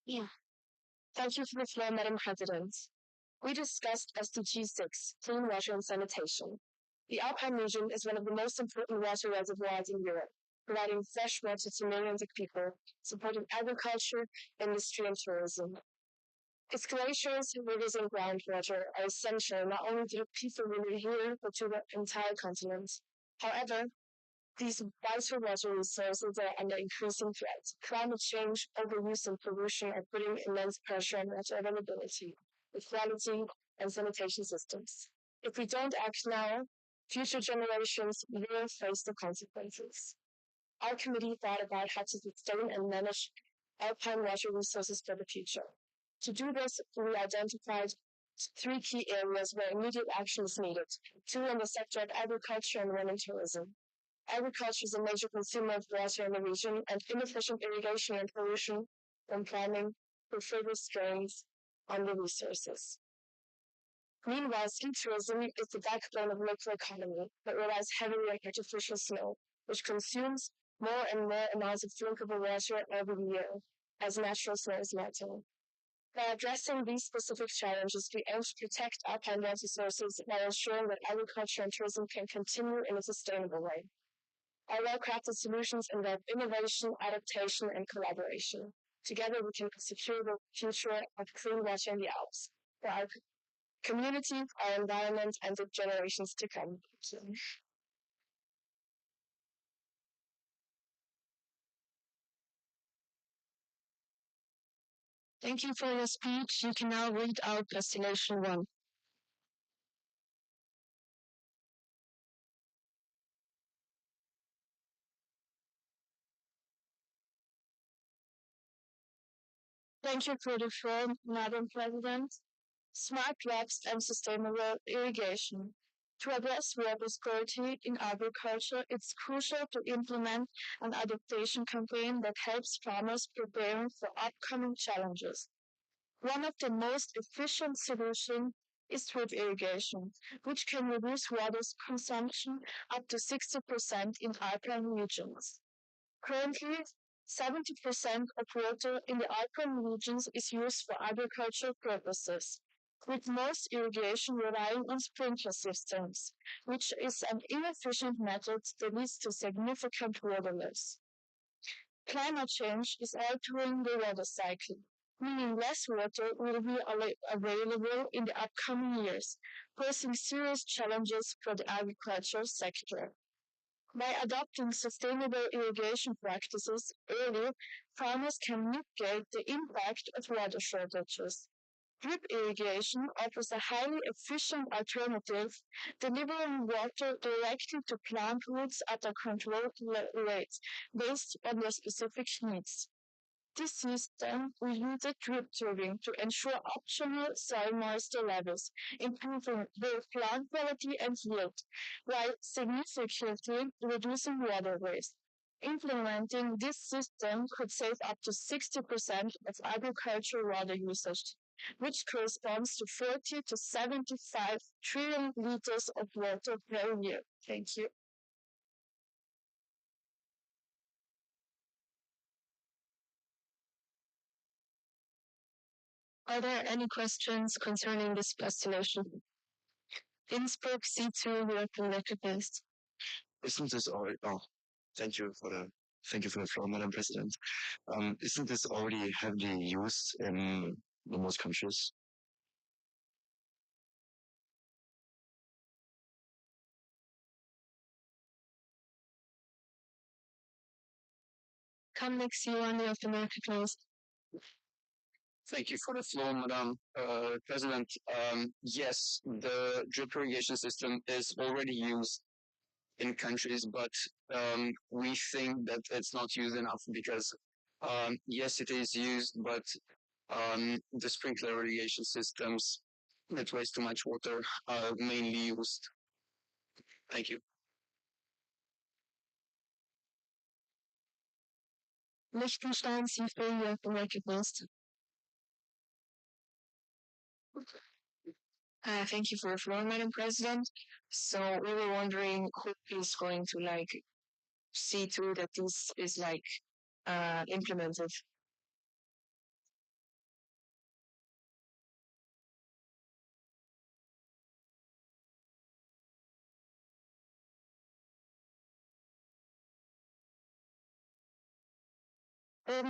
H: Yeah. Thank you for the floor, Madam President. We discussed SDG 6, clean water and sanitation. The Alpine region is one of the most important water reservoirs in Europe, providing fresh water to millions of people, supporting agriculture, industry, and tourism. Its glaciers, rivers, and groundwater are essential not only to the people who live here, but to the entire continent. However, these vital water resources are under increasing threat. Climate change, overuse, and pollution are putting immense pressure on water availability, equality, and sanitation systems. If we don't act now, future generations will face the consequences. Our committee thought about how to sustain and manage alpine water resources for the future. To do this, we identified three key areas where immediate action is needed, two in the sector of agriculture and one in tourism. Agriculture is a major consumer of water in the region, and inefficient irrigation and pollution from farming put further strains on the resources. Meanwhile, ski tourism is the backbone of local economy, but relies heavily on artificial snow, which consumes more and more amounts of drinkable water every year as natural snow is melting. By addressing these specific challenges, we aim to protect alpine water sources while ensuring that agriculture and tourism can continue in a sustainable way. Our well-crafted solutions involve innovation, adaptation, and collaboration. Together, we can secure the future of clean water in the Alps for our community, our environment, and the generations to come. Thank you for your speech. You can now read out Destination 1. Thank you for the floor, Madam President. Smart crops and sustainable irrigation. To address water scarcity in agriculture, it's crucial to implement an adaptation campaign that helps farmers prepare for upcoming challenges. One of the most efficient solutions is drip irrigation, which can reduce water consumption up to 60% in alpine regions. Currently, 70% of water in the alpine regions is used for agricultural purposes, with most irrigation relying on sprinkler systems, which is an inefficient method that leads to significant water loss. Climate change is altering the water cycle, meaning less water will be available in the upcoming years, posing serious challenges for the agricultural sector. By adopting sustainable irrigation practices early, farmers can mitigate the impact of water shortages. Drip irrigation offers a highly efficient alternative, delivering water directly to plant roots at a controlled rate based on their specific needs. This system will use drip tubing to ensure optimal soil moisture levels, improving both plant quality and yield, while significantly reducing water waste. Implementing this system could save up to 60% of agricultural water usage, which corresponds to 40 to 75 trillion liters of water per year. Thank you. Are there any questions concerning this destination? Innsbruck C2, we are connected best.
C: Isn't this already? Oh, thank you for the floor, Madam President. Isn't this already heavily used in most countries?
H: Come next, you on the American close.
J: Thank you for the floor, Madam President. Yes, the drip irrigation system is already used in countries, but we think that it's not used enough because yes, it is used, but the sprinkler irrigation systems that waste too much water are mainly used. Thank you.
H: Liechtenstein C3, you have been recognized.
I: Thank you for the floor, Madam President. So we were wondering who is going to see to that this is implemented.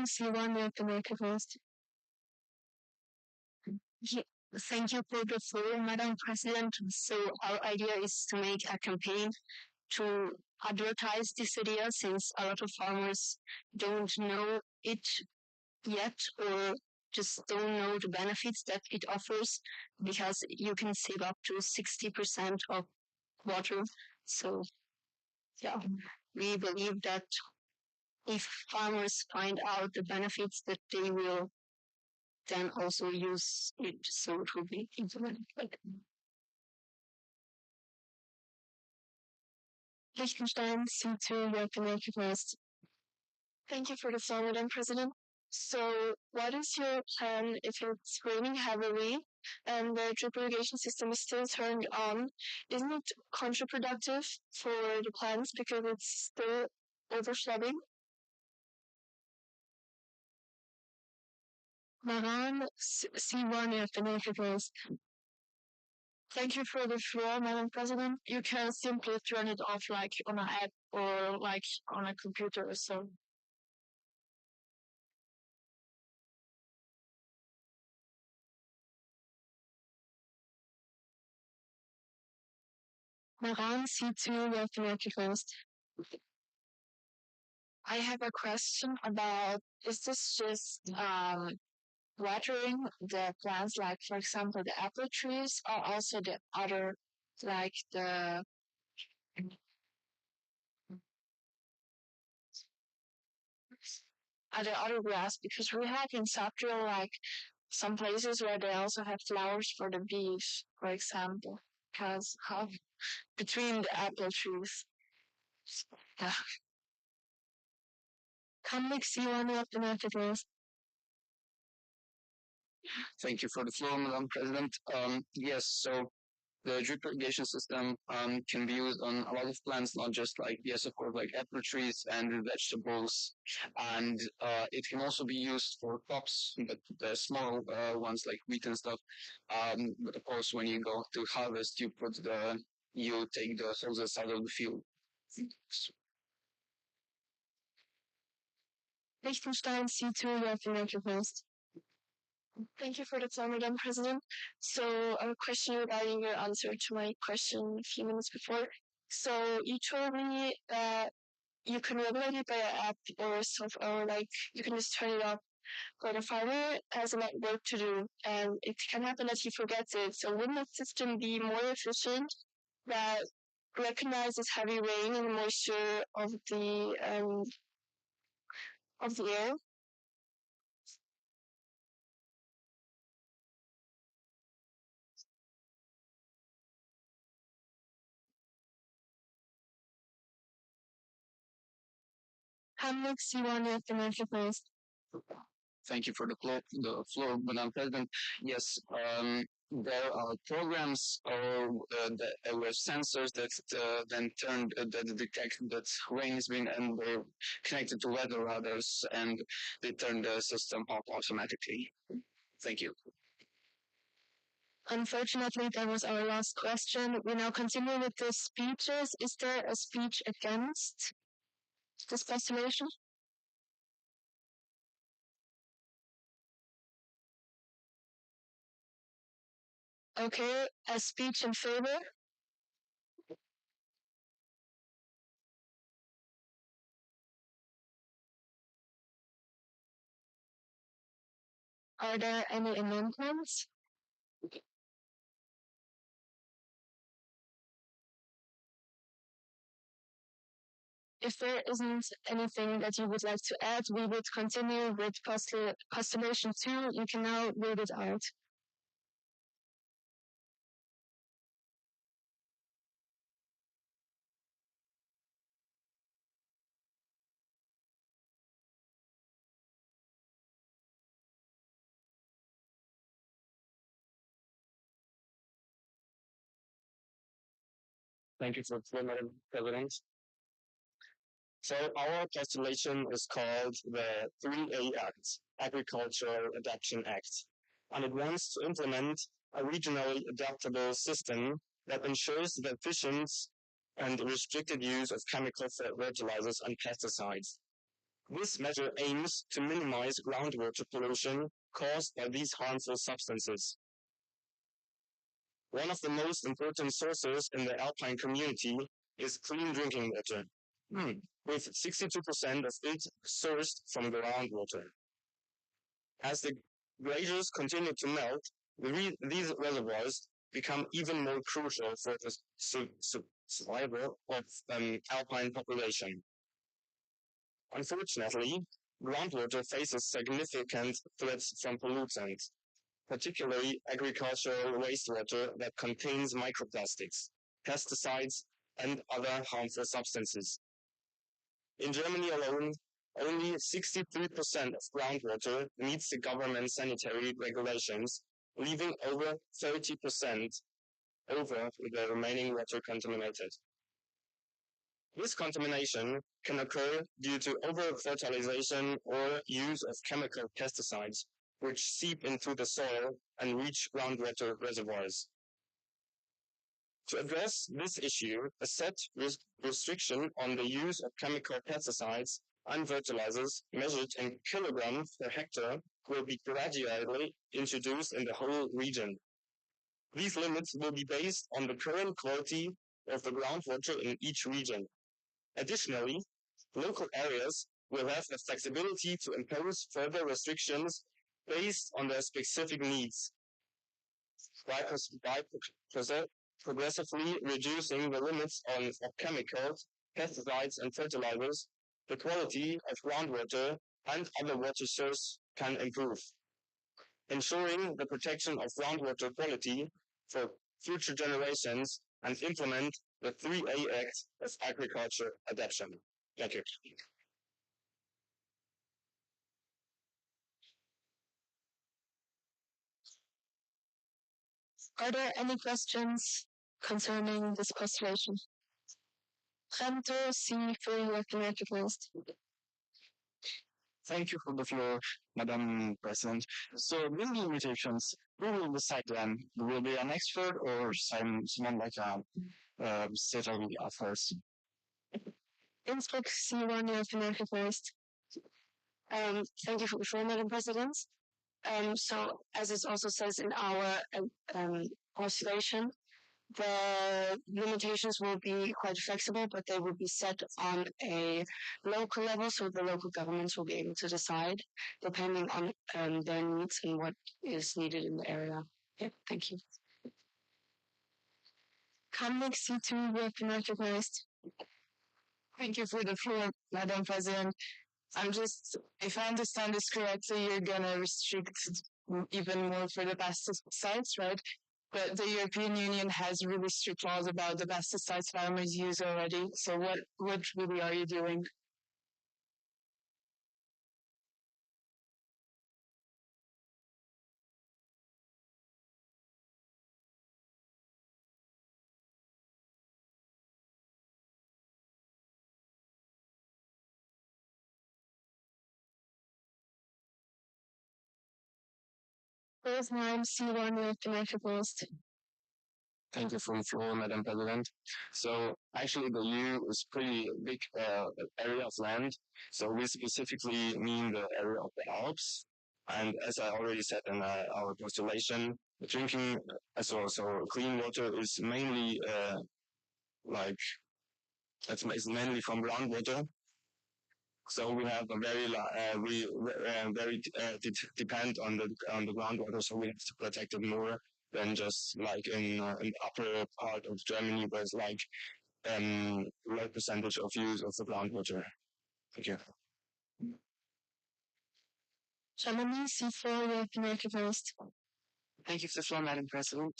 I: C1, you have to make a first. Thank you for the floor, Madam President. So our idea is to make a campaign to advertise this idea, since a lot of farmers don't know it yet, or just don't know the benefits that it offers, because you can save up to 60% of water. So yeah, we believe that if farmers find out the benefits, that they will then also use it, so it will be implemented. Liechtenstein, C2, you have to make it first. Thank you for the floor, Madam President. So, what is your plan if it's raining heavily and the drip irrigation system is still turned on? Isn't it counterproductive for the plants because it's still overflowing? Maran, C1, you have to make it first. Thank you for the floor, Madam President. You can simply turn it off like on an app or like on a computer or so. Maran, C2, you have to make it first. I have a question about, is this just watering the plants, like for example the apple trees, or also the other, like the other grass? Because we have in Saprio like some places where they also have flowers for the bees, for example, because half between the apple trees. Yeah. Come next, you want to have the messages.
J: Thank you for the floor, Madam President. Yes, so the drip irrigation system can be used on a lot of plants, not just like, yes, of course, like apple trees and vegetables. And it can also be used for crops, but the small ones like wheat and stuff. But of course, when you go to harvest, you take the hoses out of the field.
I: Liechtenstein, C2, you have to make your post. Thank you for the time, Madam President. So, a question regarding your answer to my question a few minutes before. So, you told me that you can regulate it by an app or or like you can just turn it off. But the farmer has a lot of work to do, and it can happen that he forgets it. So, wouldn't the system be more efficient that recognizes heavy rain and moisture of the air? Hamlet C1 of the marketplace.
J: Thank you for the floor, Madam President. Yes, there are programs with sensors that then that detect that rain has been, and they're connected to weather radars, and they turn the system off automatically. Thank you.
I: Unfortunately, that was our last question. We now continue with the speeches. Is there a speech against this postulation? Okay, a speech in favor? Are there any amendments? If there isn't anything that you would like to add, we would continue with postulation 2. You can now read it out.
J: Thank you for the floor, Madam President. So our postulation is called the 3A Act, Agricultural Adaptation Act, and it wants to implement a regionally adaptable system that ensures the efficient and restricted use of chemical fertilizers and pesticides. This measure aims to minimize groundwater pollution caused by these harmful substances. One of the most important sources in the alpine community is clean drinking water, with 62% of it sourced from groundwater. As the glaciers continue to melt, these reservoirs become even more crucial for the survival of alpine population. Unfortunately, groundwater faces significant threats from pollutants, particularly agricultural wastewater that contains microplastics, pesticides, and other harmful substances. In Germany alone, only 63% of groundwater meets the government sanitary regulations, leaving over 30% over with the remaining water contaminated. This contamination can occur due to over-fertilization or use of chemical pesticides, which seep into the soil and reach groundwater reservoirs. To address this issue, a set restriction on the use of chemical pesticides and fertilizers measured in kilograms per hectare will be gradually introduced in the whole region. These limits will be based on the current quality of the groundwater in each region. Additionally, local areas will have the flexibility to impose further restrictions based on their specific needs. By progressively reducing the limits of chemicals, pesticides, and fertilizers, the quality of groundwater and other water sources can improve, ensuring the protection of groundwater quality for future generations and implement the 3A Act of Agriculture Adaptation. Thank you.
B: Are there any questions concerning this postulation? Rento, C, for your recognized.
C: Thank you for the floor, Madam President. So, these limitations, who will decide them? Will be an expert or someone like a state of affairs?
B: Innsbruck, C1, your recognized. Thank you for the floor, Madam President. So, as it also says in our postulation, the limitations will be quite flexible, but they will be set on a local level, so the local governments will be able to decide depending on their needs and what is needed in the area. Yeah, thank you. Kamlik C2, you have been recognized.
F: Thank you for the floor, Madam President. If I understand this correctly, you're going to restrict even more for the pesticides, right? But the European Union has really strict laws about the pesticides farmers use already. So what really are you doing?
B: First name, C1, you have been recognized.
J: Thank you for the floor, Madam President. So actually the EU is pretty big area of land. So we specifically mean the area of the Alps. And as I already said in our postulation, drinking, so clean water is mainly it's mainly from groundwater. So we have a very depend on the groundwater. So we have to protect it more than just like in the upper part of Germany, where it's like low percentage of use of the groundwater. Thank you.
B: Germany, C4, you have been recognized.
E: Thank you for the floor, Madam President.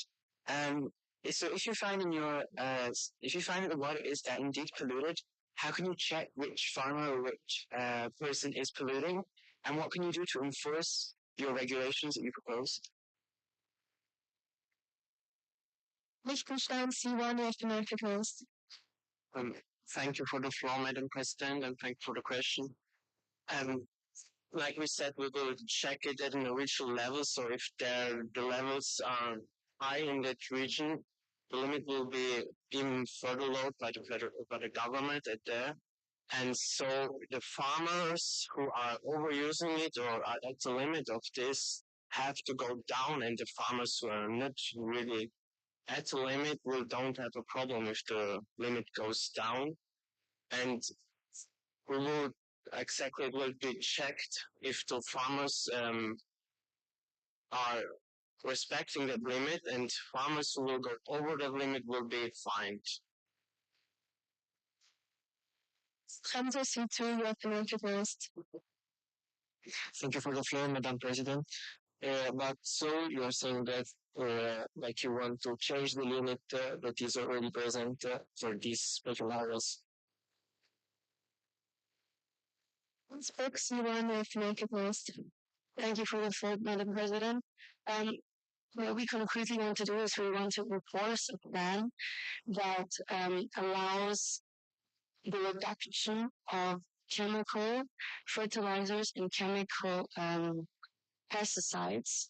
E: So if you find that the water is indeed polluted, how can you check which farmer or which person is polluting? And what can you do to enforce your regulations that you propose?
H: Liechtenstein, C1, you have the mic closed.
J: Thank you for the floor, Madam President, and thank you for the question. Like we said, we will check it at an regional level. So if the levels are high in that region, the limit will be even further low by the government at there. And so the farmers who are overusing it or are at the limit of this have to go down, and the farmers who are not really at the limit don't have a problem if the limit goes down. And we will exactly, it will be checked if the farmers are respecting that limit, and farmers who will go over the limit will be fined.
H: Hamza, C2, you have the mic closed.
J: Thank you for the floor, Madam President. But so you are saying that like you want to change the limit that is already present for these special areas.
H: Spoke C1, you have the mic closed. Thank you for the floor, Madam President. What we concretely want to do is we want to enforce a plan that allows the reduction of chemical fertilizers and chemical pesticides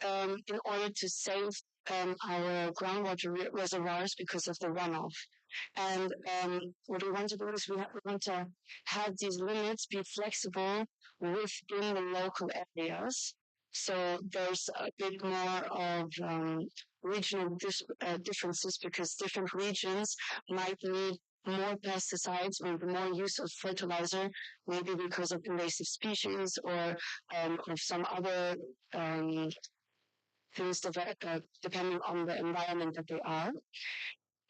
H: in order to save our groundwater reservoirs because of the runoff. And what we want to do is we want to have these limits be flexible within the local areas. So there's a bit more of regional differences because different regions might need more pesticides or more use of fertilizer, maybe because of invasive species or of some other things depending on the environment that they are.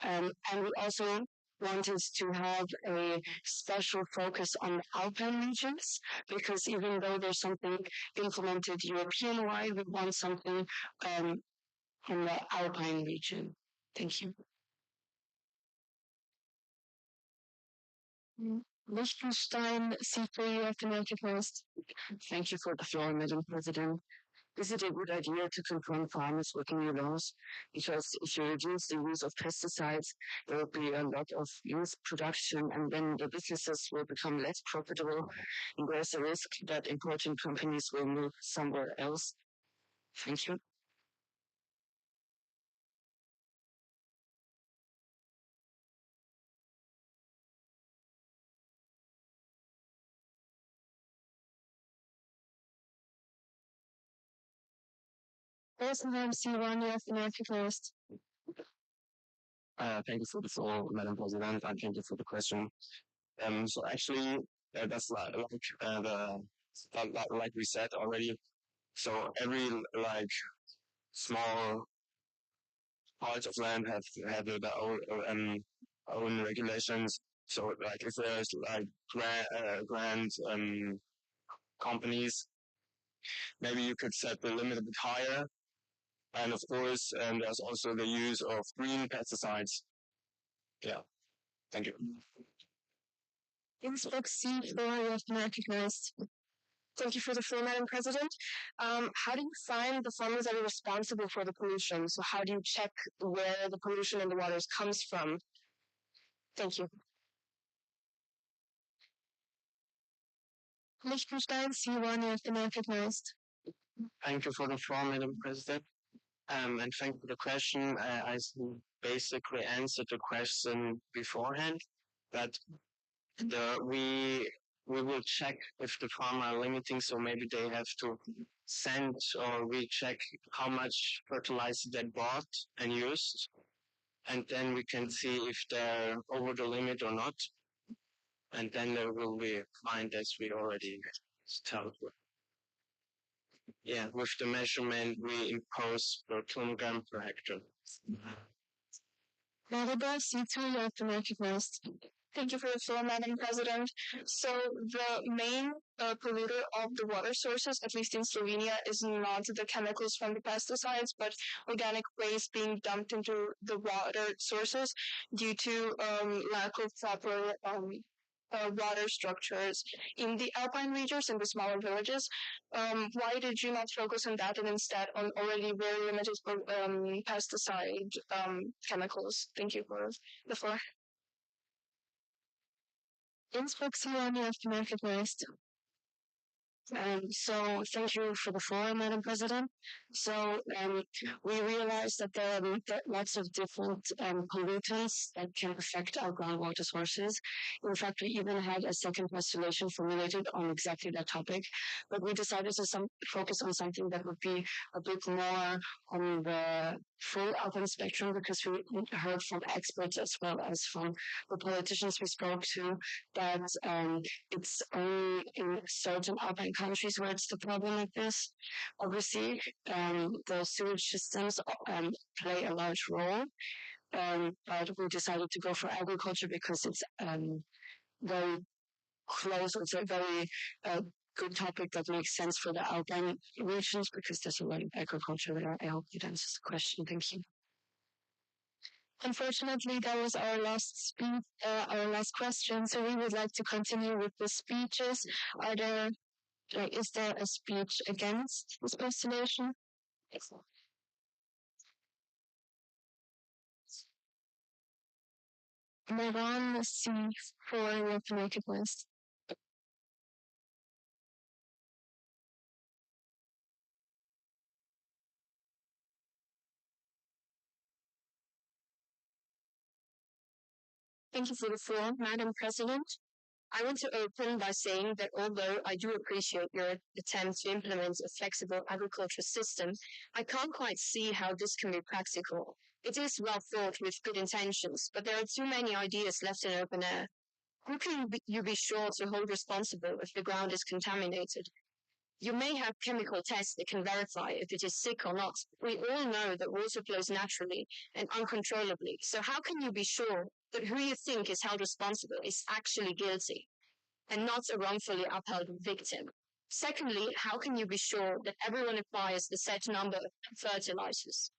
H: And we also wanted to have a special focus on the Alpine regions because even though there's something implemented European-wide, we want something in the Alpine region. Thank you. Liechtenstein, C3, you have the mic closed.
J: Thank you for the floor, Madam President. Is it a good idea to confront farmers with new laws? Because if you reduce the use of pesticides, there will be a lot of youth production, and then the businesses will become less profitable, and there's a risk that important companies will move somewhere else. Thank you.
H: Rosenheim, C1, you have the mic closed.
J: Thank you for the floor, Madam President, and thank you for the question. So actually, that's like we said already. So every small parts of land have their own regulations. So if there's grand companies, maybe you could set the limit a bit higher. And of course, there's also the use of green pesticides. Yeah, thank you.
H: Innsbruck C4, you have been recognized. Thank you for the floor, Madam President. How do you find the farmers that are responsible for the pollution? So how do you check where the pollution in the waters comes from? Thank you. Liechtenstein, C1, you have been recognized.
J: Thank you for the floor, Madam President. And thank you for the question. I basically answered the question beforehand, that we will check if the farmer are limiting, so maybe they have to send or we check how much fertilizer they bought and used, and then we can see if they're over the limit or not, and then there will be fined as we already told. Yeah, with the measurement we impose per kilogram per hectare.
H: Maribel, C2, you have been recognized. Thank you for the floor, Madam President. So the main polluter of the water sources, at least in Slovenia, is not the chemicals from the pesticides, but organic waste being dumped into the water sources due to lack of proper
K: water structures in the alpine regions and the smaller villages. Why did you not focus on that and instead on already very limited pesticide chemicals? Thank you for the floor.
I: Inspektion of the marketplace. So thank you for the floor, Madam President. So we realized that there are lots of different pollutants that can affect our groundwater sources. In fact, we even had a second postulation formulated on exactly that topic, but we decided to focus on something that would be a bit more on the full alpine spectrum, because we heard from experts as well as from the politicians we spoke to that it's only in certain alpine countries where it's the problem like this. Obviously, the sewage systems play a large role, but we decided to go for agriculture because it's very close. It's a very good topic that makes sense for the alpine regions because there's a lot of agriculture there. I hope that answers the question. Thank you.
B: Unfortunately, that was our last speech, our last question. So we would like to continue with the speeches. Is there a speech against this postulation? Maran C4, you have to make it list.
H: Thank you for the floor, Madam President. I want to open by saying that although I do appreciate your attempt to implement a flexible agriculture system, I can't quite see how this can be practical. It is well thought with good intentions, but there are too many ideas left in open air. Who can you be sure to hold responsible if the ground is contaminated? You may have chemical tests that can verify if it is sick or not. We all know that water flows naturally and uncontrollably, so how can you be sure that who you think is held responsible is actually guilty and not a wrongfully upheld victim? Secondly, how can you be sure that everyone applies the set number of fertilizers?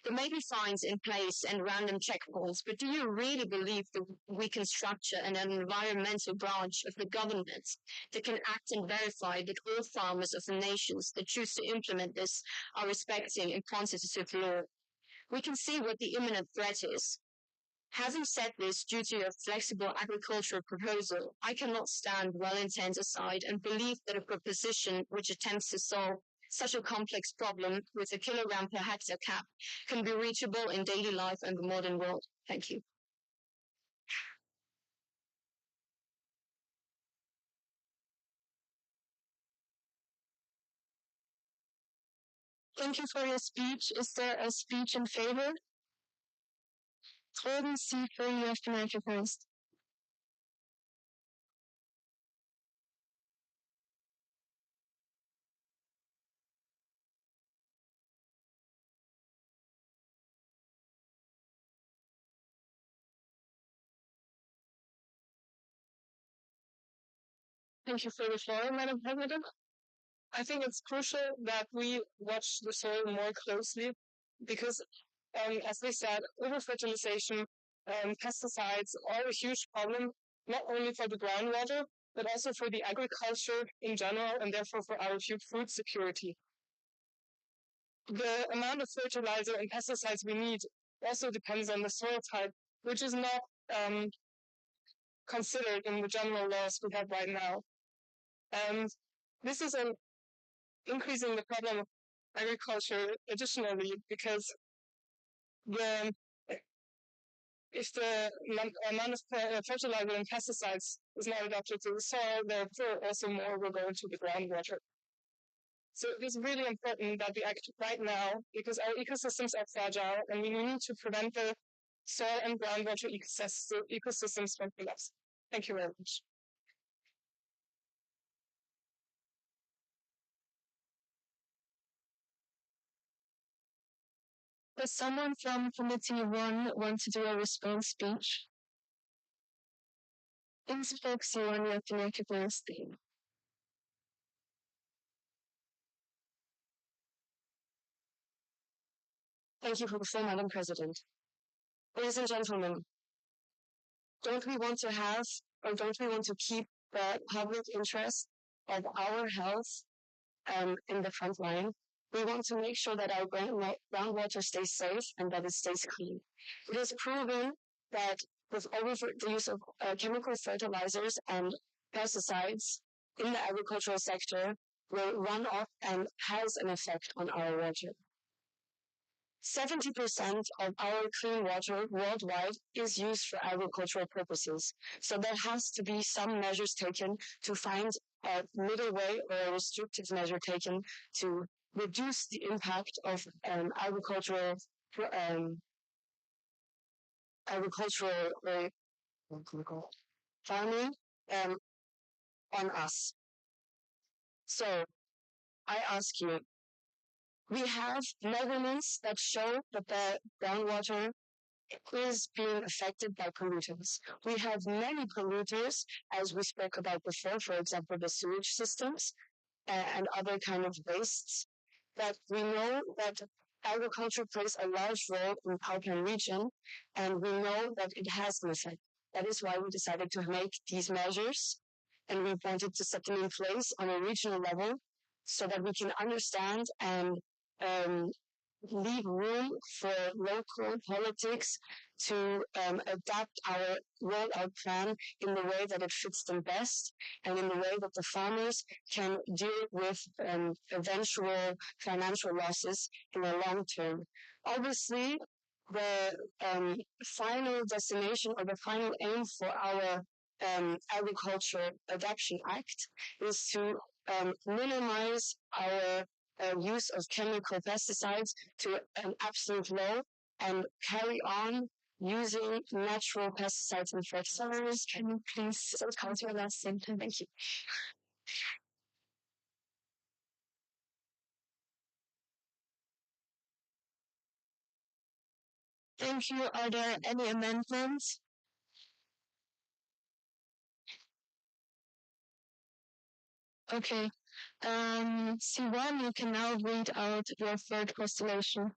H: There may be fines in place and random checkpoints, but do you really believe that we can structure an environmental branch of the government that can act and verify that all farmers of the nations that choose to implement this are respecting a quantitative law? We can see what the imminent threat is. Having said this, due to your flexible agricultural proposal, I cannot stand well intent aside and believe that a proposition which attempts to solve such a complex problem with a kilogram per hectare cap can be reachable in daily life and the modern world. Thank you.
B: Thank you for your speech. Is there a speech in favor? Golden C for you have the microphone.
I: Thank you for the floor, Madam President. I think it's crucial that we watch the soil more closely because, as we said, overfertilization, pesticides are a huge problem, not only for the groundwater, but also for the agriculture in general and therefore for our food security. The amount of fertilizer and pesticides we need also depends on the soil type, which is not considered in the general laws we have right now. This is increasing the problem of agriculture additionally because if the amount of fertilizer and pesticides is not adapted to the soil, therefore also more will go into the groundwater. So it is really important that we act right now because our ecosystems are fragile and we need to prevent the soil and groundwater ecosystems from collapse. Thank you very much.
B: Does someone from Committee 1 want to do a response speech? Inspektion of the microphone.
H: Thank you for the floor, Madam President. Ladies and gentlemen, don't we want to have
I: or don't we want to keep the public interest of our health in the front line? We want to make sure that our groundwater stays safe and that it stays clean. It is proven that with the use of chemical fertilizers and pesticides in the agricultural sector will run off and has an effect on our water. 70% of our clean water worldwide is used for agricultural purposes. So there has to be some measures taken to find a middle way or a restrictive measure taken to reduce the impact of agricultural farming on us. So I ask you, we have measurements that show that the groundwater is being affected by pollutants. We have many polluters, as we spoke about before, for example, the sewage systems and other kind of wastes, that we know that agriculture plays a large role in Alpine region, and we know that it has an effect. That is why we decided to make these measures, and we wanted to set them in place on a regional level so that we can understand and leave room for local politics to adapt our rollout plan in the way that it fits them best and in the way that the farmers can deal with eventual financial losses in the long term. Obviously, the final destination or the final aim for our Agriculture Adaptation Act is to minimize our use of chemical pesticides to an absolute low and carry on using natural pesticides and fertilizers. Can you please come to your last sentence? Thank you. Thank you. Are there any amendments? Okay. C1, you can now read out your third postulation.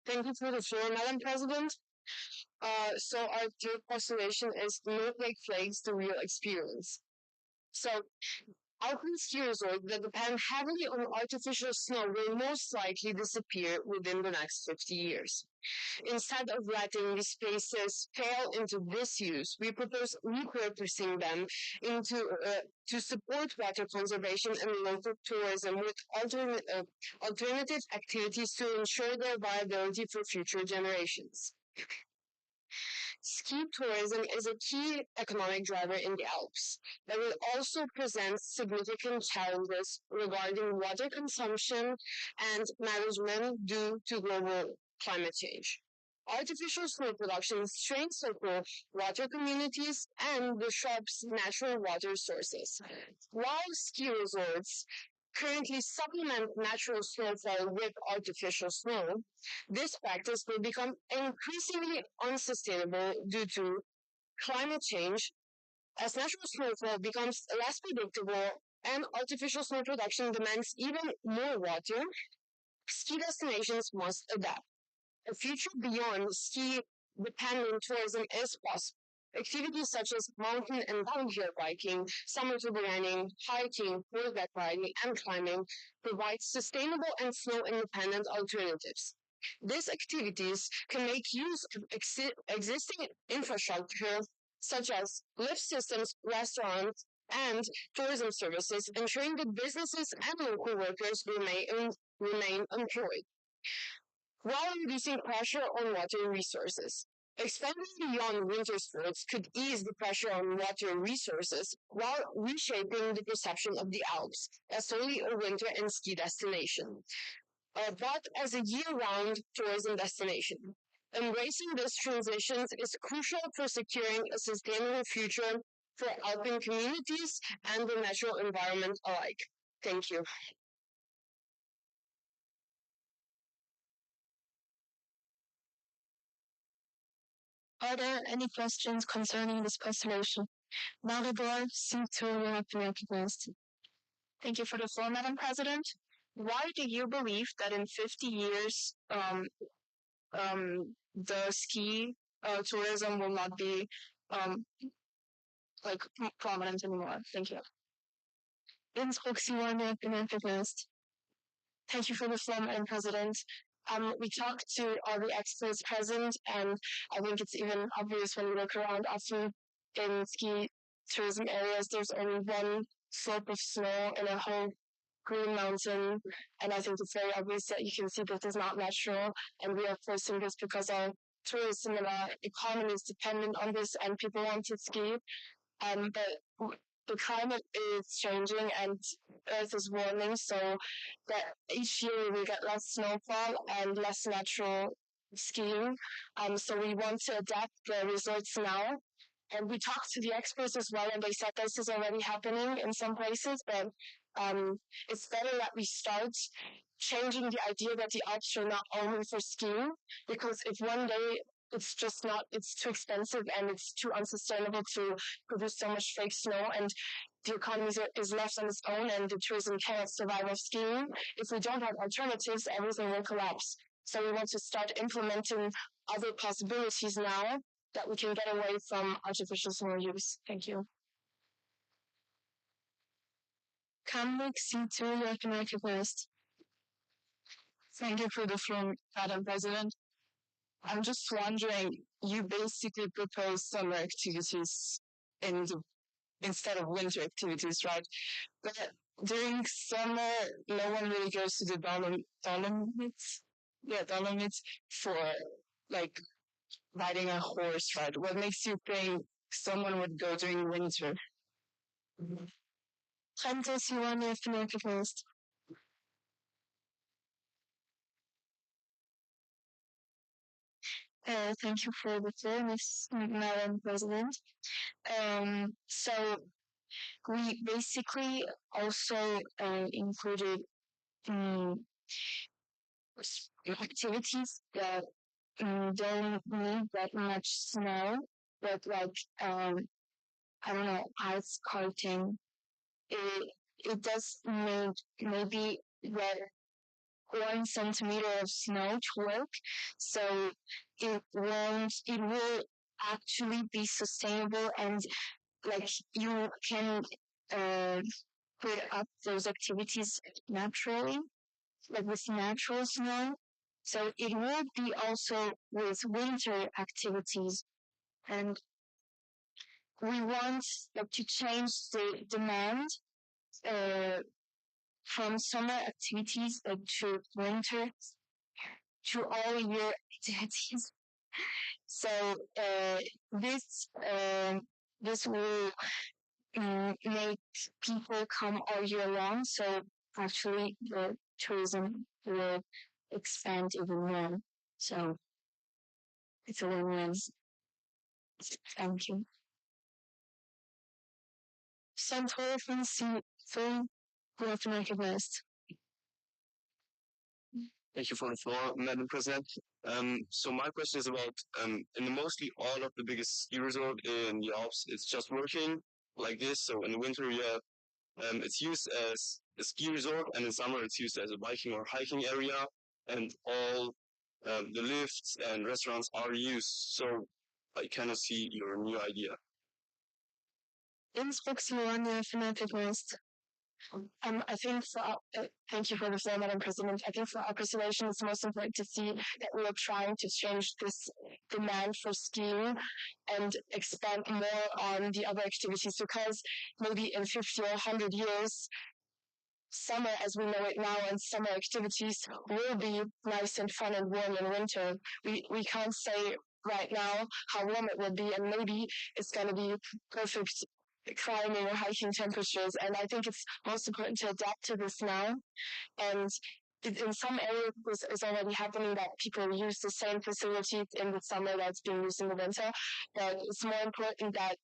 I: Thank you for the floor, Madam President. So our third postulation is snowflake flakes, the real experience. So Alpine ski resorts that depend heavily on artificial snow will most likely disappear within the next 50 years. Instead of letting these spaces fail into disuse, we propose repurposing them into to support water conservation and local tourism with alternative activities to ensure their viability for future generations. Ski tourism is a key economic driver in the Alps that will also present significant challenges regarding water consumption and management due to global climate change. Artificial snow production strains local water communities and disrupts natural water sources. While ski resorts currently supplement natural snowfall with artificial snow, this practice will become increasingly unsustainable due to climate change as natural snowfall becomes less predictable and artificial snow production demands even more water. Ski destinations must adapt. A future beyond ski-dependent tourism is possible. Activities such as mountain and downhill biking, summer tobogganing, hiking, horseback riding, and climbing provide sustainable and snow-independent alternatives. These activities can make use of existing infrastructure such as lift systems, restaurants, and tourism services, ensuring that businesses and local workers remain employed, while reducing pressure on water resources. Expanding beyond winter sports could ease the pressure on water resources while reshaping the perception of the Alps as solely a winter and ski destination, but as a year-round tourism destination. Embracing this transition is crucial for securing a sustainable future for Alpine communities and the natural environment alike. Thank you. Are there any questions concerning this postulation? Maribor, C2, you have been recognized.
K: Thank you for the floor, Madam President. Why do you believe that in 50 years, the ski tourism will not be like prominent anymore? Thank you. Innsbruck Siwane Finanzfest. Thank you for the floor, Madam President. We talked to all the experts present, and I think it's even obvious when you look around often in ski tourism areas, there's only one slope of snow in a whole green mountain, and I think it's very obvious that you can see this is not natural, and we are forcing this because our tourism and our economy is dependent on this, and people want to ski. But the climate is changing and Earth is warming, so that each year we get less snowfall and less natural skiing. So we want to adapt the resorts now. And we talked to the experts as well, and they said this is already happening in some places, but it's better that we start changing the idea that the Alps are not only for skiing, because if one day it's just not, it's too expensive and it's too unsustainable to produce so much fake snow, and the economy is left on its own and the tourism cannot survive off skiing. If we don't have alternatives, everything will collapse. So we want to start implementing other possibilities now that we can get away from artificial snow use. Thank you. Kamlik C2 United West.
F: Thank you for the floor, Madam President. I'm just wondering, you basically propose summer activities instead of winter activities, right? But during summer, no one really goes to the Dolomites. Yeah, Dolomites for like riding a horse, right? What makes you think someone would go during winter?
K: Trentes Ioane Philanthropist. Thank you for the floor, Ms. Madam President. So we basically also included activities that don't need that much snow, but like I don't know, ice skating. It does need maybe that 1 centimeter of snow to work, so it will actually be sustainable, and like you can put up those activities naturally, like with natural snow. So it will be also with winter activities, and we want like to change the demand from summer activities to winter to all year activities. So this will make people come all year long. So actually, the tourism will expand even more. So it's a win-win. Thank you. Central Fancy Film North American West.
J: Thank you for the floor, Madam President. So my question is about in mostly all of the biggest ski resort in the Alps, it's just working like this. So in the winter, it's used as a ski resort, and in summer, it's used as a biking or hiking area, and all the lifts and restaurants are used. So I cannot see your new idea.
K: Innsbruck Siwane Fanatic West. I think thank you for the floor, Madam President. I think for our consideration, it's most important to see that we are trying to change this demand for skiing and expand more on the other activities, because maybe in 50 or 100 years, summer as we know it now and summer activities will be nice and fun and warm in winter. We can't say right now how warm it will be, and maybe it's going to be perfect climbing or hiking temperatures, and I think it's most important to adapt to this now. And in some areas, this is already happening, that people use the same facilities in the summer that's being used in the winter. But it's more important that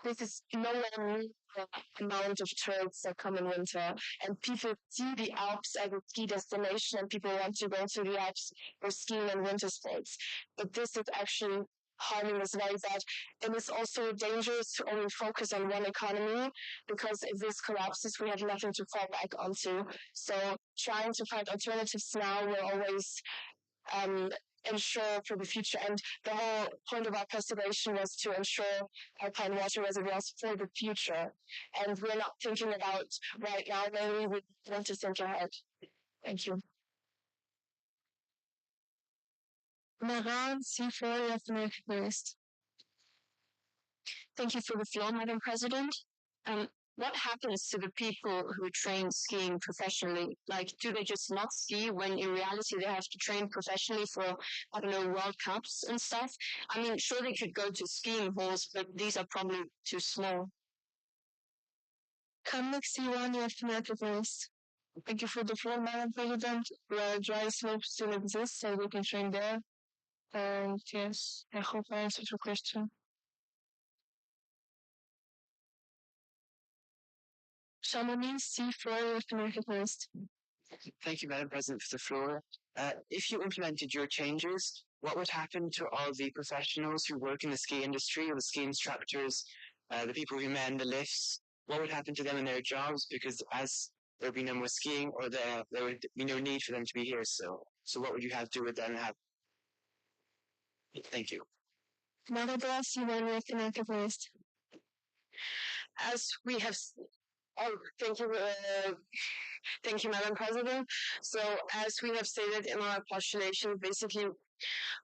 K: this is nowhere near the amount of tourists that come in winter, and people see the Alps as a ski destination, and people want to go to the Alps for skiing and winter sports. But this is actually harming is very bad. It is also dangerous to only focus on one economy because if this collapses, we have nothing to fall back onto. So trying to find alternatives now will always ensure for the future. And the whole point of our preservation was to ensure alpine water reservoirs for the future. And we're not thinking about right now, maybe we want to think ahead. Thank you.
B: Maran C4 of American West.
L: Thank you for the floor, Madam President. What happens to the people who train skiing professionally? Like, do they just not ski when in reality they have to train professionally for, I don't know, World Cups and stuff? I mean, sure, they could go to skiing halls, but these are probably too small.
B: Kamlik C1 of American West.
K: Thank you for the floor, Madam President. Where dry slopes still exist, so we can train there. And yes, I hope I answered your question.
B: Chamonix C4 of American West.
M: Thank you, Madam President, for the floor. If you implemented your changes, what would happen to all the professionals who work in the ski industry, or the ski instructors, the people who man the lifts? What would happen to them in their jobs? Because as there would be no more skiing, or there would be no need for them to be here. So what would you have to do with them? Thank you.
B: Maribel C1 of American West.
I: As we have thank you, Madam President. So, as we have stated in our postulation, basically,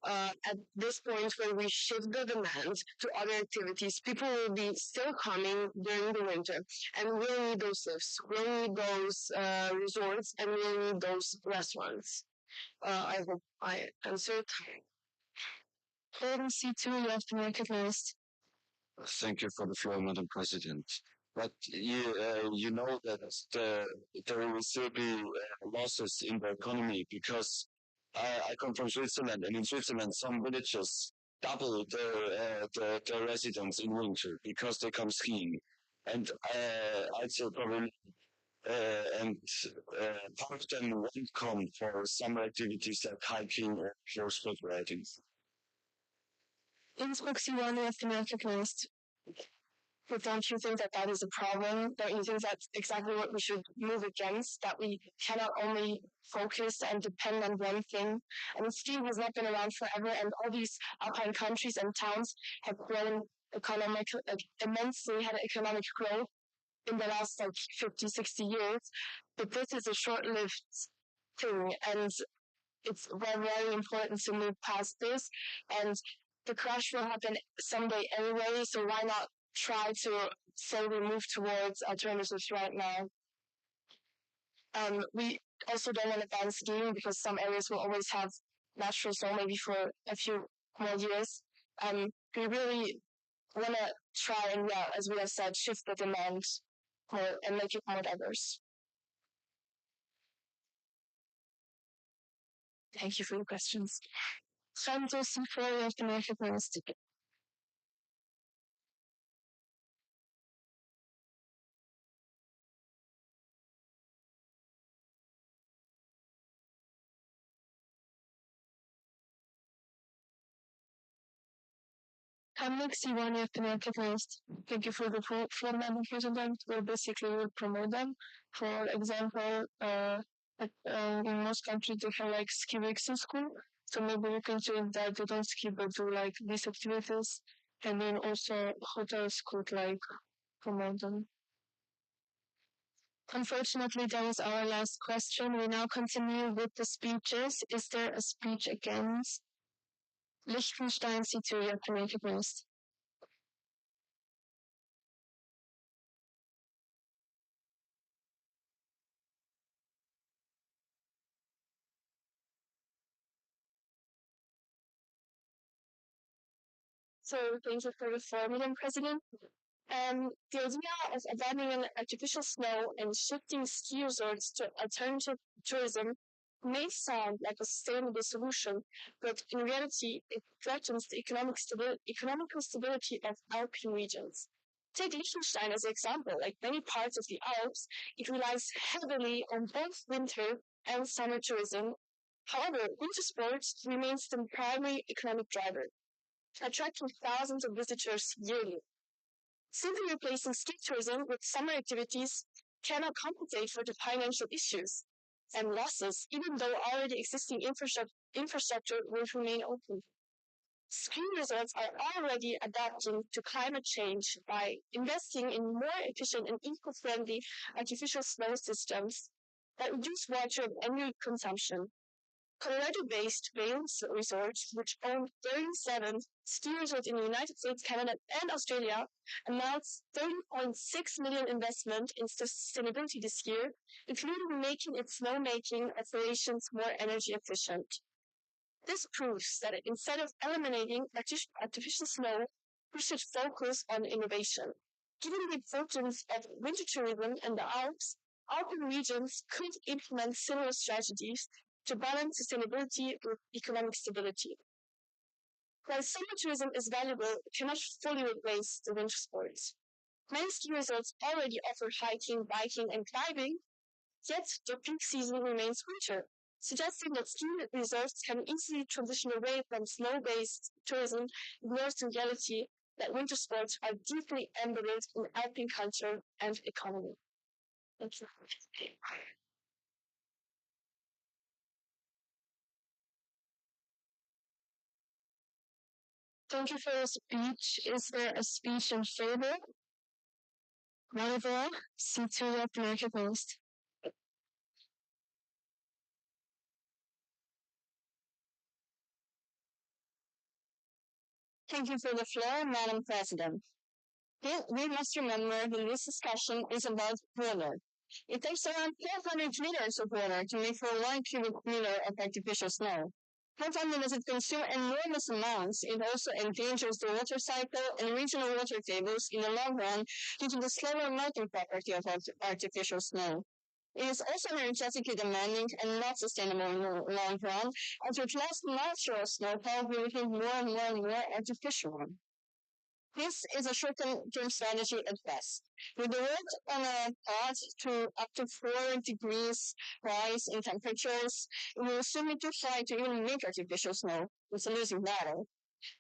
I: at this point when we shift the demand to other activities, people will be still coming during the winter, and we'll need those lifts, we'll need those resorts, and we'll need those restaurants. I hope I answered.
B: Gordon C2 of American West.
C: Thank you for the floor, Madam President. But you know that there will still be losses in the economy because I come from Switzerland, and in Switzerland, some villages double their residents in winter because they come skiing, and I'd say probably part of them won't come for summer activities like hiking or horseback riding.
B: Innsbruck C1 of American West.
K: But don't you think that that is a problem? Don't you think that's exactly what we should move against? That we cannot only focus and depend on one thing? I mean, skiing has not been around forever, and all these alpine countries and towns have grown immensely, had economic growth in the last 50, 60 years. But this is a short-lived thing, and it's very, very important to move past this. And the crash will happen someday anyway, so why not try to slowly move towards alternatives right now? We also don't want to ban skiing because some areas will always have natural snow maybe for a few more years. We really want to try and, yeah, as we have said, shift the demand more and make it more diverse.
B: Thank you for your questions. Santos C4 of American West. Kamlik C1 of American West. Thank you for the floor, Madam President. We basically will promote them. For example, in most countries they have ski weeks in school. So maybe we can change that they don't ski but do these activities. And then also hotels could promote them. Unfortunately, that was our last question. We now continue with the speeches. Is there a speech against Liechtenstein C2 of American West?
K: So thank you for the floor, Madam President. The idea of abandoning artificial snow and shifting ski resorts to alternative tourism may sound like a sustainable solution, but in reality, it threatens the economical stability of Alpine regions. Take Liechtenstein as an example. Like many parts of the Alps, it relies heavily on both winter and summer tourism. However, winter sports remains the primary economic driver. attracting thousands of visitors yearly. Simply replacing ski tourism with summer activities cannot compensate for the financial issues and losses, even though already existing infrastructure will remain open. Ski resorts are already adapting to climate change by investing in more efficient and eco-friendly artificial snow systems that reduce water and energy consumption. Colorado-based Vails Resort, which owns 37 ski resorts in the United States, Canada, and Australia, announced $30.6 million investment in sustainability this year, including making its snowmaking operations more energy efficient. This proves that instead of eliminating artificial snow, we should focus on innovation. Given the importance of winter tourism in the Alps, Alpine regions could implement similar strategies to balance sustainability with economic stability. While summer tourism is valuable, it cannot fully replace the winter sports. Many ski resorts already offer hiking, biking, and climbing, yet their peak season remains winter, suggesting that ski resorts can easily transition away from snow-based tourism ignores the reality that winter sports are deeply embedded in Alpine culture and economy. Thank you. Thank you for your speech. Is there a speech in favor? Oliver, Cecilia America Post. Thank you for the floor, Madam President. We must remember that this discussion is about water. It takes around 400 liters of water to make for 1 cubic meter of artificial snow. Not only does it consume enormous amounts, it also endangers the water cycle and regional water tables in the long run due to the slower melting property of artificial snow. It is also energetically demanding and not sustainable in the long run, as with less natural snowfall, we will have more and more and more artificial one. This is a short-term strategy at best. With the world on a path to up to 4 degrees rise in temperatures, it will soon be too high to even make artificial snow. It's a losing battle.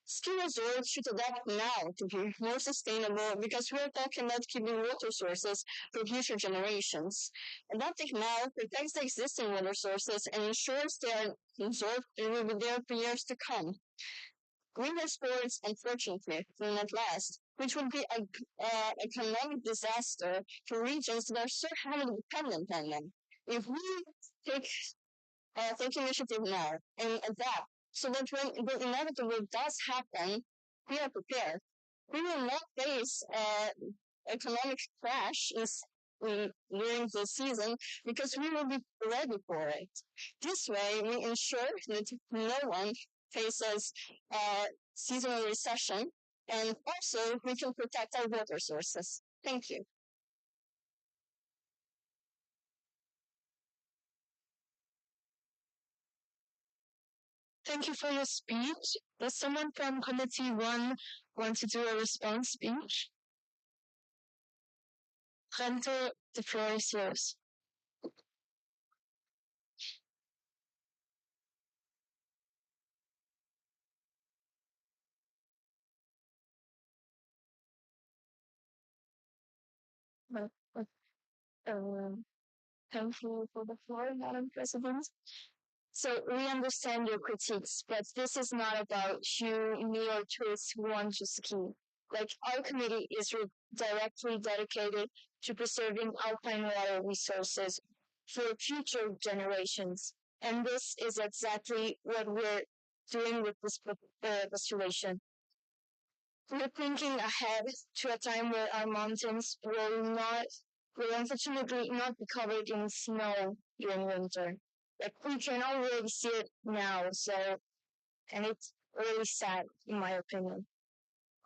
K: Ski resorts should adapt now to be more sustainable because we are talking about keeping water sources for future generations. Adapting now protects the existing water sources and ensures they are conserved and will be there for years to come. Winter sports, unfortunately, will not last, which would be an economic disaster for regions that are so heavily dependent on them. If we take initiative now and adapt so that when the inevitable does happen, we are prepared. We will not face economic crash during the season because we will be ready for it. This way, we ensure that no one faces seasonal recession, and also we can protect our water sources. Thank you. Thank you for your speech. Does someone from Committee 1 want to do a response speech? Rento, the floor is yours. Thank you for the floor, Madam President. So we understand your critiques, but this is not about you, me, or tourists who want to ski. Like our committee is directly dedicated to preserving alpine water resources for future generations. And this is exactly what we're doing with this postulation. We're thinking ahead to a time where our mountains will unfortunately not be covered in snow during winter. Like we can already see it now, and it's really sad in my opinion.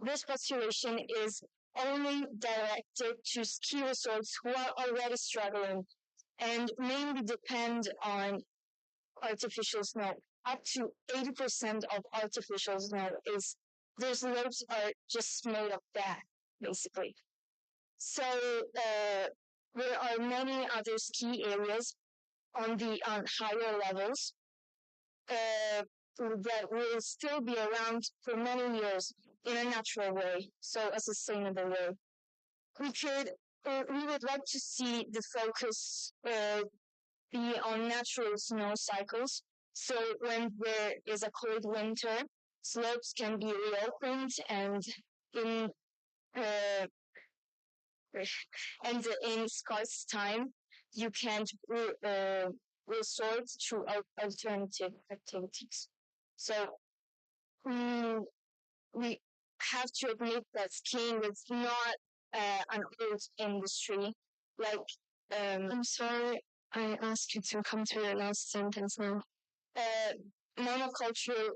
K: This postulation is only directed to ski resorts who are already struggling and mainly depend on artificial snow. Up to 80% of artificial snow their slopes are just made of that, basically. So there are many other ski areas on higher levels
L: that will still be around for many years in a natural way, so a sustainable way. We would like to see the focus be on natural snow cycles. So when there is a cold winter, slopes can be reopened in uh, and in scarce time, you can resort to alternative activities. So we have to admit that skiing is not an old industry. Like, I'm sorry, I asked you to come to your last sentence now. Monocultural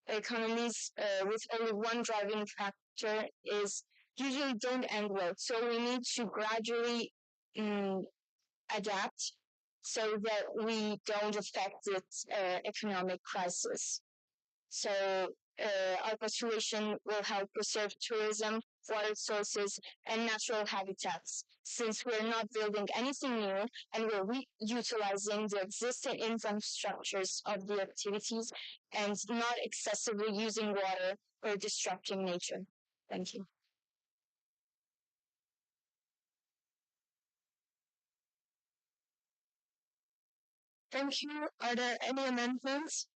L: economies with only one driving factor is usually don't end well. So we need to gradually adapt so that we don't affect its economic crisis. So our postulation will help preserve tourism, water sources, and natural habitats, since we're not building anything new and we're utilizing the existing infrastructures of the activities and not excessively using water or disrupting nature. Thank you. Thank you. Are there any amendments?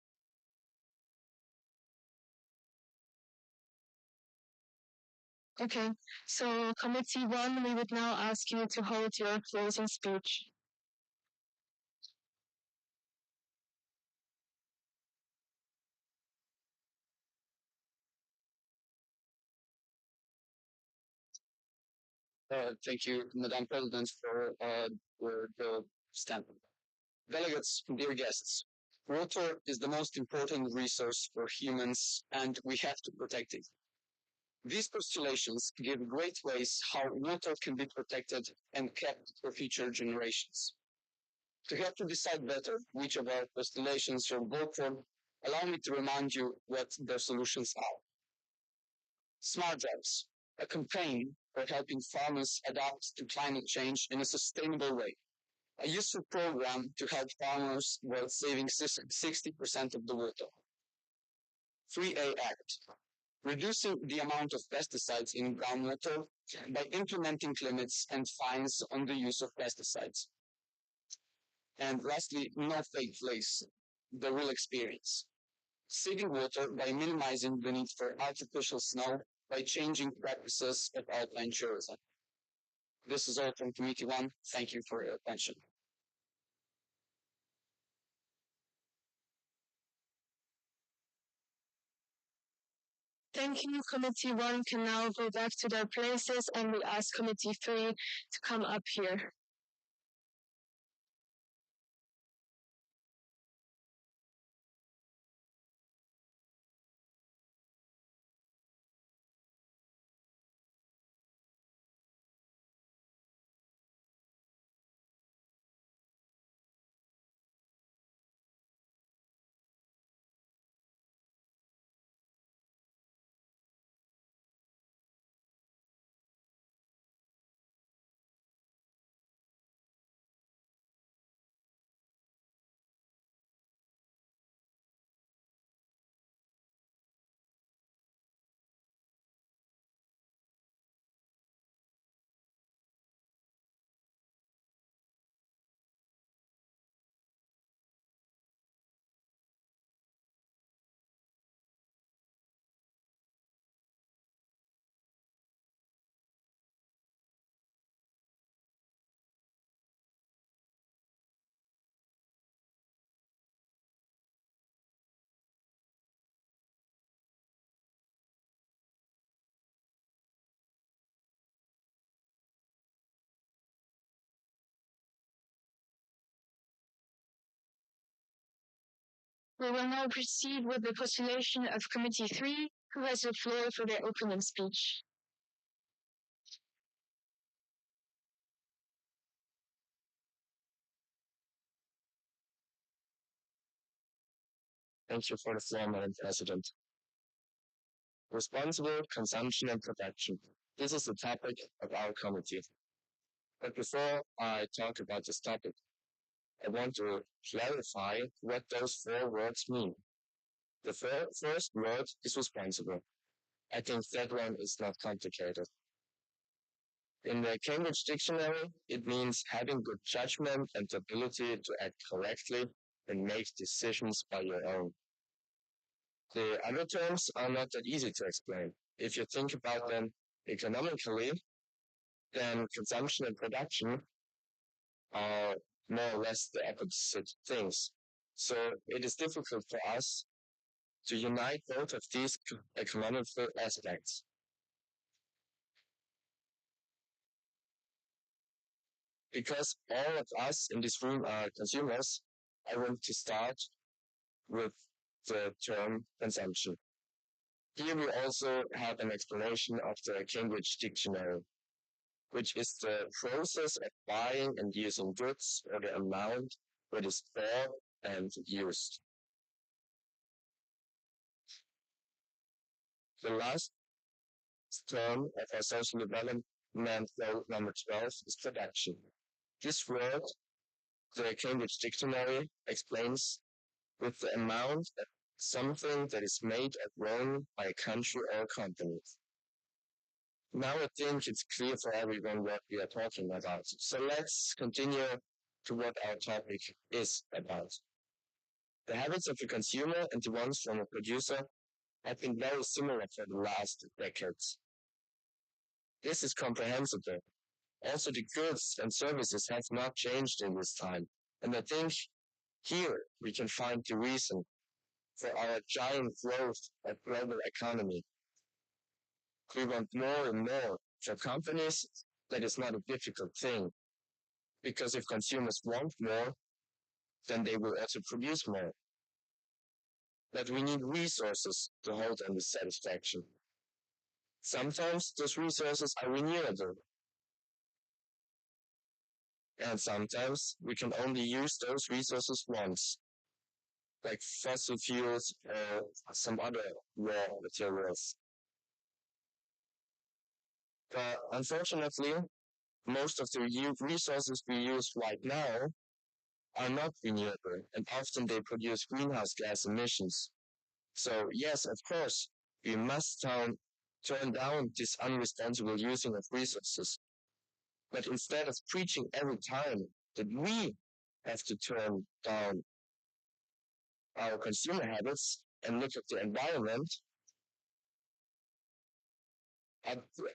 L: Okay, so Committee 1, we would now ask you to hold your closing speech.
J: Thank you, Madam President, for the stamp. Delegates, dear guests, water is the most important resource for humans, and we have to protect it. These postulations give great ways how water can be protected and kept for future generations. To help you decide better which of our postulations you'll vote for, allow me to remind you what the solutions are. Smart Drives, a campaign for helping farmers adapt to climate change in a sustainable way. A useful program to help farmers while saving 60% of the water. 3A Act, reducing the amount of pesticides in groundwater by implementing limits and fines on the use of pesticides. And lastly, no fake place, the real experience. Saving water by minimizing the need for artificial snow by changing practices of alpine tourism. This is all from Committee 1. Thank you for your attention.
L: Thank you. Committee 1 can now go back to their places, and we ask Committee 3 to come up here. We will now proceed with the postulation of Committee 3, who has the floor for their opening speech.
C: Thank you for the floor, Madam President. Responsible consumption and protection. This is the topic of our committee. But before I talk about this topic, I want to clarify what those four words mean. The first word is responsible. I think that one is not complicated. In the Cambridge Dictionary, it means having good judgment and the ability to act correctly and make decisions by your own. The other terms are not that easy to explain. If you think about them economically, then consumption and production are more or less the opposite things. So it is difficult for us to unite both of these economical aspects. Because all of us in this room are consumers, I want to start with the term consumption. Here we also have an explanation of the Cambridge Dictionary, which is the process of buying and using goods or the amount that is bought and used. The last term of our social development goal number 12 is production. This word, the Cambridge Dictionary explains with the amount of something that is made or grown by a country or a company. Now I think it's clear for everyone what we are talking about. So let's continue to what our topic is about. The habits of the consumer and the ones from a producer have been very similar for the last decades. This is comprehensible. Also, the goods and services have not changed in this time. And I think here we can find the reason for our giant growth of global economy. We want more and more for companies. That is not a difficult thing. Because if consumers want more, then they will also produce more. But we need resources to hold on this satisfaction. Sometimes those resources are renewable. And sometimes we can only use those resources once, like fossil fuels or some other raw materials. But unfortunately, most of the resources we use right now are not renewable, and often they produce greenhouse gas emissions. So yes, of course, we must turn down this unresponsible using of resources. But instead of preaching every time that we have to turn down our consumer habits and look at the environment,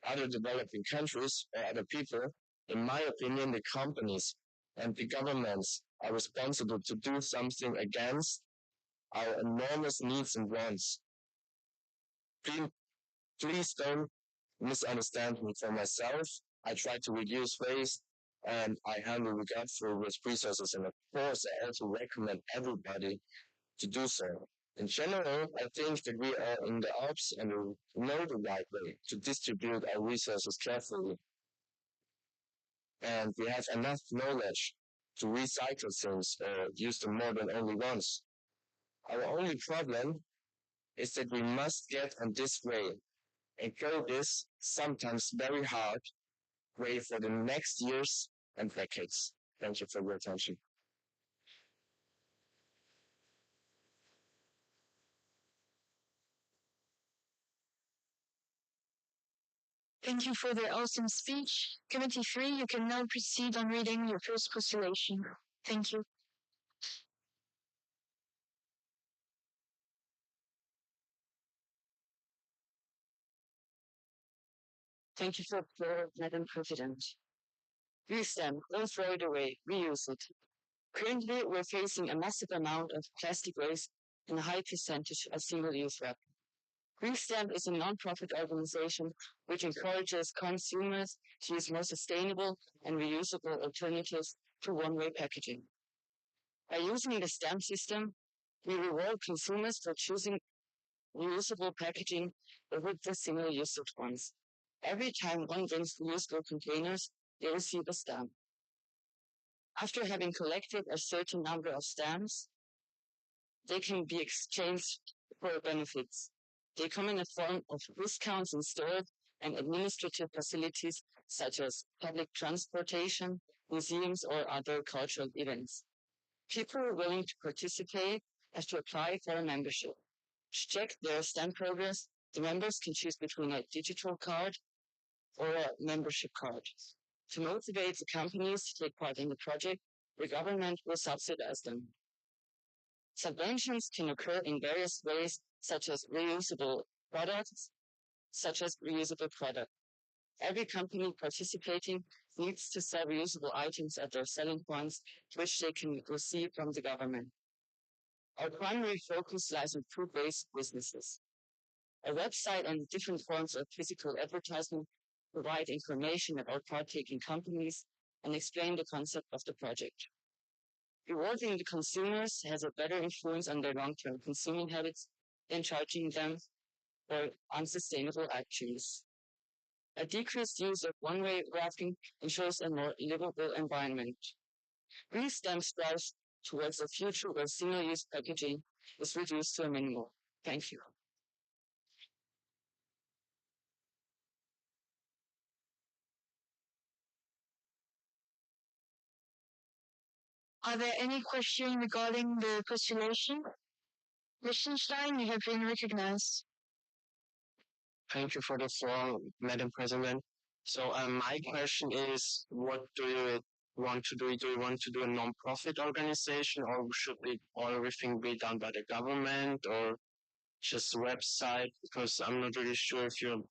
C: other developing countries or other people, in my opinion, the companies and the governments are responsible to do something against our enormous needs and wants. Please don't misunderstand me for myself. I try to reduce waste and I handle regardful with resources. And of course, I also recommend everybody to do so. In general, I think that we are in the Alps and we know the right way to distribute our resources carefully. And we have enough knowledge to recycle things or use them more than only once. Our only problem is that we must get on this way and go this sometimes very hard way for the next years and decades. Thank you for your attention.
L: Thank you for the awesome speech. Committee 3, you can now proceed on reading your first postulation. Thank you.
I: Thank you for the floor, Madam President. Use them, don't throw it away, reuse it. Currently, we're facing a massive amount of plastic waste and a high percentage of single-use wrap. GreenStamp is a non-profit organization which encourages consumers to use more sustainable and reusable alternatives to one-way packaging. By using the stamp system, we reward consumers for choosing reusable packaging over the single-use ones. Every time one brings reusable containers, they receive a stamp. After having collected a certain number of stamps, they can be exchanged for benefits. They come in the form of discounts in stores and administrative facilities such as public transportation, museums, or other cultural events. People willing to participate have to apply for a membership.
M: To check their STEM progress, the members can choose between a digital card or a membership card. To motivate the companies to take part in the project, the government will subsidize them. Subventions can occur in various ways, such as reusable products. Every company participating needs to sell reusable items at their selling points, which they can receive from the government. Our primary focus lies on food-based businesses. A website and different forms of physical advertisement provide information about partaking companies and explain the concept of the project. Rewarding the consumers has a better influence on their long-term consuming habits than charging them for unsustainable actions. A decreased use of one-way wrapping ensures a more livable environment. We strive towards a future where single-use packaging is reduced to a minimum. Thank you.
B: Are there any questions regarding the postulation? Liechtenstein, you have been recognized.
J: Thank you for the floor, Madam President. So my question is, what do you want to do? Do you want to do a non-profit organization, or should everything be done by the government, or just a website? Because I'm not really sure if you're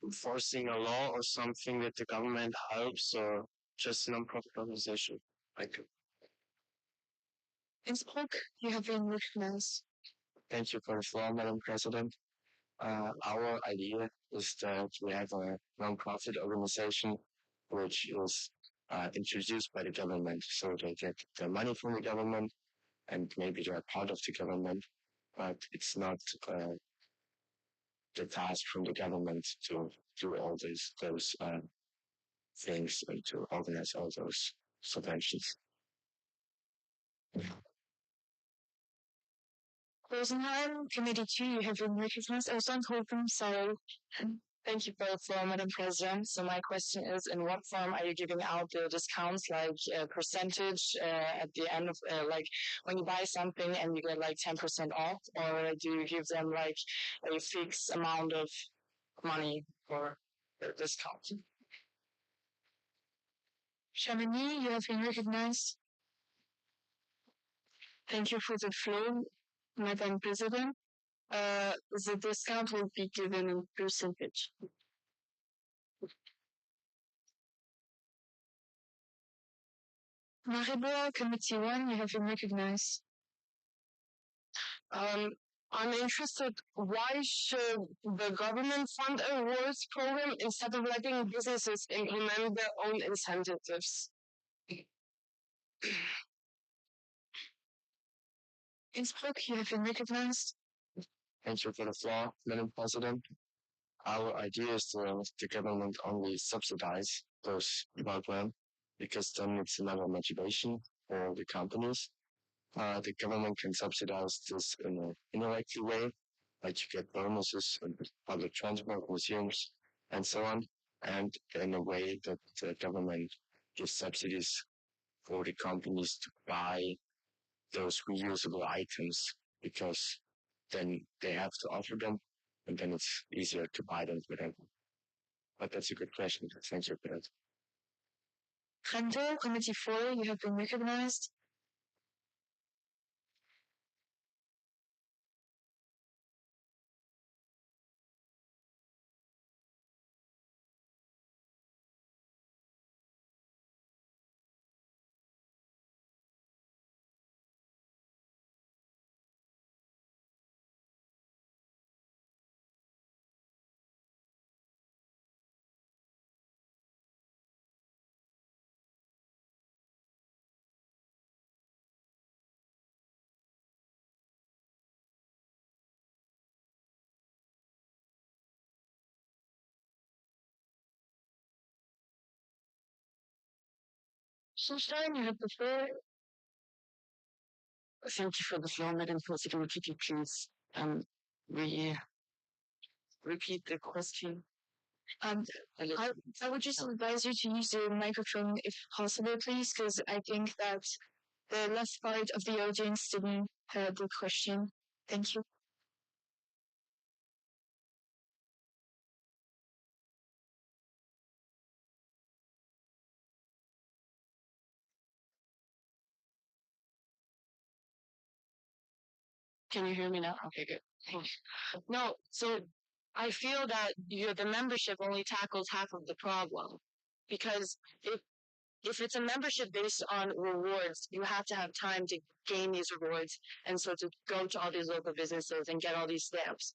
J: enforcing a law or something that the government helps, or just a non-profit organization. Thank you.
B: Innsbruck, you have been recognized.
J: Thank you for the floor, Madam President. Our idea is that we have a non-profit organization which is introduced by the government. So they get the money from the government and maybe they're part of the government, but it's not the task from the government to do all those things and to organize all those subventions.
B: Rosenheim, Committee 2, you have been recognized. Sorry.
N: Thank you both, Madam President. So my question is, in what form are you giving out the discounts, like percentage at the end of, like when you buy something and you get like 10% off, or do you give them like a fixed amount of money for the discount?
B: Chamonix, you have been recognized.
N: Thank you for the floor, Madam President. The discount will be given in percentage.
B: Maribor, Committee 1, you have been recognized.
N: I'm interested, why should the government fund a rewards program instead of letting businesses implement their own incentives?
B: Innsbruck, you have been recognized.
J: Thank you for the floor, Madam President. Our idea is to let the government only subsidize those programs because then it's another motivation for the companies. The government can subsidize this in an indirect way, like you get bonuses in public transport, museums, and so on, and in a way that the government gives subsidies for the companies to buy those reusable items because then they have to offer them and then it's easier to buy them for them. But that's a good question. Thank you for that.
B: Kanto, Committee 4, you have been recognized.
N: Liechtenstein, you have the floor. Thank you for the floor, Madam President. Could you please repeat the question?
B: I would just advise you to use the microphone if possible, please, because I think that the left part of the audience didn't hear the question. Thank you.
I: Can you hear me now? Okay, good. No, so I feel that the membership only tackles half of the problem, because if it's a membership based on rewards, you have to have time to gain these rewards, and so to go to all these local businesses and get all these stamps.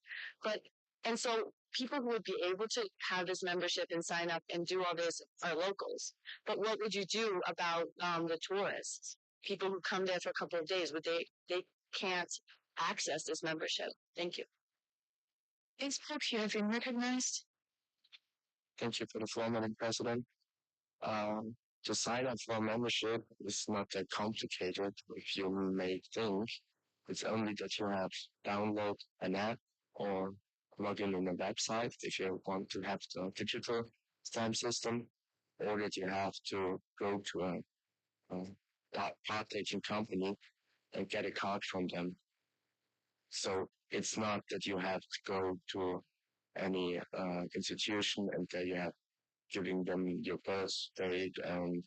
I: And so people who would be able to have this membership and sign up and do all this are locals. But what would you do about the tourists? People who come there for a couple of days, they can't access this membership. Thank you.
B: Facebook, you have been recognized.
C: Thank you for the floor, Madam President. To sign up for a membership is not that complicated if you may think. It's only that you have to download an app or log in on a website if you want to have the digital stamp system, or that you have to go to a partaking company and get a card from them. So it's not that you have to go to any institution and that you have giving them your birth date and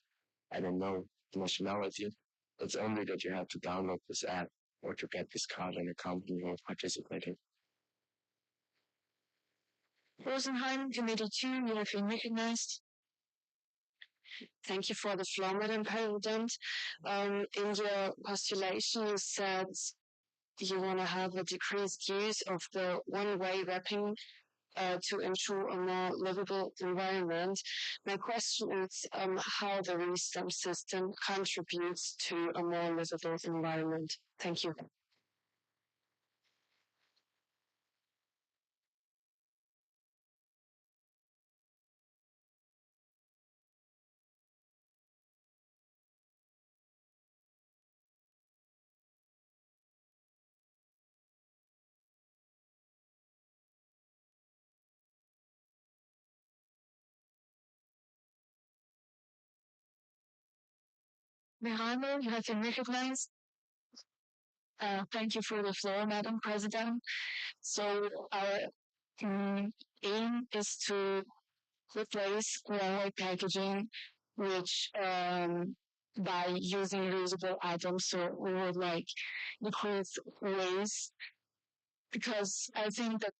C: I don't know nationality. It's only that you have to download this app or to get this card in a company or participating.
B: Rosenheim, Committee 2, you have been recognized.
I: Thank you for the floor, Madam President. In your postulation, you said you want to have a decreased use of the one-way wrapping to ensure a more livable environment. My question is how the restamp system contributes to a more livable environment. Thank you.
B: Mirano, you have been recognized.
I: Thank you for the floor, Madam President. So our aim is to replace one-way packaging, which by using reusable items, so we would like decrease waste, because I think that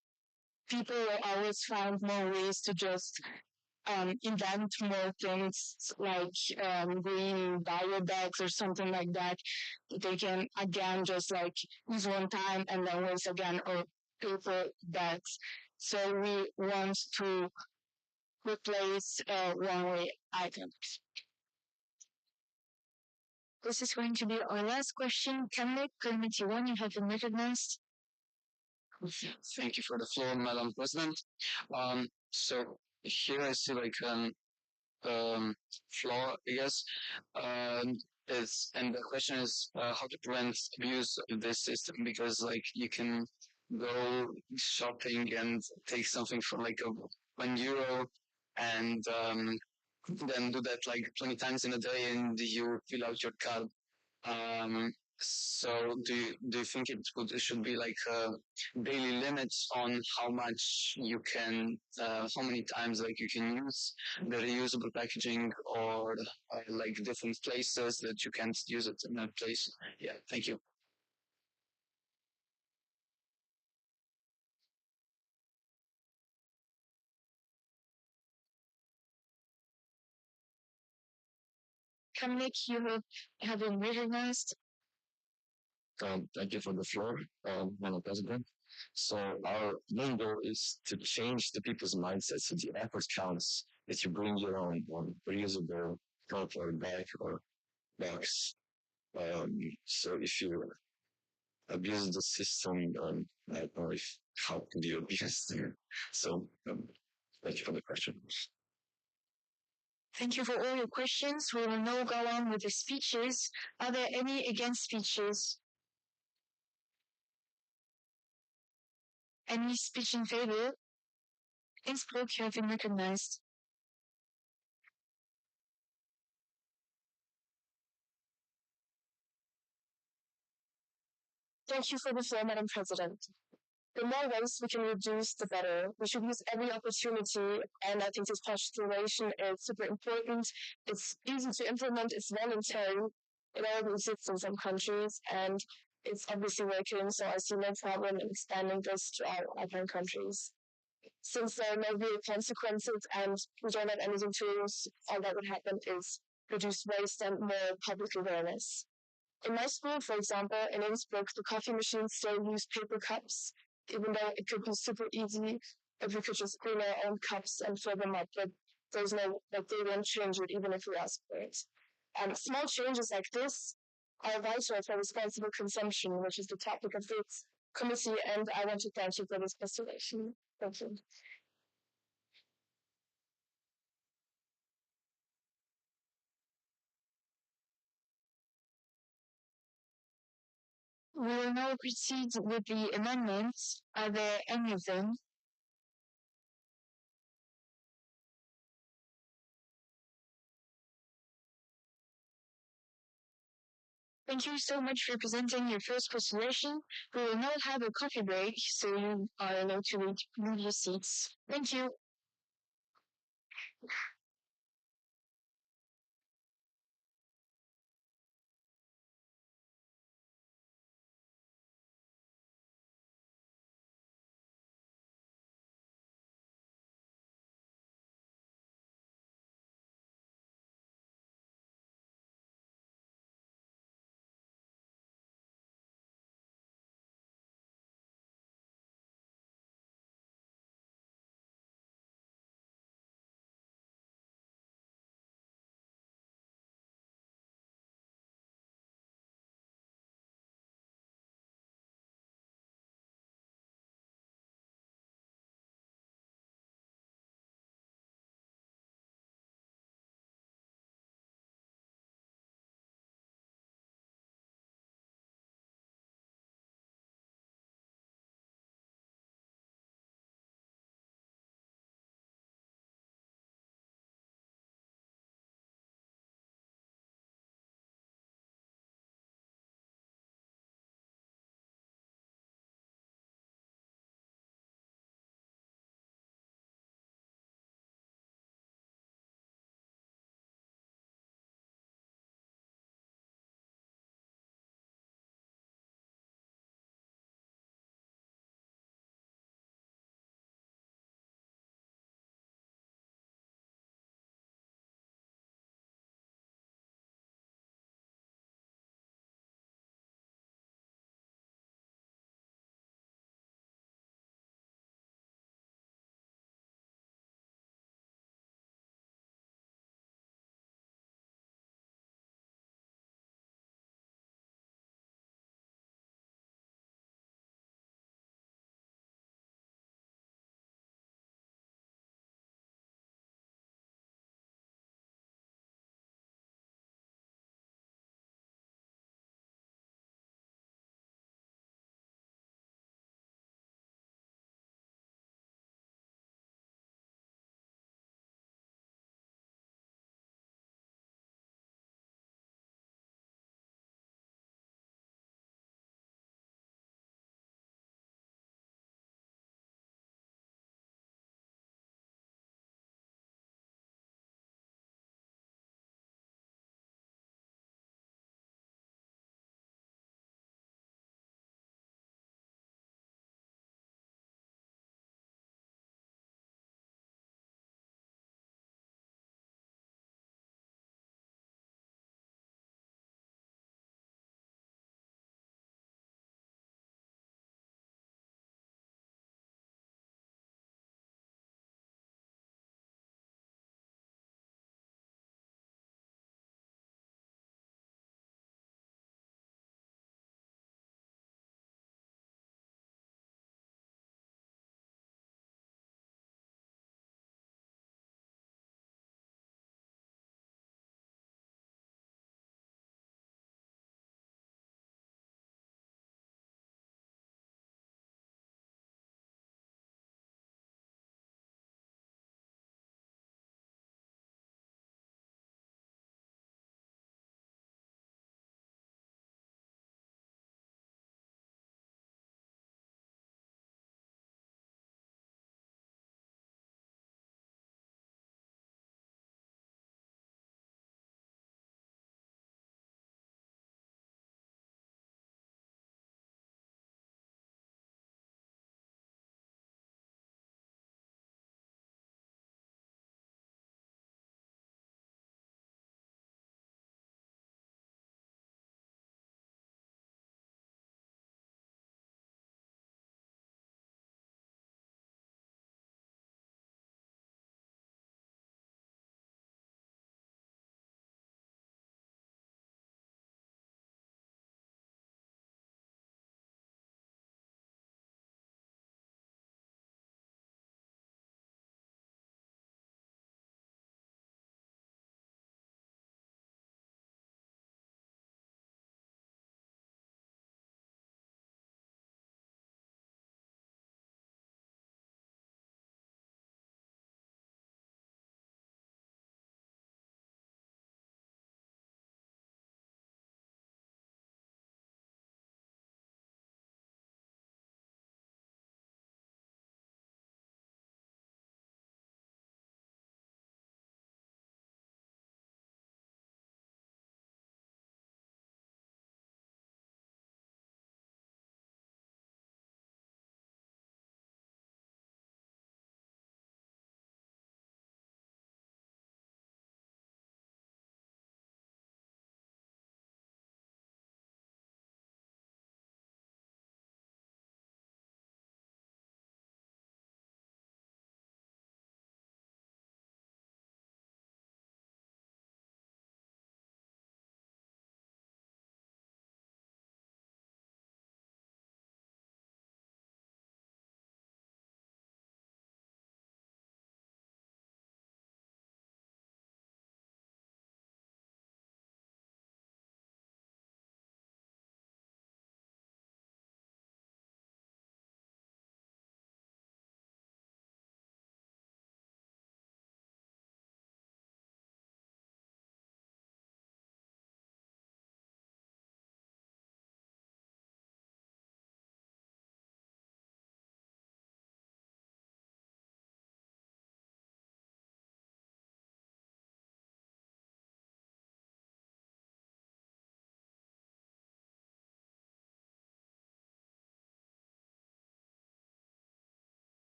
I: people will always find more ways to just invent more things like green bio bags or something like that. They can again just like use one time and then waste again, or paper bags. So we want to replace one-way items.
B: This is going to be our last question. Kamlik, Committee 1, you have been recognized.
J: Thank you for the floor, Madam President. So here I see like flaw, I guess. And the question is how to prevent abuse of this system, because like you can go shopping and take something for like €1 and then do that like 20 times in a day and you fill out your card. So do you think it should be like daily limits on how much you can, how many times like you can use the reusable packaging, or like different places that you can't use it in that place? Yeah, thank you.
B: Kamlik, you have been recognized.
C: Thank you for the floor, Madam President. So our main goal is to change the people's mindset. So the effort counts that you bring your own reusable cup or bag or box. So if you abuse the system, I don't know if how can you abuse it. So thank you for the question.
B: Thank you for all your questions. We will now go on with the speeches. Are there any against speeches? Any speech in favor? Innsbruck, you have been recognized.
I: Thank you for the floor, Madam President. The more waste we can reduce, the better. We should use every opportunity, and I think this postulation is super important. It's easy to implement, it's voluntary. It already exists in some countries, and it's obviously working, so I see no problem in expanding this to all other countries. Since there are no real consequences and we don't have anything to lose, all that would happen is reduce waste and more public awareness. In my school, for example, in Innsbruck, the coffee machines still use paper cups, even though it could be super easy if we could just bring our own cups and fill them up. But there's no, like, they won't change it even if we ask for it. Small changes like this are vital for responsible consumption, which is the topic of this committee, and I want to thank you for this consideration. Thank you.
B: We will now proceed with the amendments. Are there any of them? Thank you so much for presenting your first postulation. We will now have a coffee break, so you are allowed to leave your seats. Thank you.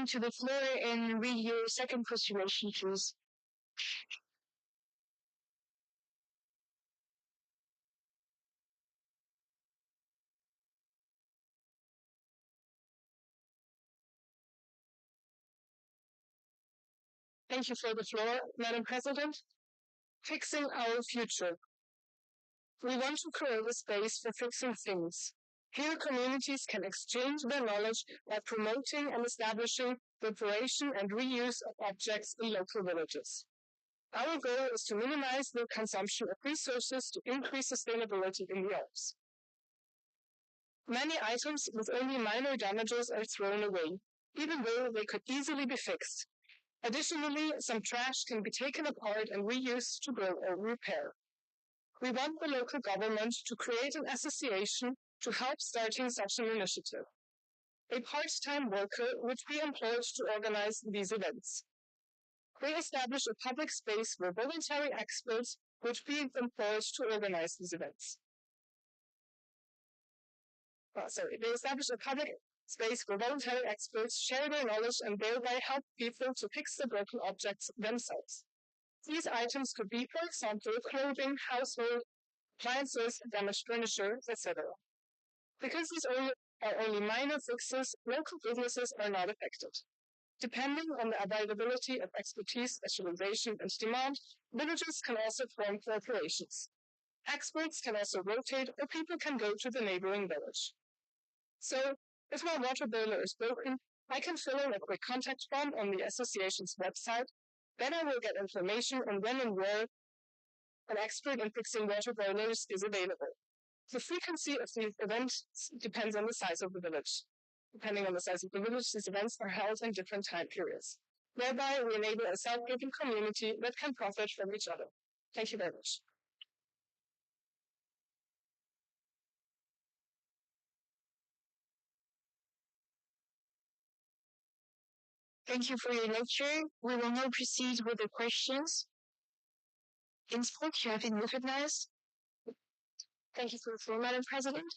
I: come to the floor and read your second postulation, please. Thank you for the floor, Madam President. Fixing our future. We want to create a space for fixing things. Here, communities can exchange their knowledge by promoting and establishing reparation and reuse of objects in local villages. Our goal is to minimize the consumption of resources to increase sustainability in the Alps. Many items with only minor damages are thrown away, even though they could easily be fixed. Additionally, some trash can be taken apart and reused to build or repair. We want the local government to create an association to help starting such an initiative. A part-time worker would be employed to organize these events. We establish a public space where voluntary experts would be employed to organize these events. They establish a public space where voluntary experts share their knowledge and thereby help people to fix the broken objects themselves. These items could be, for example, clothing, household appliances, damaged furniture, etc. Because these are only minor fixes, local businesses are not affected. Depending on the availability of expertise, specialization, and demand, villages can also form corporations. Experts can also rotate, or people can go to the neighboring village. So, if my water boiler is broken, I can fill in a quick contact form on the association's website. Then I will get information on when and where an expert in fixing water boilers is available. The frequency of these events depends on the size of the village. Depending on the size of the village, these events are held in different time periods. Thereby, we enable a self-driven community that can profit from each other. Thank you very much. Thank you for your lecture. We will now proceed with the questions. Innsbruck, you have been recognized. Thank you for the floor, Madam President.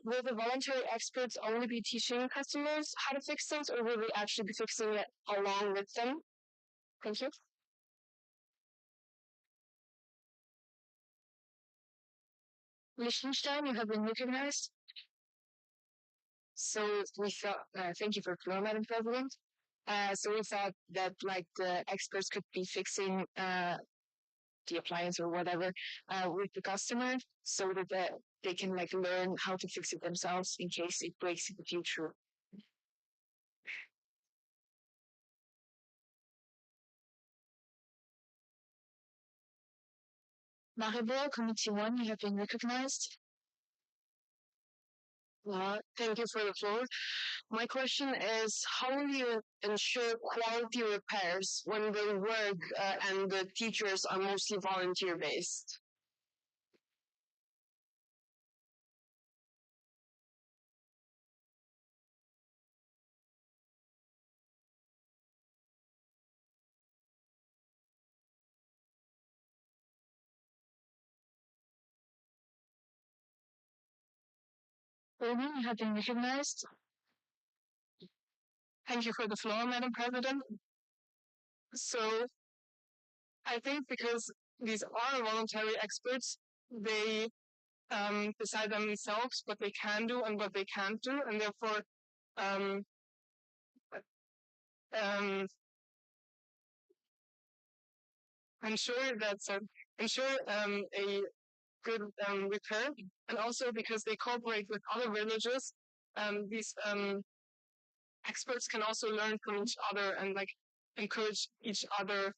I: Will the voluntary experts only be teaching customers how to fix things, or will they actually be fixing it along with them? Thank you. Liechtenstein, you have been recognized. So we thought, thank you for the floor, Madam President. So we thought that like the experts could be fixing the appliance or whatever with the customer, so that they can like learn how to fix it themselves in case it breaks in the future. Maribor, Committee 1, you have been recognized. Thank you for the floor. My question is, how will you ensure quality repairs when the work and the teachers are mostly volunteer-based? Roman, you have been recognized. Thank you for the floor, Madam President. So, I think because these are voluntary experts, they decide themselves what they can do and what they can't do, and therefore ensure a good repair, and also because they cooperate with other villages, these experts can also learn from each other and like encourage each other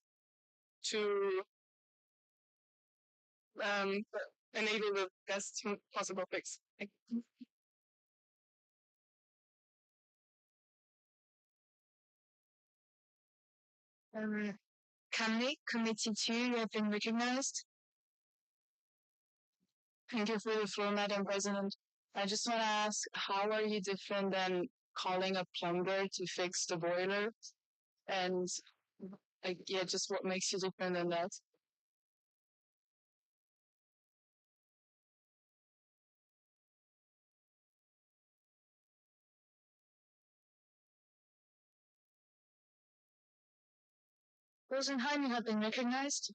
I: to enable the best possible fix. Kamnik, Committee 2, you have been recognized. Thank you for the floor, Madam President. I just want to ask, how are you different than calling a plumber to fix the boiler? And like, yeah, just what makes you different than that?
L: Rosenheim, you have been recognized.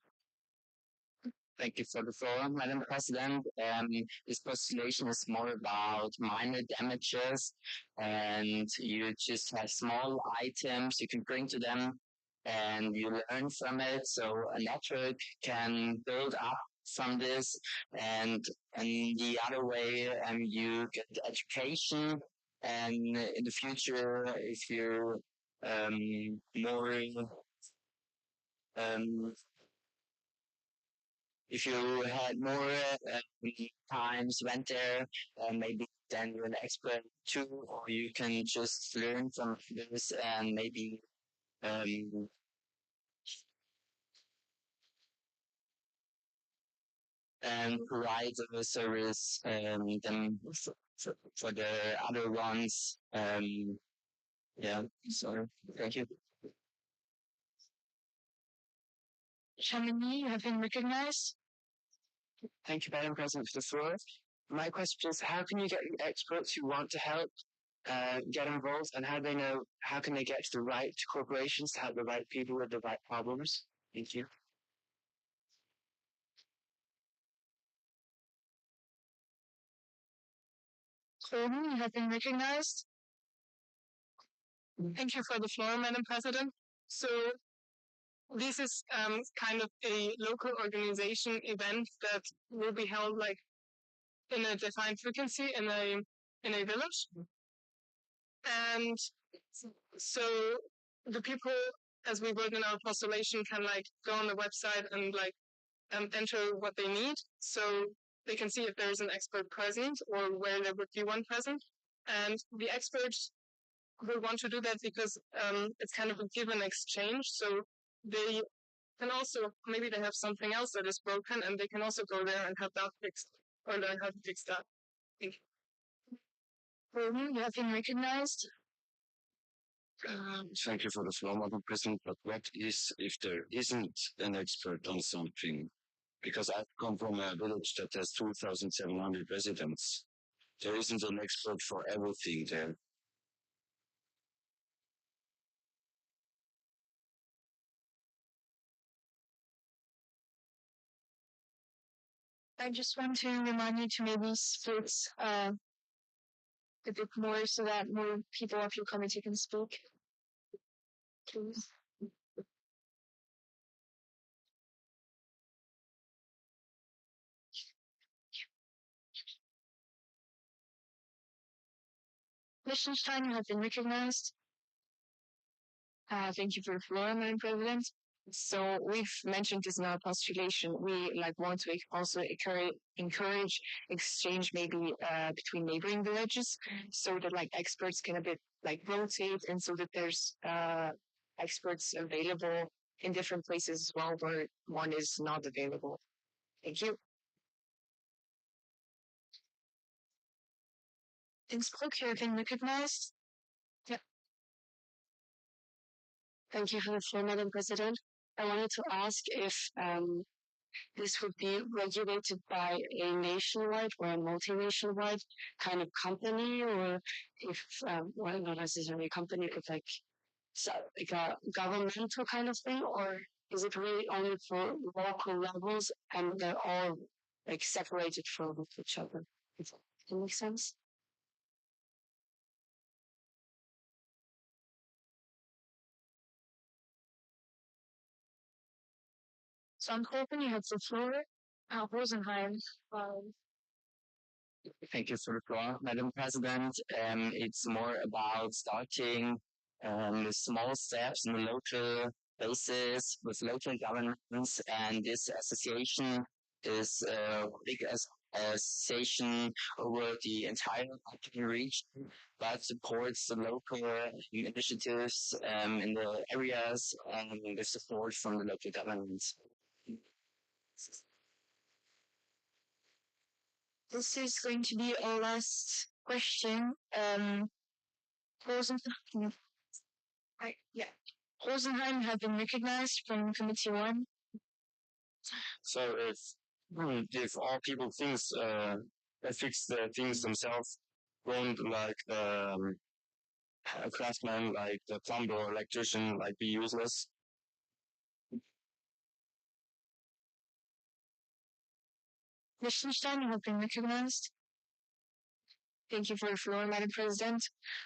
E: Thank you for the floor, Madam President. This postulation is more about minor damages, and you just have small items you can bring to them, and you learn from it. So a network can build up from this, and the other way, you get education, and in the future, if you're more um, if you had more times went there, maybe then you're an expert too, or you can just learn from this and maybe um, and provide the service them for the other ones. Yeah, so thank you.
L: Chamonix, you have been recognized.
M: Thank you, Madam President, for the floor. My question is, how can you get experts who want to help get involved, and how can they get to the right corporations to help the right people with the right problems? Thank you.
L: Coleman, you have been recognized.
O: Thank you for the floor, Madam President. So this is kind of a local organization event that will be held like in a defined frequency in a village. And so the people, as we wrote in our postulation, can like go on the website and like enter what they need. So they can see if there is an expert present or where there would be one present. And the experts will want to do that because it's kind of a give and exchange. So they can also, maybe they have something else that is broken and they can also go there and have that fixed or learn how to fix that. Thank you.
L: You have been recognized.
C: Thank you for the floor, Madam President. But what is if there isn't an expert on something? Because I come from a village that has 2,700 residents. There isn't an expert for everything there.
L: I just want to remind you to maybe split a bit more so that more people of your committee can speak. Please. Liechtenstein, you have been recognized.
N: Thank you for the floor, Madam President. So we've mentioned this in our postulation. We want to also encourage exchange maybe between neighboring villages, so that experts can a bit rotate, and so that there's experts available in different places as well where one is not available. Thank you.
L: Innsbruck, you have been recognized.
H: Yeah. Thank you for the floor, Madam President. I wanted to ask if this would be regulated by a nationwide or a multinational kind of company, or if, well, not necessarily a company, but like a governmental kind of thing, or is it really only for local levels and they're all separated from each other? Does that make sense?
L: So I'm hoping you have the floor. Rosenheim.
E: Thank you for the floor, Madam President. It's more about starting with small steps in the local basis with local governments, and this association is a big association over the entire region, but supports the local initiatives in the areas and the support from the local governments.
L: This is going to be our last question. Rosenheim have been recognized from Committee 1.
C: So if all people fix the things themselves, won't a craftsman like the plumber or electrician be useless?
N: Liechtenstein, you have been recognized. Thank you for the floor, Madam President.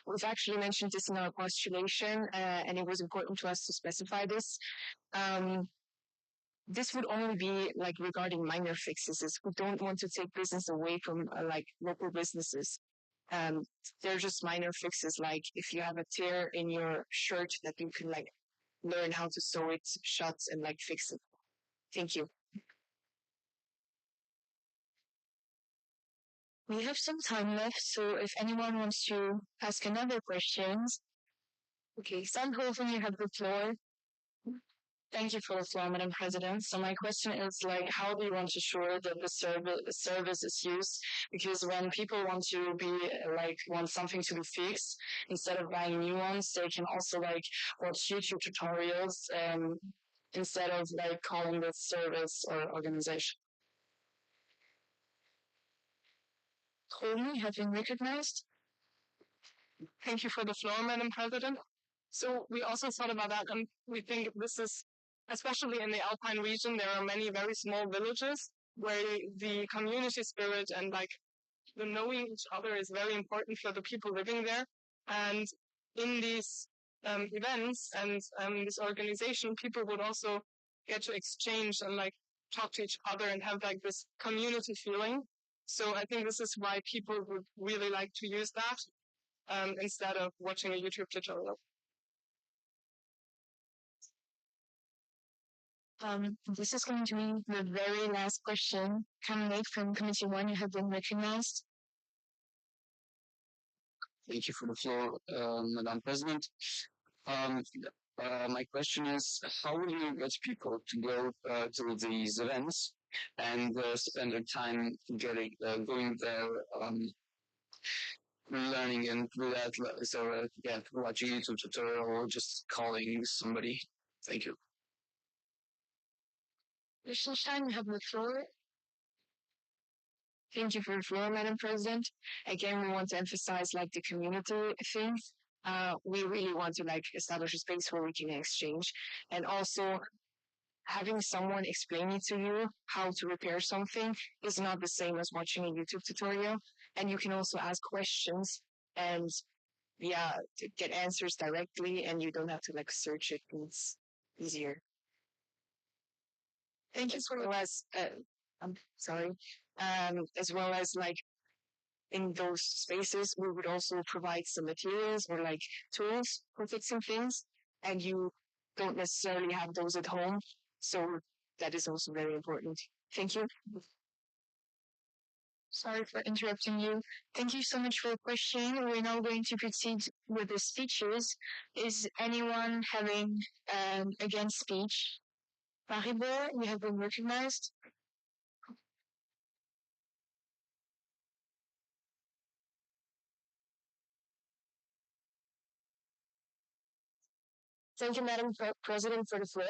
N: We've actually mentioned this in our postulation, and it was important to us to specify this. This would only be like regarding minor fixes. We don't want to take business away from like local businesses. They're just minor fixes, like if you have a tear in your shirt that you can like learn how to sew it shut and like fix it. Thank you. We have some time left, so if anyone wants to ask another questions. Okay, Sandhofen, you have the floor. Thank you for the floor, Madam President. So my question is like, how do you want to ensure that the service is used? Because when people want to be like, want something to be fixed, instead of buying new ones, they can also like watch YouTube tutorials, instead of like calling the service or organization. Holy, have been recognized.
O: Thank you for the floor, Madam President. So we also thought about that, and we think this is, especially in the Alpine region, there are many very small villages where the community spirit and like the knowing each other is very important for the people living there. And in these events and this organization, people would also get to exchange and like talk to each other and have like this community feeling. So I think this is why people would really like to use that instead of watching a YouTube tutorial.
N: This is going to be the very last question. Candidate from Committee 1, you have been recognized.
J: Thank you for the floor, Madam President. My question is, how will you get people to go to these events and spend their time going there, learning and do that? So, watching a YouTube tutorial or just calling somebody? Thank you.
N: Liechtenstein, you have the floor. Thank you for the floor, Madam President. Again, we want to emphasize like the community thing. We really want to like establish a space where we can exchange, and also having someone explaining to you how to repair something is not the same as watching a YouTube tutorial. And you can also ask questions and to get answers directly, and you don't have to like search it. It's easier. Thank you as well as I'm sorry. As well as like in those spaces, we would also provide some materials or like tools for fixing things, and you don't necessarily have those at home. So that is also very important. Thank you. Sorry for interrupting you. Thank you so much for the question. We're now going to proceed with the speeches. Is anyone having again speech? Maribor, you have been recognized.
H: Thank you, Madam President, for the floor.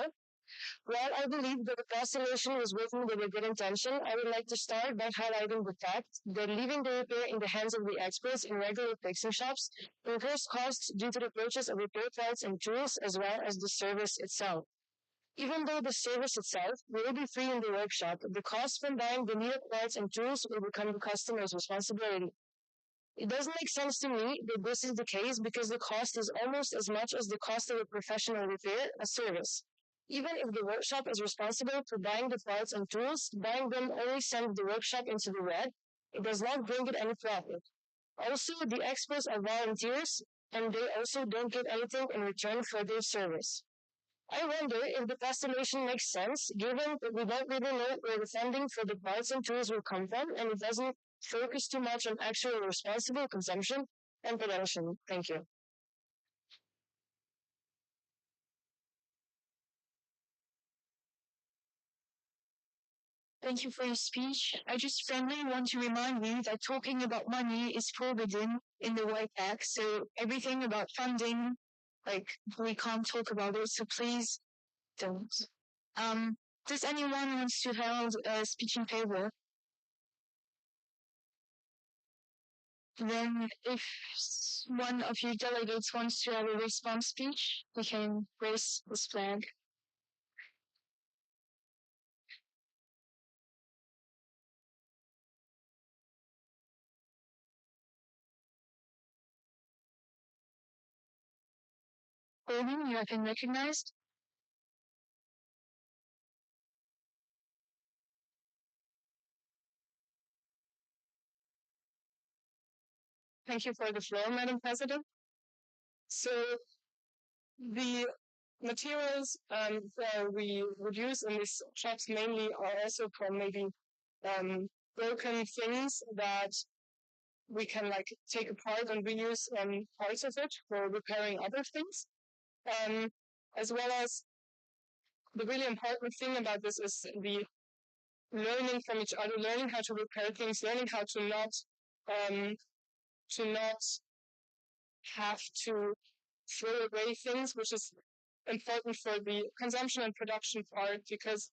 H: While I believe that the proclamation was written with a good intention, I would like to start by highlighting the fact that leaving the repair in the hands of the experts in regular fixing shops incurs costs due to the purchase of repair parts and tools as well as the service itself. Even though the service itself will be free in the workshop, the cost from buying the needed parts and tools will become the customer's responsibility. It doesn't make sense to me that this is the case because the cost is almost as much as the cost of a professional repair, a service. Even if the workshop is responsible for buying the parts and tools, buying them only sends the workshop into the red. It does not bring it any profit. Also, the experts are volunteers, and they also don't get anything in return for their service. I wonder if the estimation makes sense, given that we don't really know where the funding for the parts and tools will come from, and it doesn't focus too much on actual responsible consumption and prevention. Thank you.
N: Thank you for your speech. I just friendly want to remind you that talking about money is forbidden in the YPAC, so everything about funding, like, we can't talk about it, so please don't. Does anyone wants to hold a speech in favor? Then if one of your delegates wants to have a response speech, we can raise this flag.
L: Hogan, you have been recognized.
O: Thank you for the floor, Madam President. So the materials that we would use in these shops mainly are also from maybe broken things that we can like take apart and reuse parts of it for repairing other things. As well as the really important thing about this is the learning from each other, learning how to repair things, learning how to not have to throw away things, which is important for the consumption and production part, because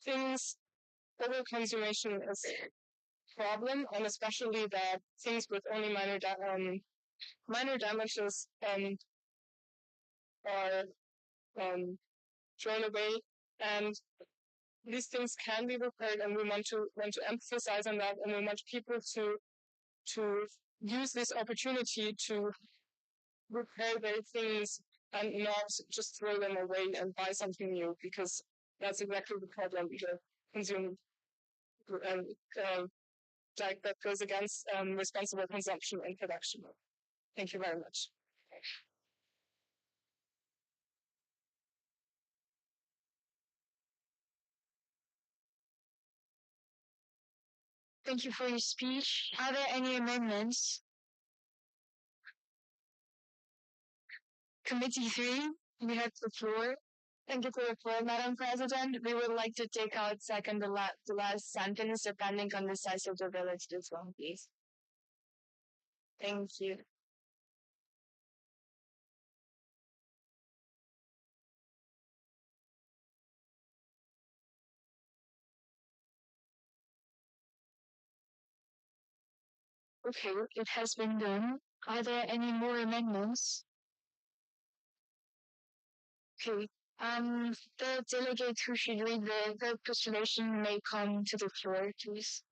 O: overconsumption is a problem, and especially that things with only minor damages are thrown away, and these things can be repaired, and we want to emphasize on that, and we want people to use this opportunity to repair their things and not just throw them away and buy something new, because that's exactly the problem with consumer that goes against responsible consumption and production. Thank you very much.
L: Thank you for your speech. Are there any amendments? Committee 3, you have the floor. Thank you for the floor, Madam President. We would like to take out second the last sentence, depending on the size of the village as well, please. Thank you. Okay, it has been done. Are there any more amendments? Okay. The delegate who should read the postulation may come to the floor, please.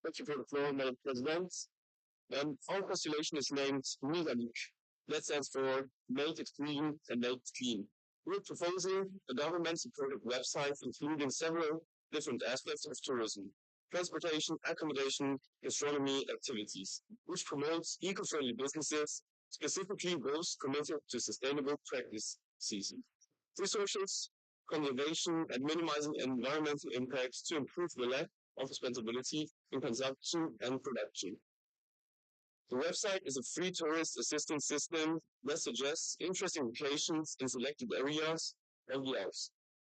J: Thank you for the floor, Madam President. Our postulation is named Munich. That stands for Make It Green and Make It Clean. We're proposing a government-supported website including several different aspects of tourism, transportation, accommodation, gastronomy, activities, which promotes eco-friendly businesses, specifically those committed to sustainable practices, resources, conservation, and minimizing environmental impacts to improve the lack of responsibility in consumption and production. The website is a free tourist assistance system that suggests interesting locations in selected areas of the Alps,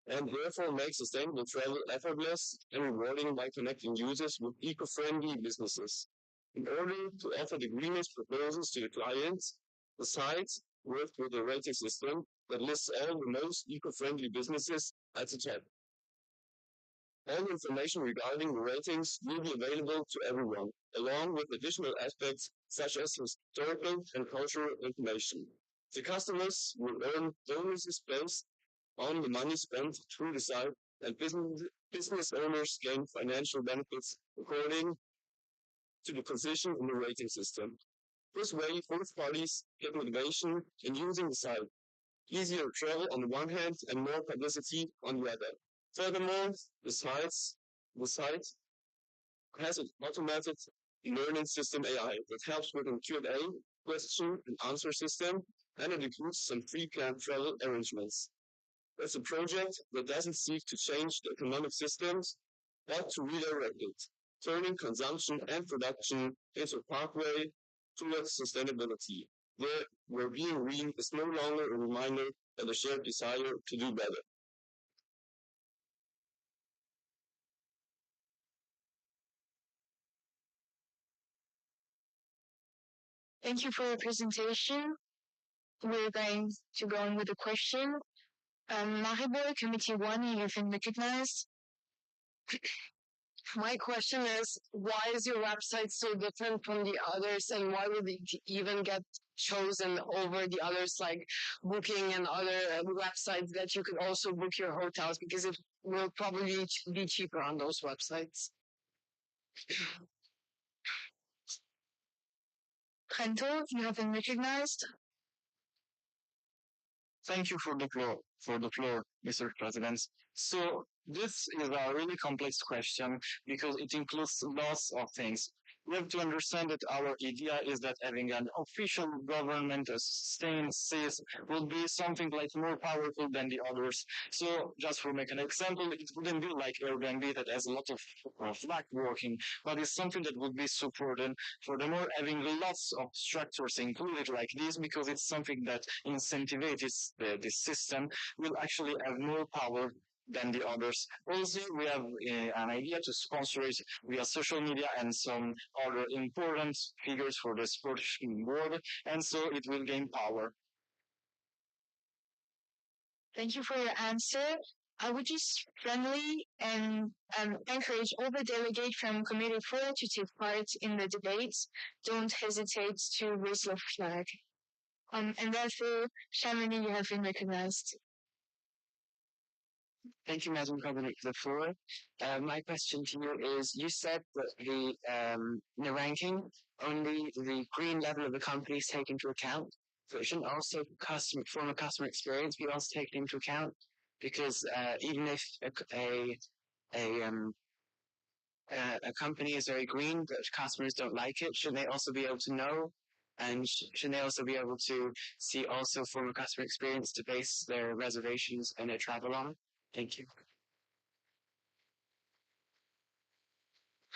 J: and therefore makes sustainable travel effortless and rewarding by connecting users with eco-friendly businesses. In order to offer the greenest proposals to the clients, the site worked with a rating system that lists all the most eco-friendly businesses at the top. All information regarding the ratings will be available to everyone, along with additional aspects such as historical and cultural information. The customers will earn bonuses based on the money spent through the site, and business owners gain financial benefits according to the position in the rating system. This way, both parties get motivation in using the site. Easier travel on the one hand and more publicity on the other. Furthermore, the site has an automated learning system AI that helps with a Q&A, question and answer system, and it includes some pre-planned travel arrangements. It's a project that doesn't seek to change the economic systems, but to redirect it, turning consumption and production into a pathway towards sustainability, where being green is no longer a reminder but a shared desire to do better.
L: Thank you for your presentation. We're going to go on with the question. Maribor, Committee 1, you've been recognized.
I: My question is, why is your website so different from the others, and why would it even get chosen over the others, like Booking and other websites that you could also book your hotels, because it will probably be cheaper on those websites?
K: Rento, you have been recognized.
J: Thank you for the floor, Mr. President. So this is a really complex question because it includes lots of things. We have to understand that our idea is that having an official government, as Spain says, will be something like more powerful than the others. So just for make an example, it wouldn't be like Airbnb that has a lot of flag working, but it's something that would be supported. Furthermore, having lots of structures included like this, because it's something that incentivizes the system, will actually have more power than the others. Also, we have an idea to sponsor it via social media and some other important figures for the sports world, and so it will gain power.
K: Thank you for your answer. I would just friendly and encourage all the delegates from Committee 4 to take part in the debates. Don't hesitate to raise your flag. And therefore, Shamini, you have been recognized.
M: Thank you, Madam President, for the floor. My question to you is, you said that the ranking, only the green level of the company is taken into account, but shouldn't also former customer experience be also taken into account? Because even if a company is very green, but customers don't like it, shouldn't they also be able to know? And shouldn't they also be able to see also former customer experience to base their reservations and their travel on? Thank you.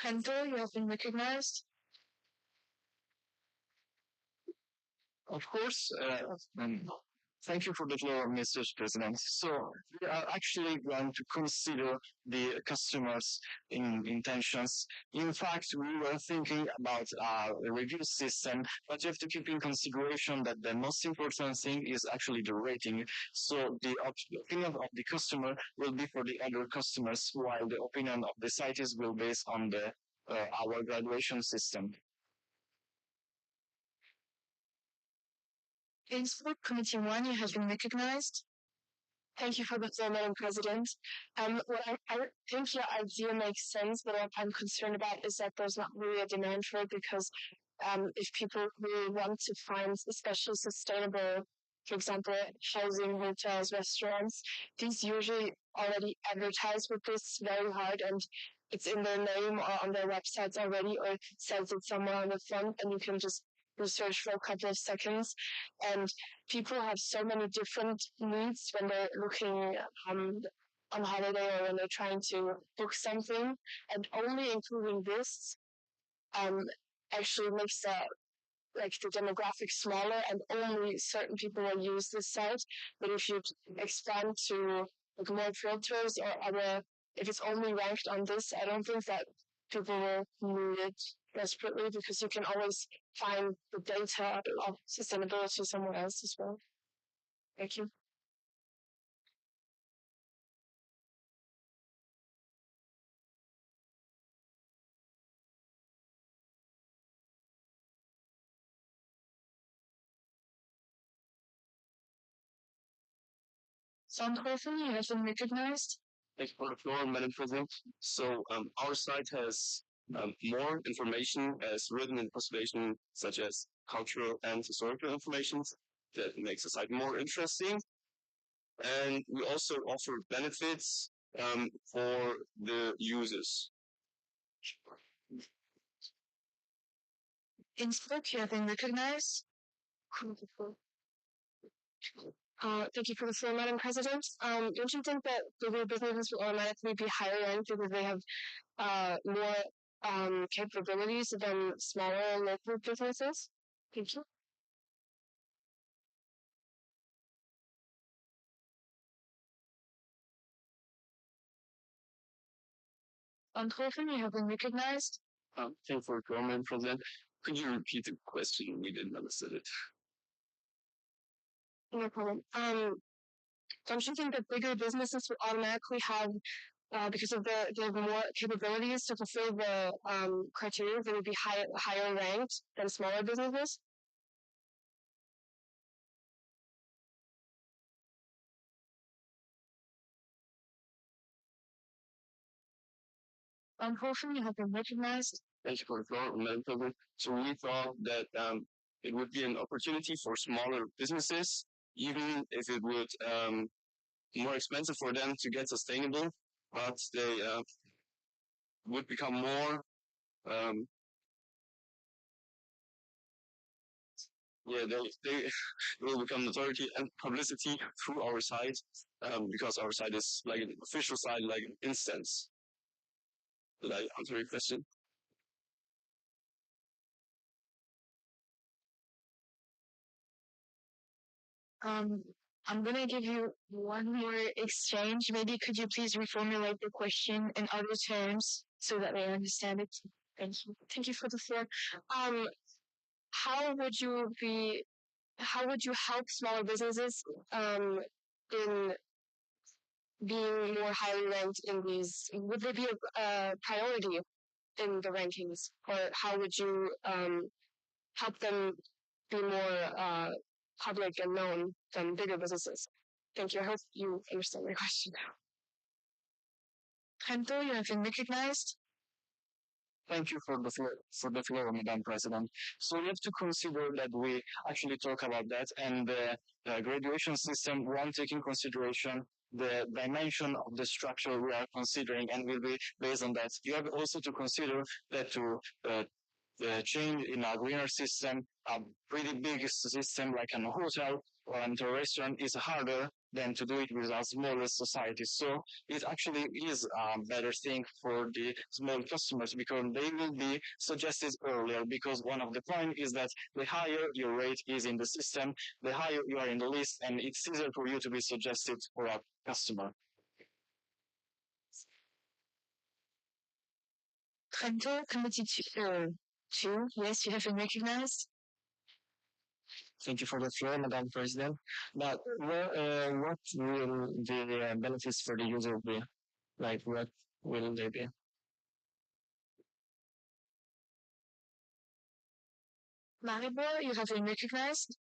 K: Rento, you have been recognized.
J: Of course, thank you for the floor, Mr. President. So we are actually going to consider the customers' intentions. In fact, we were thinking about a review system, but you have to keep in consideration that the most important thing is actually the rating. So the opinion of the customer will be for the other customers, while the opinion of the cities will be based on the our graduation system.
K: In Sport Committee 1, you have been recognized.
I: Thank you for the floor, Madam President. What I think your idea makes sense, but what I'm concerned about is that there's not really a demand for it, because if people really want to find especially sustainable, for example, housing, hotels, restaurants, these usually already advertise with this very hard, and it's in their name or on their websites already, or it says it somewhere on the front, and you can just research for a couple of seconds. And people have so many different needs when they're looking on holiday or when they're trying to book something, and only including this actually makes the demographic smaller, and only certain people will use this site. But if you expand to like more filters or other, if it's only ranked on this, I don't think that people will need it desperately, because you can always find the data of sustainability somewhere else as well. Thank you.
K: Soundhofen, you have been recognized.
J: Thank you for the floor, Madam President. So our site has more information as written in postulation, such as cultural and historical information that makes the site more interesting. And we also offer benefits for the users.
K: Innsbruck, you have been recognized.
I: Thank you for the floor, Madam President. Don't you think that bigger businesses will automatically be higher ranked because they have more capabilities than smaller local businesses? Thank you.
K: Anthofen, you have been recognized.
J: Thank you for the Madam President. Could you repeat the question? We didn't understand it.
I: No problem. Don't you think that bigger businesses will automatically have because of the more capabilities to fulfill the criteria, they would be higher ranked than smaller businesses. Unfortunately, have been recognized.
J: Thank you for the floor, Madam President. So we thought that it would be an opportunity for smaller businesses, even if it would more expensive for them to get sustainable, but they would become more they will become notoriety and publicity through our site because our site is like an official site, like an instance. Did I answer your question?
I: I'm gonna give you one more exchange. Maybe could you please reformulate the question in other terms so that I understand it? Thank you. Thank you for the floor. Um, how would you be? How would you help smaller businesses in being more highly ranked in these? Would they be a priority in the rankings, or how would you help them be more public and known than bigger businesses? Thank you. I hope you understand my question now. Hento, you have been recognized.
J: Thank you for the floor, Madam President. So we have to consider that we actually talk about that, and the graduation system won't take in consideration the dimension of the structure we are considering, and will be based on that. You have also to consider that to the change in a greener system, a pretty big system like a hotel or a restaurant is harder than to do it with a smaller society. So it actually is a better thing for the small customers because they will be suggested earlier, because one of the point is that the higher your rate is in the system, the higher you are in the list, and it's easier for you to be suggested for a customer.
I: Hunter, Committee 2, yes, you have been recognized.
M: Thank you for the floor, Madam President. But what will the benefits for the user be? Like, what will they be?
I: Maribor, you have been recognized.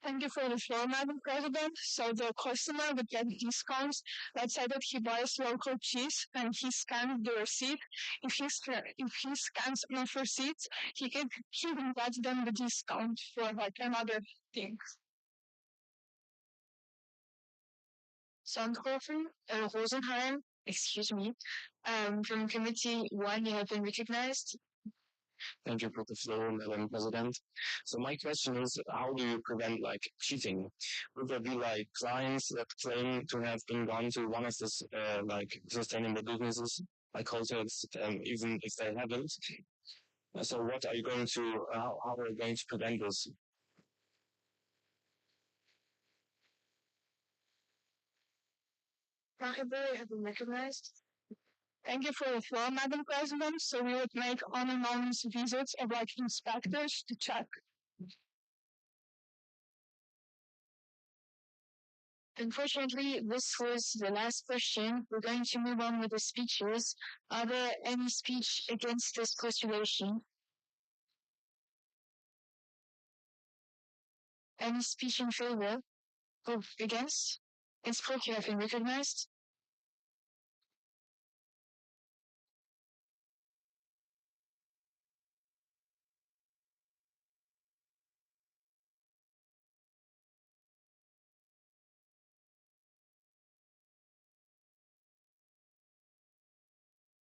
I: Thank you for the floor, Madam President. So the customer would get discounts. Let's say that he buys local cheese and he scans the receipt. If he scans enough receipts, he can get them the discount for like another thing. Sandhofen, Rosenheim, excuse me, from Committee 1, you have been recognized.
J: Thank you for the floor, Madam President. So my question is, how do you prevent like cheating? Would there be like clients that claim to have been gone to one of the like sustainable businesses, like hotels, even if they haven't? So what are you going to, how are you going to prevent this?
I: Rahibur, you have been recognized. Thank you for the floor, Madam President. So we would make anonymous visits of like inspectors to check. Unfortunately, this was the last question. We're going to move on with the speeches. Are there any speech against this postulation? Any speech in favor? Or against? Innsbruck, you have been recognized.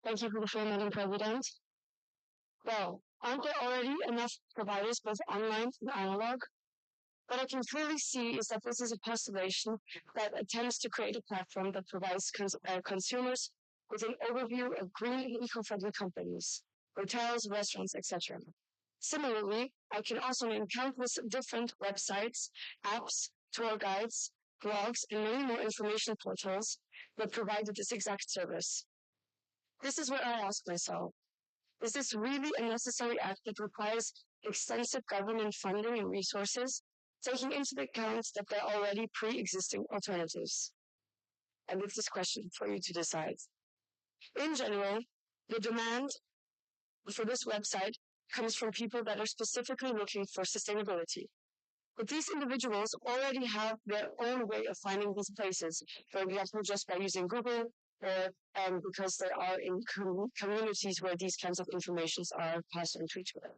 I: Thank you for the floor, Madam President. Well, aren't there already enough providers, both online and analog? What I can clearly see is that this is a postulation that attempts to create a platform that provides consumers with an overview of green and eco-friendly companies, hotels, restaurants, etc. Similarly, I can also name countless different websites, apps, tour guides, blogs, and many more information portals that provide this exact service. This is where I ask myself, is this really a necessary act that requires extensive government funding and resources, taking into account that there are already pre-existing alternatives? And it's this question for you to decide. In general, the demand for this website comes from people that are specifically looking for sustainability. But these individuals already have their own way of finding these places, for example, just by using Google or because they are in communities where these kinds of informations are passed on to each other.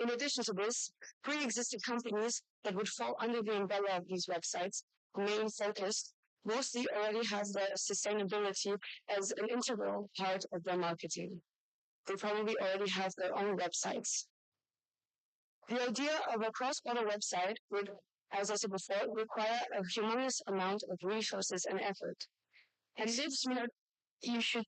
I: In addition to this, pre-existing companies that would fall under the umbrella of these websites, main focus, mostly already have the sustainability as an integral part of their marketing. They probably already have their own websites. The idea of a cross-border website would, as I said before, require a humongous amount of resources and effort. And this you should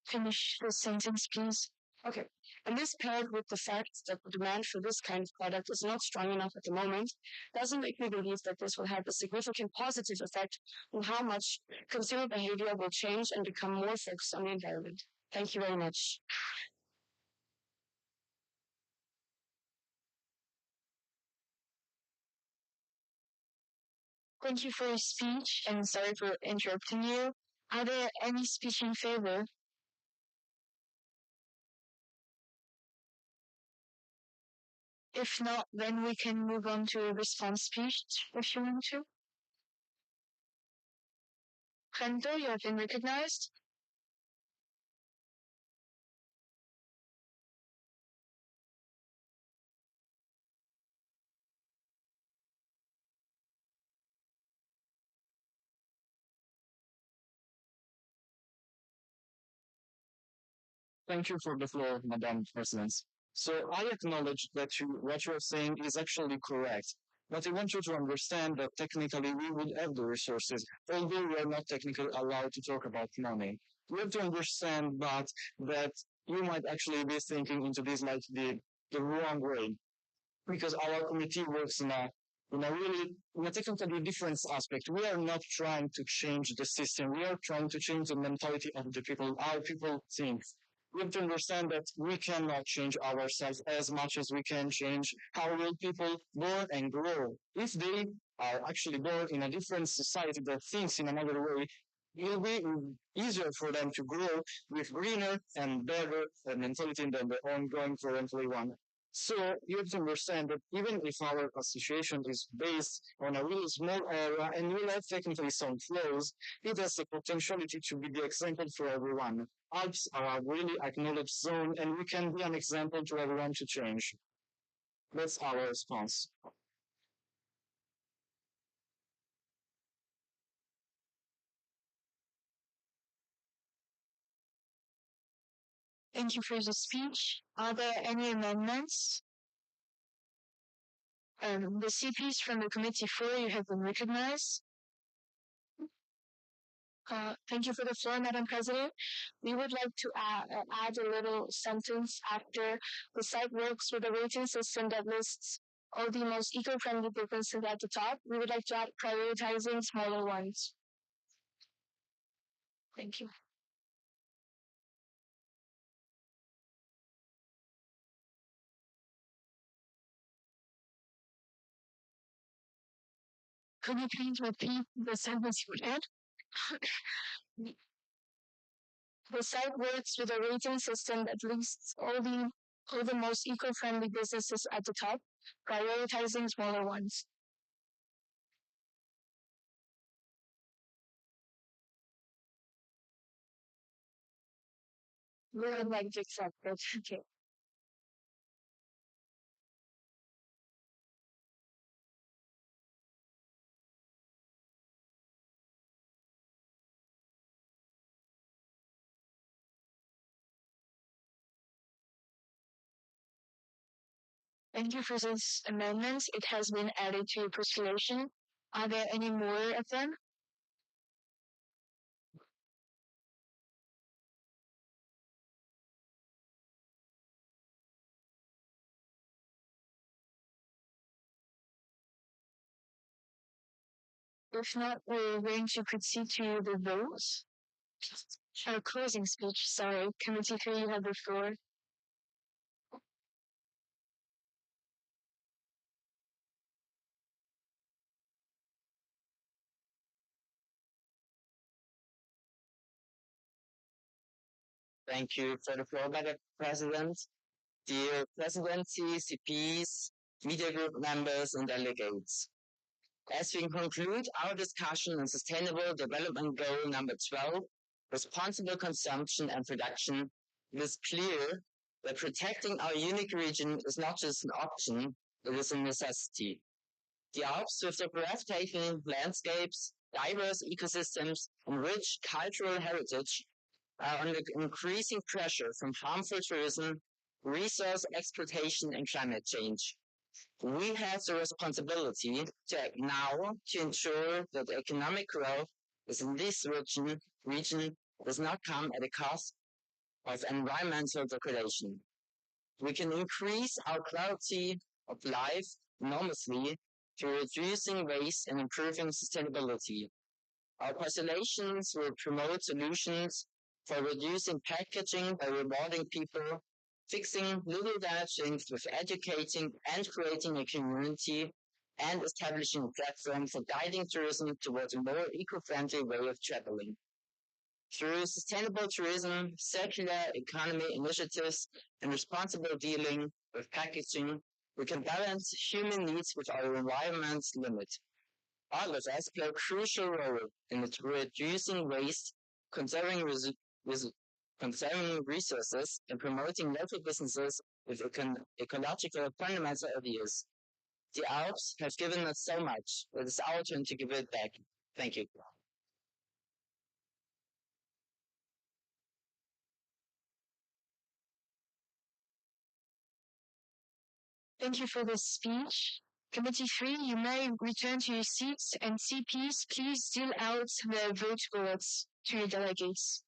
I: finish the sentence, please. Okay. And this paired with the fact that the demand for this kind of product is not strong enough at the moment, doesn't make me believe that this will have a significant positive effect on how much consumer behavior will change and become more focused on the environment. Thank you very much.
B: Thank you for your speech, and sorry for interrupting you. Are there any speech in favor? If not, then we can move on to a response speech if you want to. Brendo, you have been recognized.
C: Thank you for the floor, Madam President. So I acknowledge that what you're saying is actually correct. But I want you to understand that technically we would have the resources, although we are not technically allowed to talk about money. We have to understand that you might actually be thinking into this like the wrong way. Because our committee works in a technically different aspect. We are not trying to change the system. We are trying to change the mentality of the people, how people think. We have to understand that we cannot change ourselves as much as we can change how will people born and grow. If they are actually born in a different society that thinks in another way, it will be easier for them to grow with greener and better mentality than the ongoing currently one. So you have to understand that even if our association is based on a really small area and will have technically some flaws, it has the potentiality to be the example for everyone. Alps are a really acknowledged zone and we can be an example to everyone to change. That's our response.
B: Thank you for the speech. Are there any amendments? The CPs from the committee floor, you have been recognized. Thank you for the floor, Madam President. We would like to add a little sentence after the site works with a rating system that lists all the most eco-friendly businesses at the top. We would like to add prioritizing smaller ones. Thank you. Could you please repeat the sentence you read? The site works with a rating system that lists all the most eco-friendly businesses at the top, prioritizing smaller ones. We would like to accept it. Okay. Thank you for this amendment. It has been added to your postulation. Are there any more of them? If not, we're going to proceed to the vote. Our closing speech, sorry. Committee 3, you have the floor.
E: Thank you for the floor, Madam President. Dear Presidency, CPs, media group members, and delegates. As we conclude our discussion on Sustainable Development Goal number 12, responsible consumption and production, it is clear that protecting our unique region is not just an option, it is a necessity. The Alps, with their breathtaking landscapes, diverse ecosystems, and rich cultural heritage, are under increasing pressure from harmful tourism, resource exploitation, and climate change. We have the responsibility to act now to ensure that economic growth in this region does not come at the cost of environmental degradation. We can increase our quality of life enormously through reducing waste and improving sustainability. Our postulations will promote solutions for reducing packaging by rewarding people, fixing little damage things with educating and creating a community, and establishing a platform for guiding tourism towards a more eco-friendly way of traveling. Through sustainable tourism, circular economy initiatives, and responsible dealing with packaging, we can balance human needs with our environment's limit. All of us play a crucial role in reducing waste, conserving resources, and promoting local businesses with ecological fundamental ideas. The Alps have given us so much. It is our turn to give it back. Thank you.
B: Thank you for this speech. Committee 3, you may return to your seats, and CPs, please deal out the vote ballots to your delegates.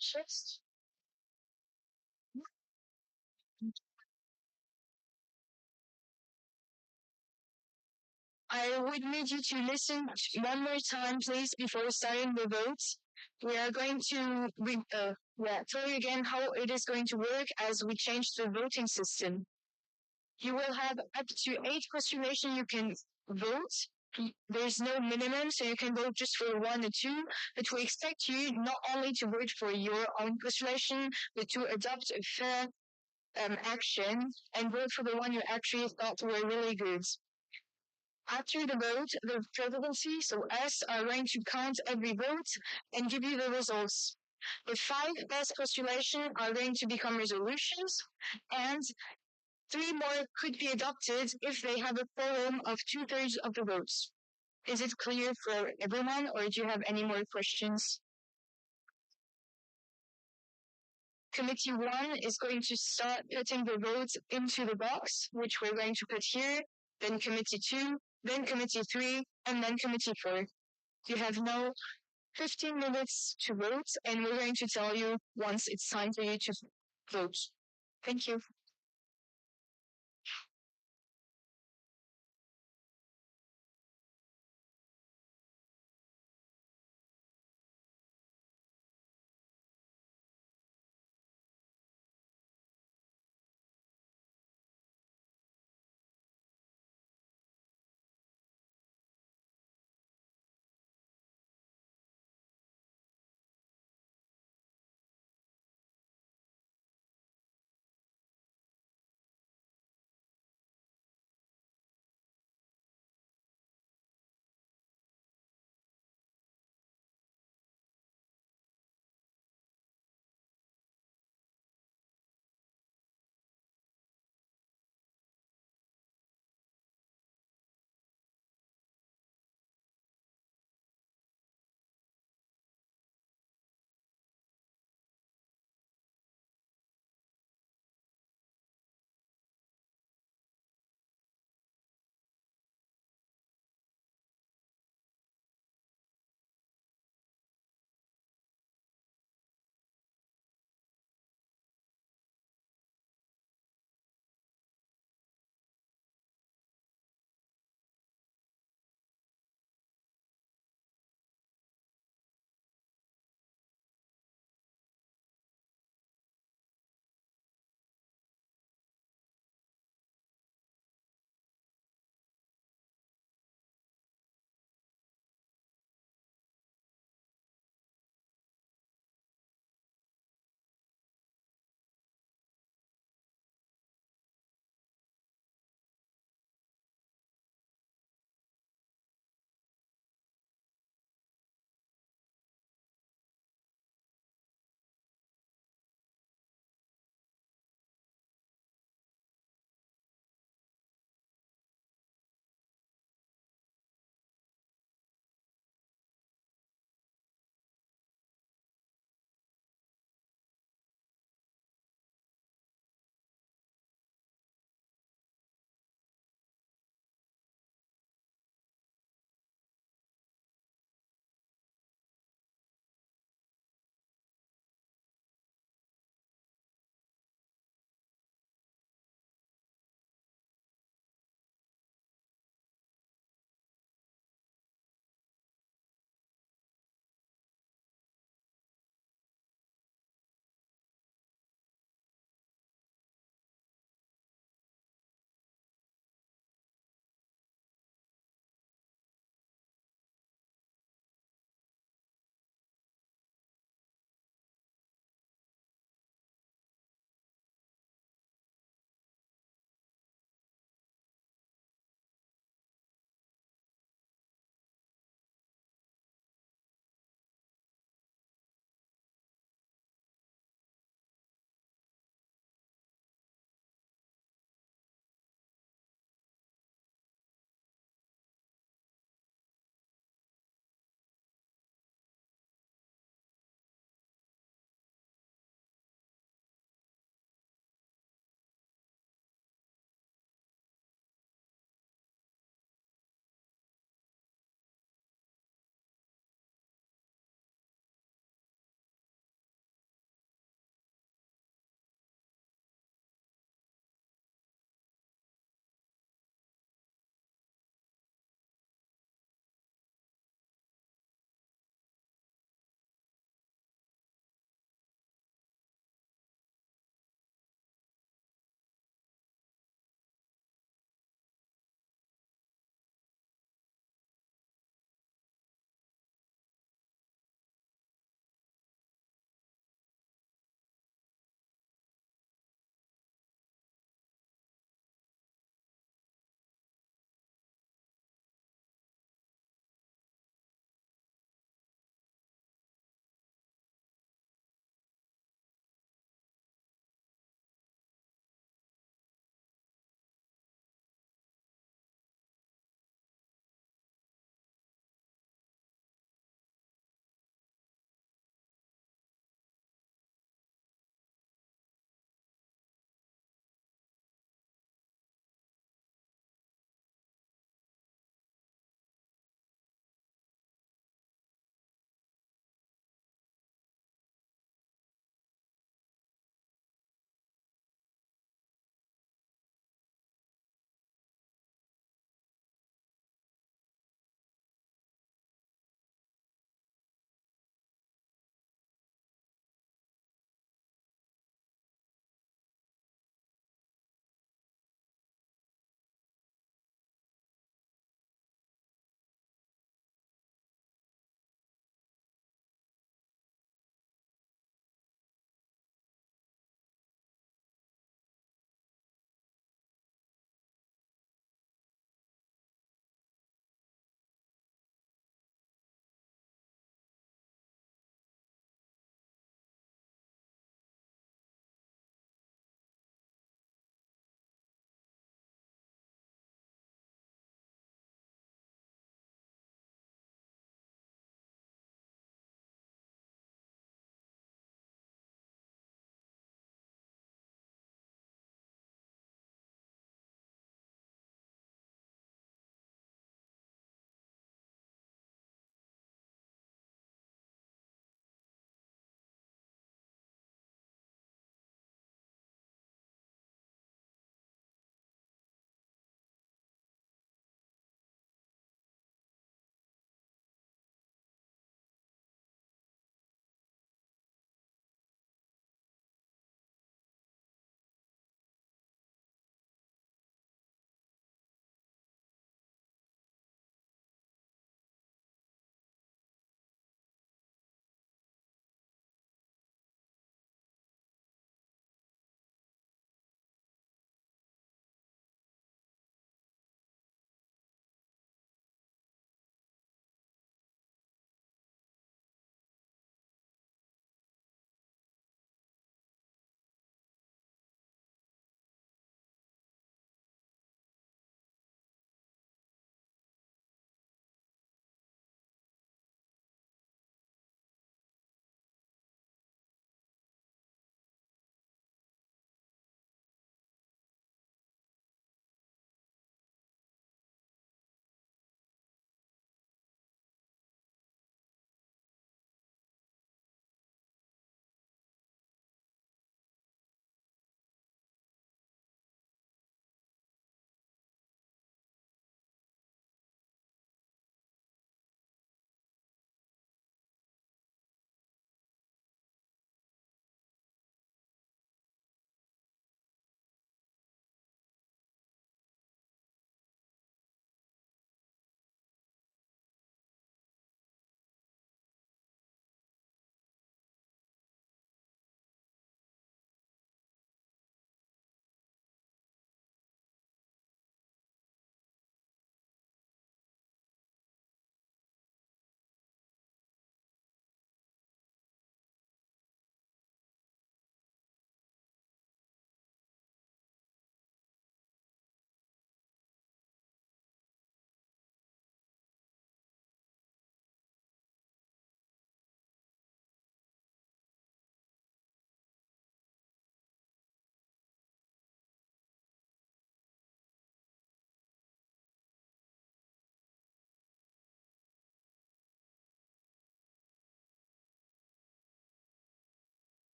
B: Just I would need you to listen one more time, please, before starting the vote. We are going to tell you again how it is going to work as we change the voting system. You will have up to 8 postulations you can vote. There's no minimum, so you can vote just for 1 or 2, but we expect you not only to vote for your own postulation, but to adopt a fair action and vote for the one you actually thought were really good. After the vote, the presidency, so us, are going to count every vote and give you the results. The 5 best postulations are going to become resolutions, and 3 more could be adopted if they have a quorum of 2/3 of the votes. Is it clear for everyone, or do you have any more questions? Committee 1 is going to start putting the votes into the box, which we're going to put here, then Committee 2, then Committee 3, and then Committee 4. You have now 15 minutes to vote, and we're going to tell you once it's time for you to vote. Thank you.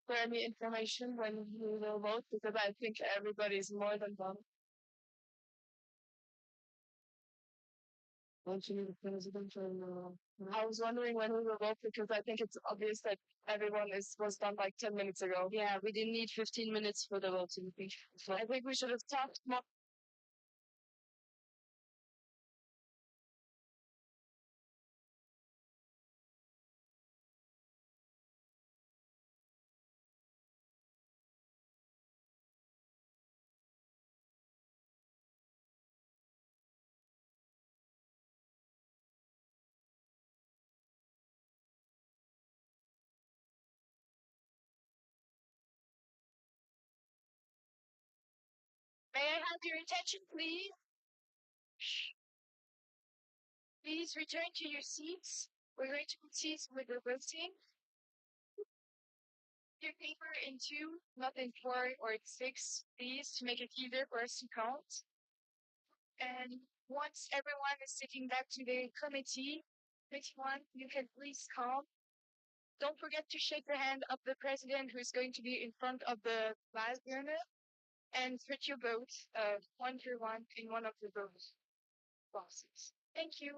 F: there any information when you will vote? Because I think everybody's more than done. The president I was wondering when we will vote because I think it's obvious that everyone was done like 10 minutes ago.
L: Yeah, we didn't need 15 minutes for the voting.
F: I think we should have talked more.
K: May I have your attention, please? Please return to your seats. We're going to proceed with the voting. Your paper in 2, not in 4 or 6, please, to make it easier for us to count. And once everyone is sitting back to the committee, you can please come. Don't forget to shake the hand of the president who is going to be in front of the ballot urn and put your vote one for one in one of the vote boxes. Thank you.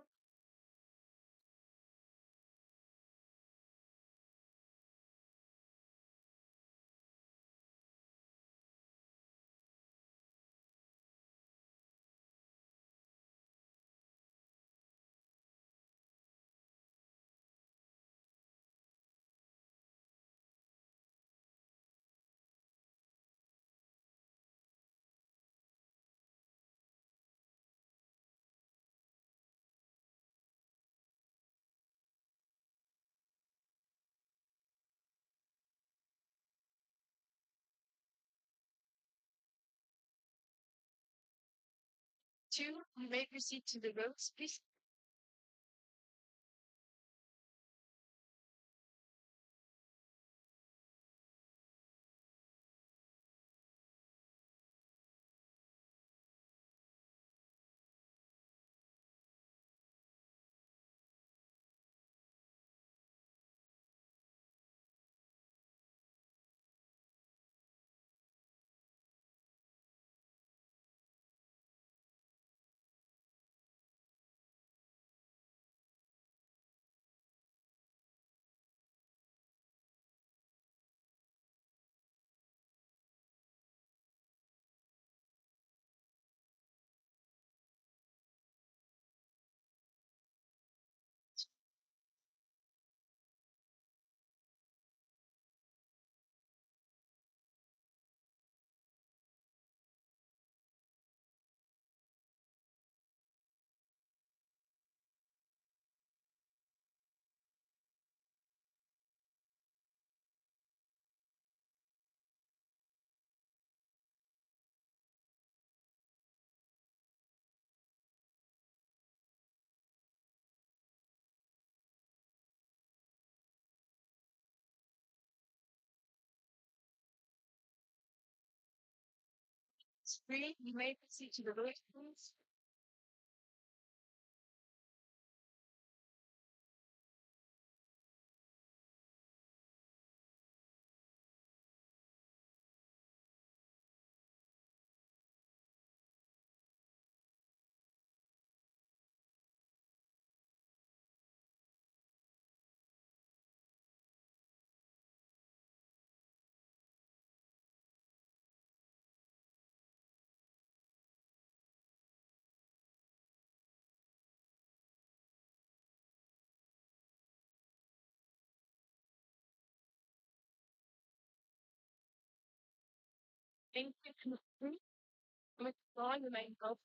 K: Two, you may proceed to the votes, please. Three, you may proceed to the vote, please. Thank you. With all, you may go.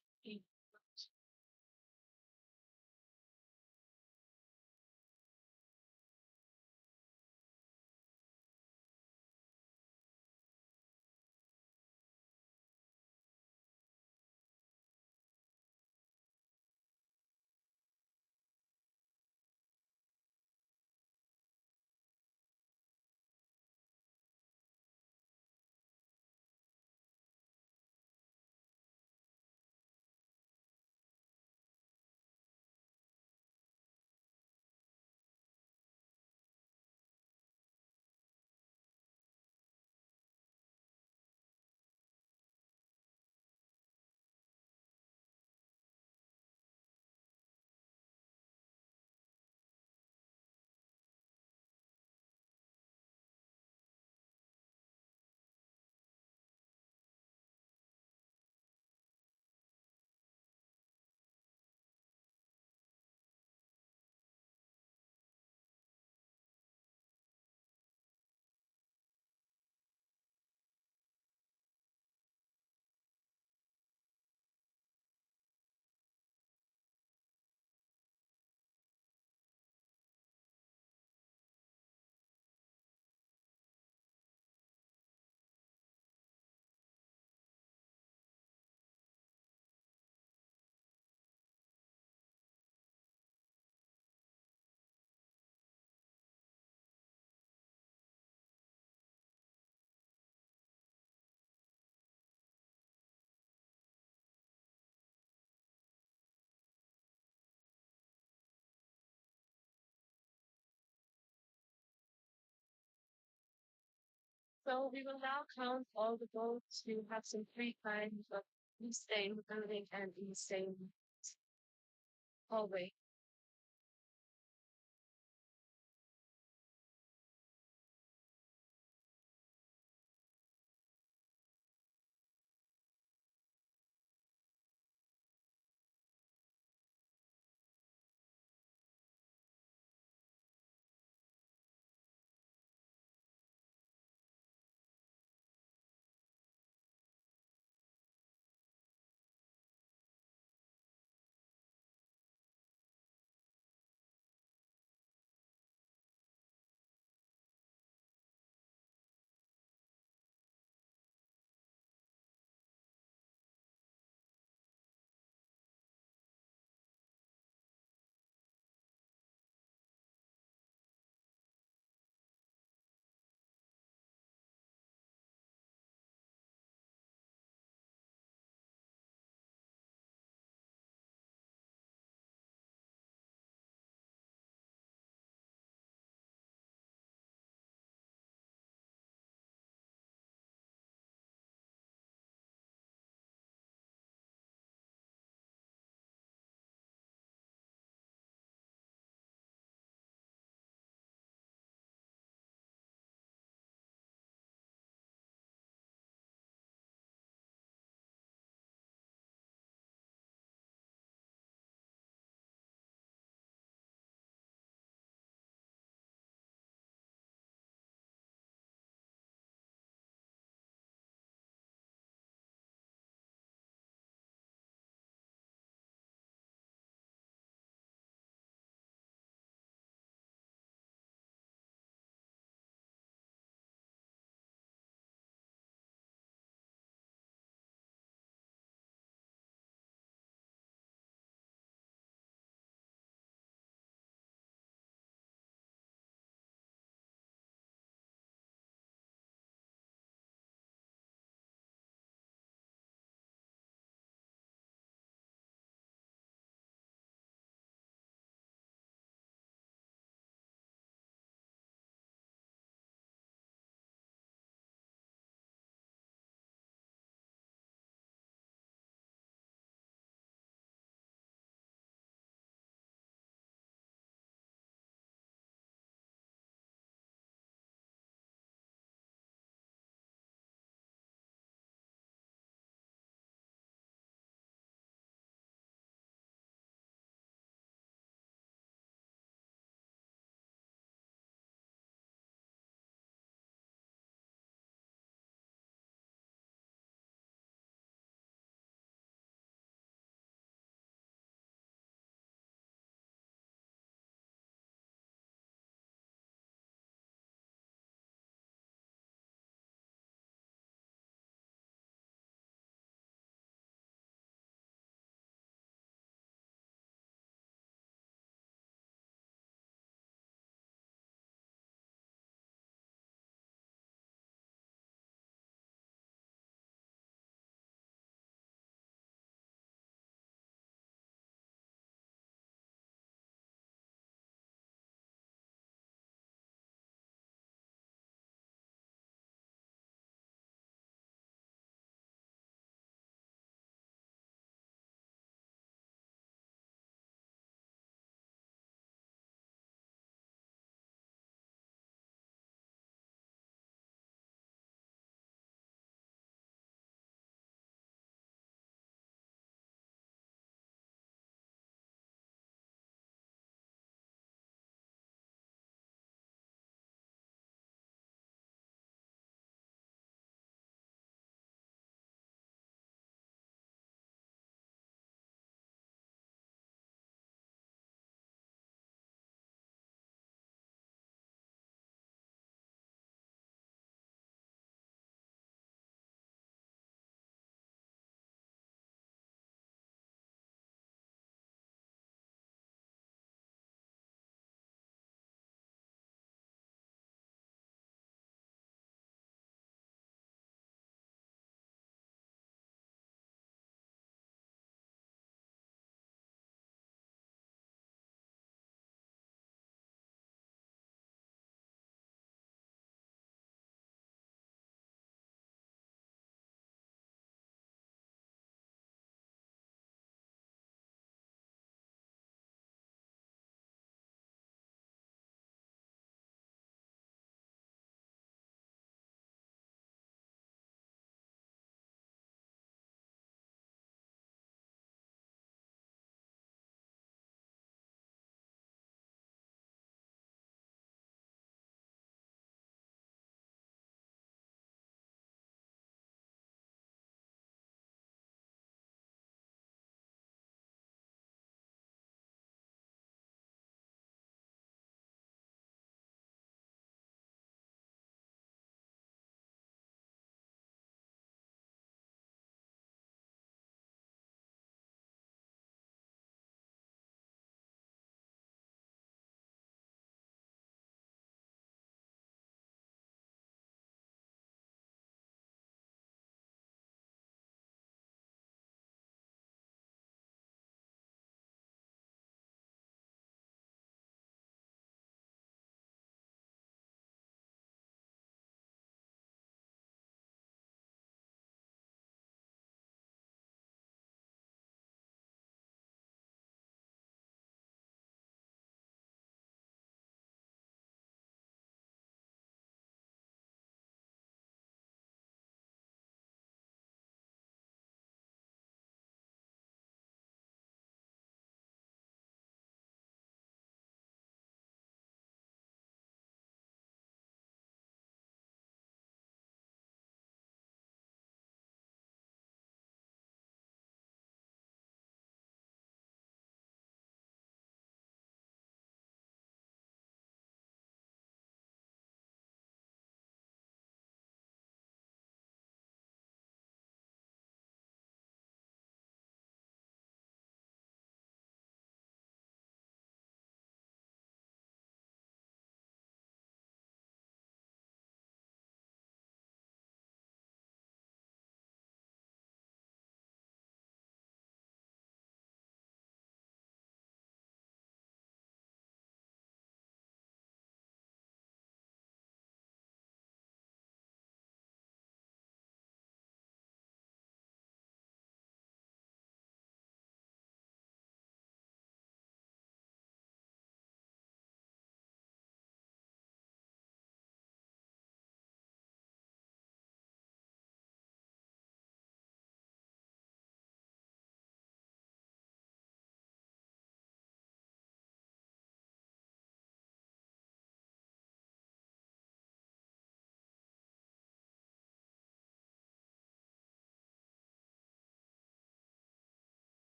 I: So we will now count all the votes. We will have some free time, but we stay in the building and we stay in the hallway.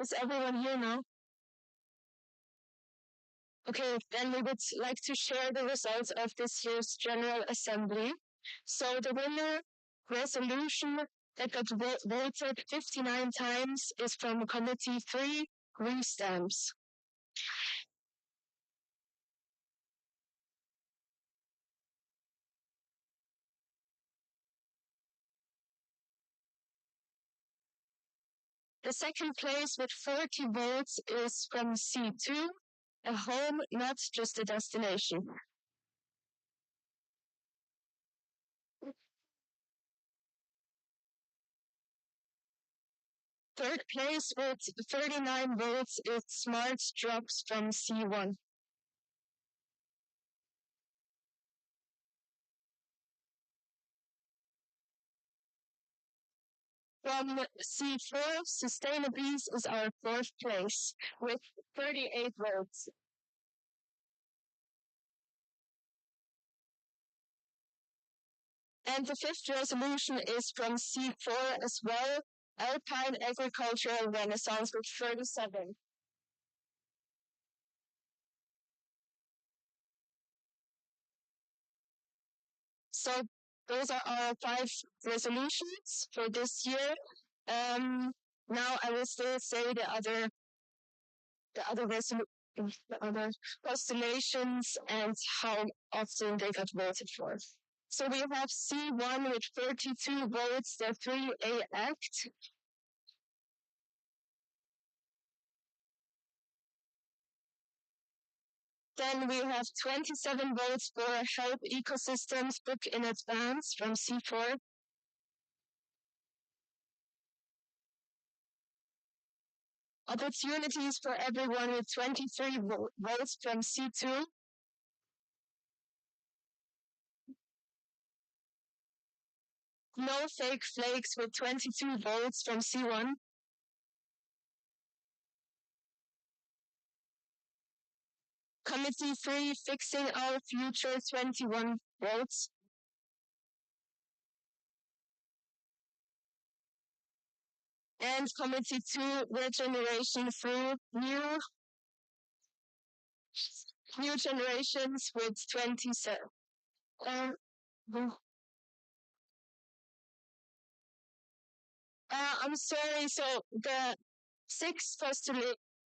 H: Is everyone here now? Okay, then we would like to share the results of this year's General Assembly. So the winner resolution that got voted 59 times is from Committee 3, green stamps. The second place with 40 votes is from C2, a home, not just a destination. Third place with 39 votes is Smart Drops from C1. From C4, Sustainabees is our fourth place with 38 votes. And the fifth resolution is from C4 as well, Alpine Agricultural Renaissance with 37. So those are our 5 resolutions for this year. Now I will still say the other constellations and how often they got voted for. So we have C1 with 32 votes, the 3A Act. Then we have 27 votes for Help Ecosystems Book in Advance from C4. Opportunities for Everyone with 23 votes from C2. No Fake Flakes with 22 votes from C1. Committee 3, Fixing Our Future, 21 votes. And Committee 2, Regeneration through New Generations with 27. I'm sorry, so the sixth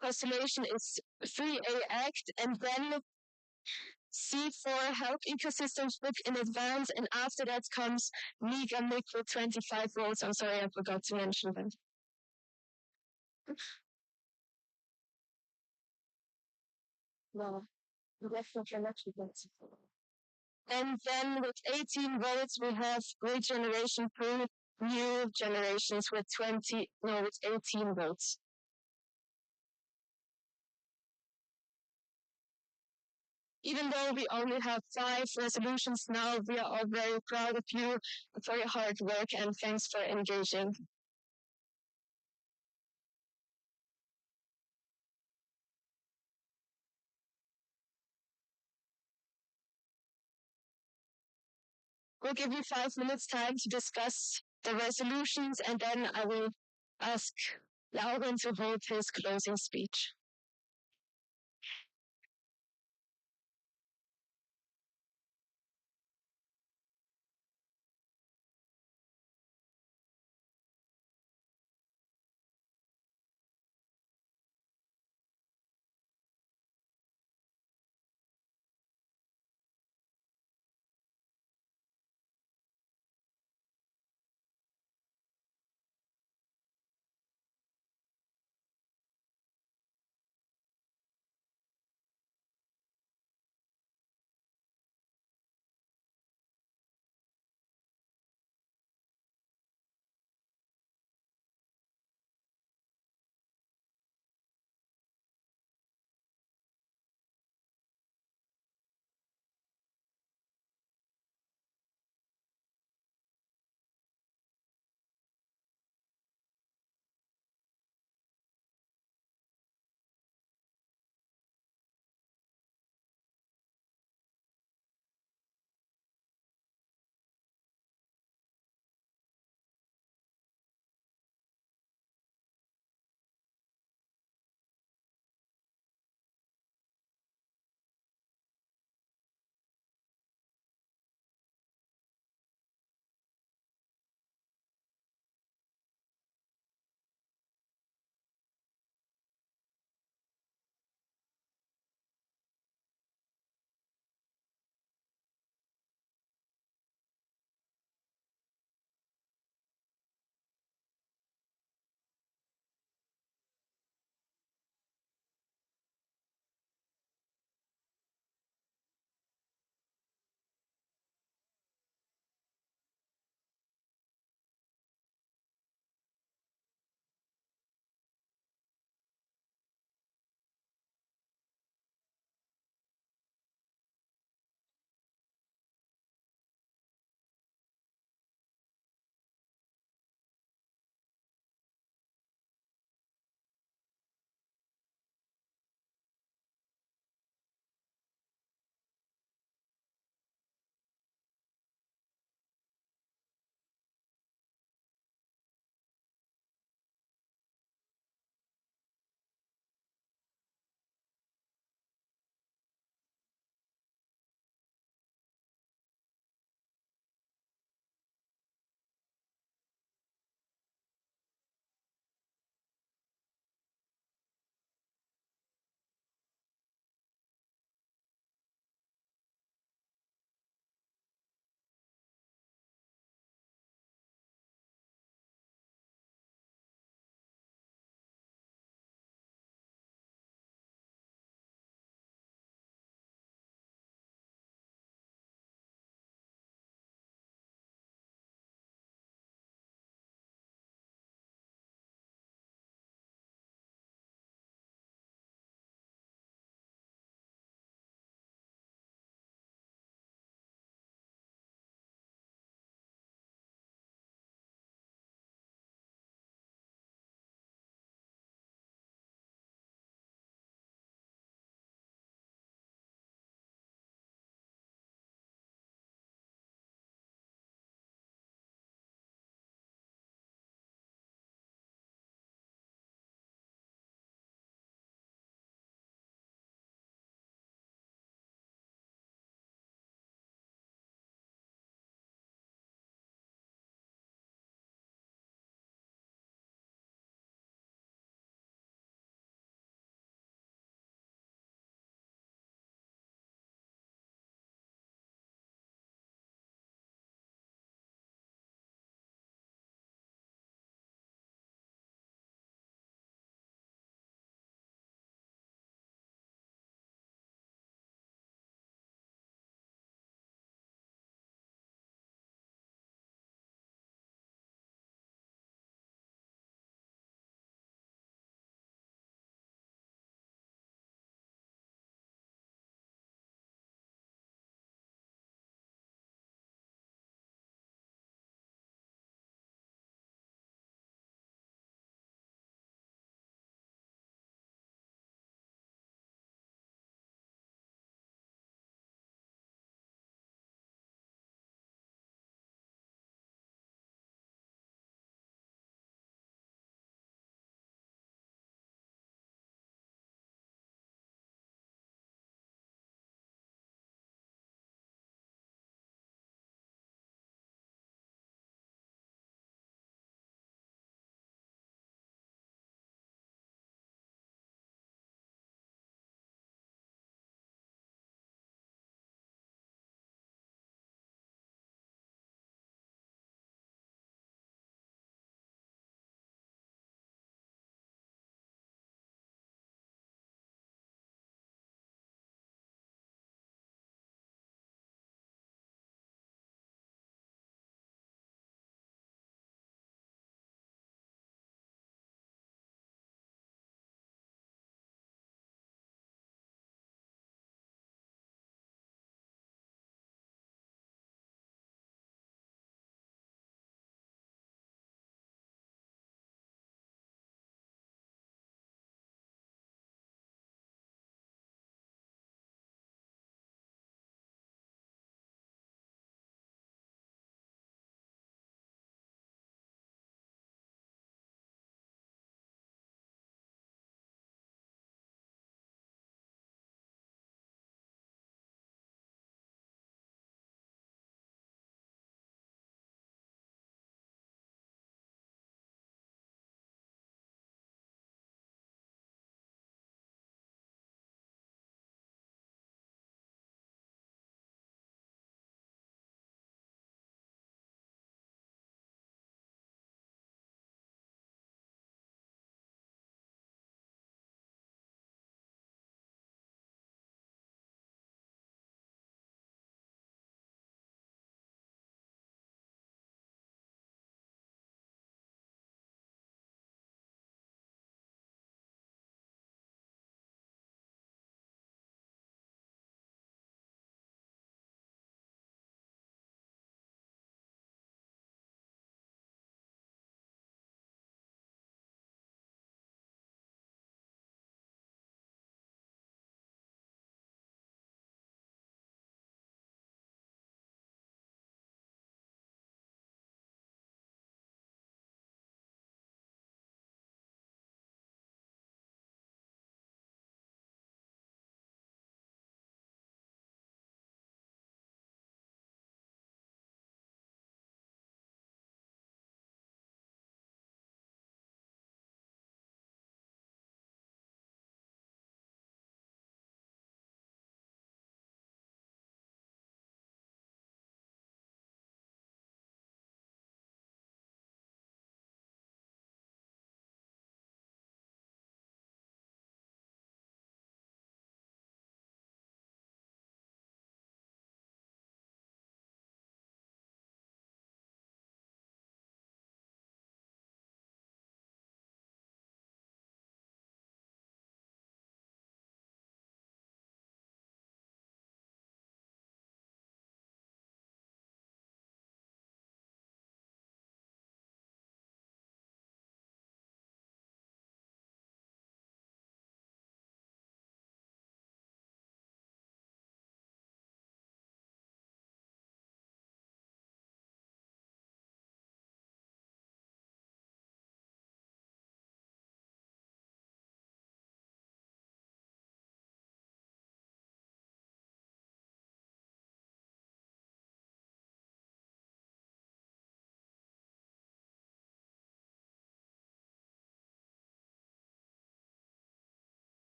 H: constellation is 3A Act, and then C4 Help Ecosystems Book in Advance, and after that comes Mega Mick with 25 votes. I'm sorry, I forgot to mention that. No, and then with 18 votes, we have Regeneration through New Generations with 18 votes. Even though we only have 5 resolutions now, we are all very proud of you for your hard work and thanks for engaging. We'll give you 5 minutes time to discuss the resolutions, and then I will ask Lauren to hold his closing speech.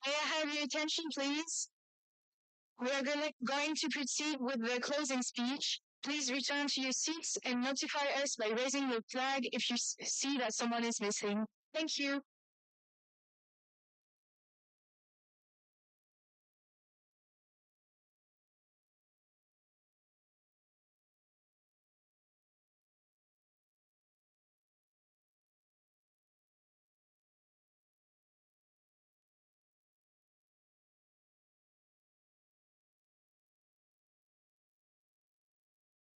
B: May I have your attention, please? We are going to proceed with the closing speech. Please return to your seats and notify us by raising your flag if you see that someone is missing. Thank you.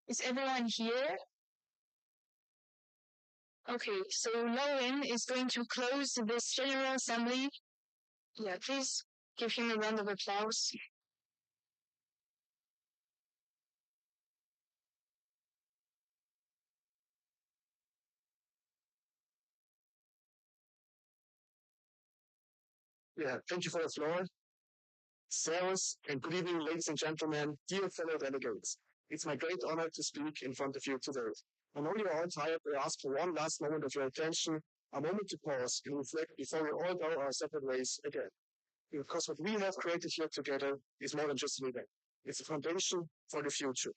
B: Is everyone here? Okay, so Lauren is going to close this General Assembly. Yeah, please give him a round of applause.
C: Yeah, thank you for the floor. Sirs, and good evening, ladies and gentlemen, dear fellow delegates. It's my great honor to speak in front of you today. I know you're all tired, but I ask for one last moment of your attention, a moment to pause and reflect before we all go our separate ways again. Because what we have created here together is more than just an event. It's a foundation for the future.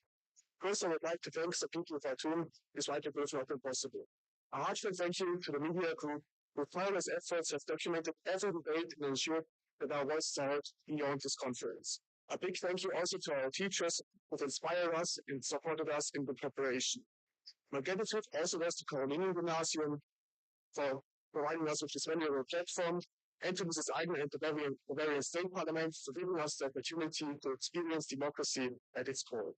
C: First, I would like to thank the people of whom this writing would not been possible. A heartfelt thank you to the media group whose tireless efforts have documented every debate and ensured that our voices are heard beyond this conference. A big thank you also to our teachers who inspired us and supported us in the preparation. My gratitude also goes to Carolinian Gymnasium for providing us with this valuable platform, and to Mrs. Eigner and the Bavarian State Parliament for giving us the opportunity to experience democracy at its core.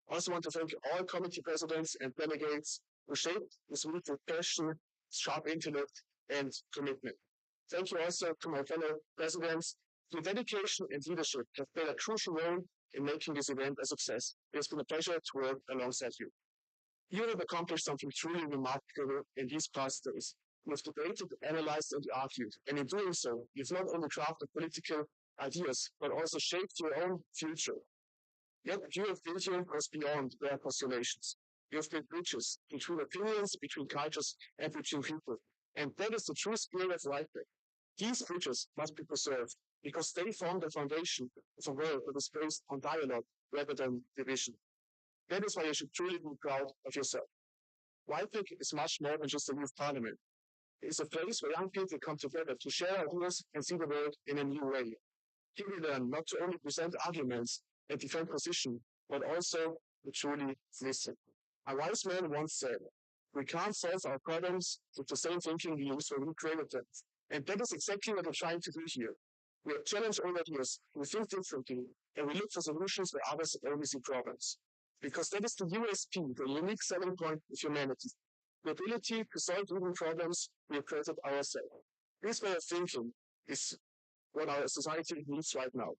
C: I also want to thank all committee presidents and delegates who shaped this week with passion, sharp intellect, and commitment. Thank you also to my fellow presidents. Your dedication and leadership have played a crucial role in making this event a success. It has been a pleasure to work alongside you. You have accomplished something truly remarkable in these past days. You have debated, analyzed, and argued, and in doing so, you've not only crafted political ideas, but also shaped your own future. Yet your vision goes beyond their postulations. You have built bridges between opinions, between cultures, and between people. And that is the true spirit of YPAC. These bridges must be preserved because they form the foundation of a world that is based on dialogue rather than division. That is why you should truly be proud of yourself. YPAC is much more than just a youth parliament. It is a place where young people come together to share ideas and see the world in a new way. Here we learn not to only present arguments and defend position, but also to truly listen. A wise man once said, "We can't solve our problems with the same thinking we used when we created them." And that is exactly what we're trying to do here. We have challenged all ideas, we think differently, and we look for solutions where others only see problems. Because that is the USP, the unique selling point of humanity. The ability to solve even problems we have created ourselves. This way of thinking is what our society needs right now.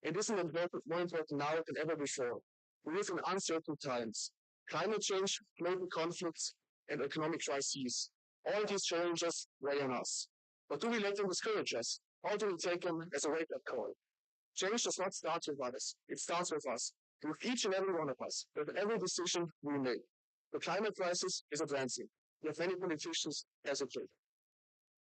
C: It isn't more important now than ever before. We live in uncertain times. Climate change, global conflicts, and economic crises. All these challenges weigh on us. But do we let them discourage us? Or do we take them as a wake-up call? Change does not start with others. It starts with us, with each and every one of us, with every decision we make. The climate crisis is advancing, yet many politicians hesitate.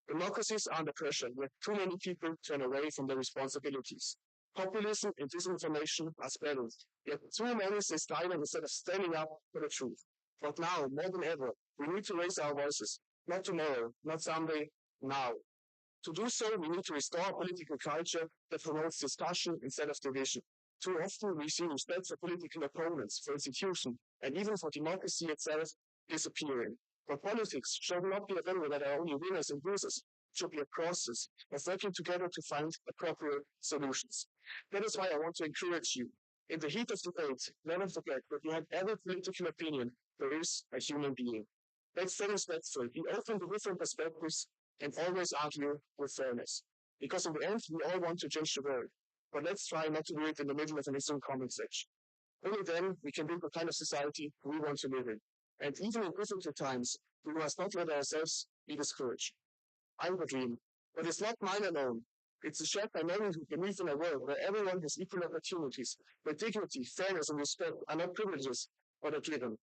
C: Democracies are under pressure, yet too many people turn away from their responsibilities. Populism and disinformation are spreading, yet too many stay silent instead of standing up for the truth. But now, more than ever, we need to raise our voices. Not tomorrow, not someday, now. To do so, we need to restore a political culture that promotes discussion instead of division. Too often, we see respect for political opponents, for institutions, and even for democracy itself disappearing. But politics should not be a venue that are only winners and losers. It should be a process of working together to find appropriate solutions. That is why I want to encourage you. In the heat of debate, never forget that behind every political opinion, there is a human being. Let's stay respectful, be open to different perspectives, and always argue with fairness. Because in the end, we all want to change the world. But let's try not to do it in the middle of an instant comment section. Only then we can build the kind of society we want to live in. And even in difficult times, we must not let ourselves be discouraged. I have a dream, but it's not mine alone. It's shared by many who believe in a world where everyone has equal opportunities, where dignity, fairness, and respect are not privileges, but are given.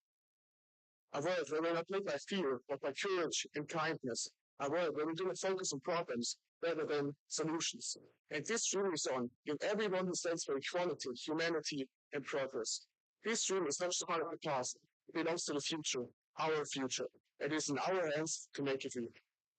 C: A world where we're not led by fear, but by courage and kindness. A world where we do not focus on problems, rather than solutions. And this dream is on in everyone who stands for equality, humanity, and progress. This dream is not just part of the past, it belongs to the future, our future. It is in our hands to make it real.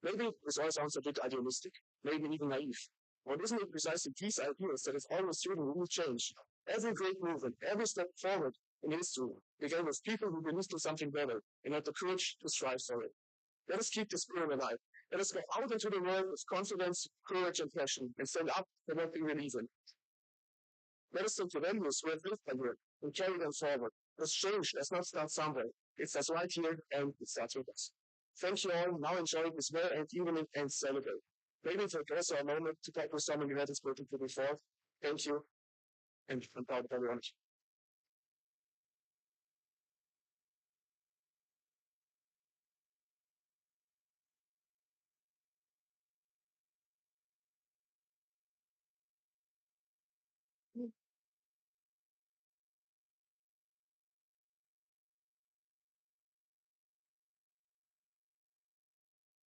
C: Maybe this all sounds a bit idealistic, maybe even naive. But isn't it precisely these ideas that have always driven real change? Every great movement, every step forward in history began with people who believed in something better and had the courage to strive for it. Let us keep the spirit alive. Let us go out into the world with confidence, courage, and passion, and stand up for what we believe in. Let us take the values we have lived by here and carry them forward. This change does not start somewhere. It starts right here, and it starts with us. Thank you all. Now enjoy this well-earned evening and celebrate. Maybe take also a moment to talk with someone you hadn't spoken to before. Thank you, and I'm proud of everyone.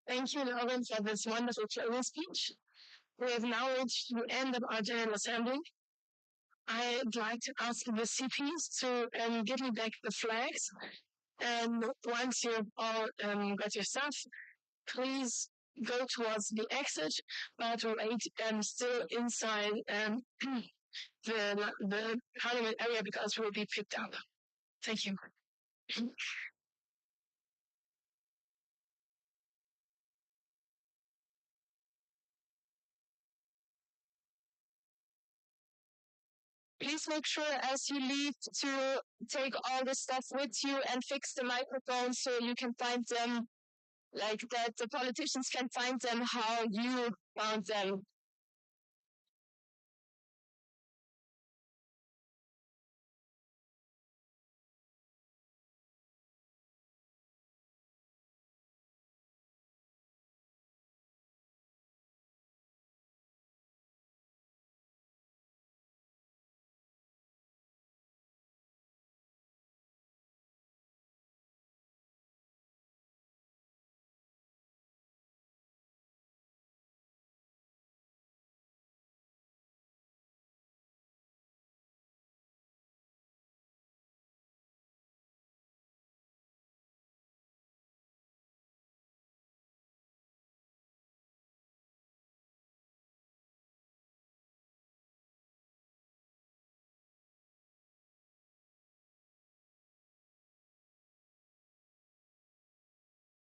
O: Thank you, Lauren, for this wonderful closing speech. We have now reached the end of our General Assembly. I'd like to ask the CPs to give me back the flags. And once you've all got your stuff, please go towards the exit, but wait still inside the parliament area because we'll be picked up. Thank you. Please make sure as you leave to take all the stuff with you and fix the microphones so you can find them, like that the politicians can find them how you found them.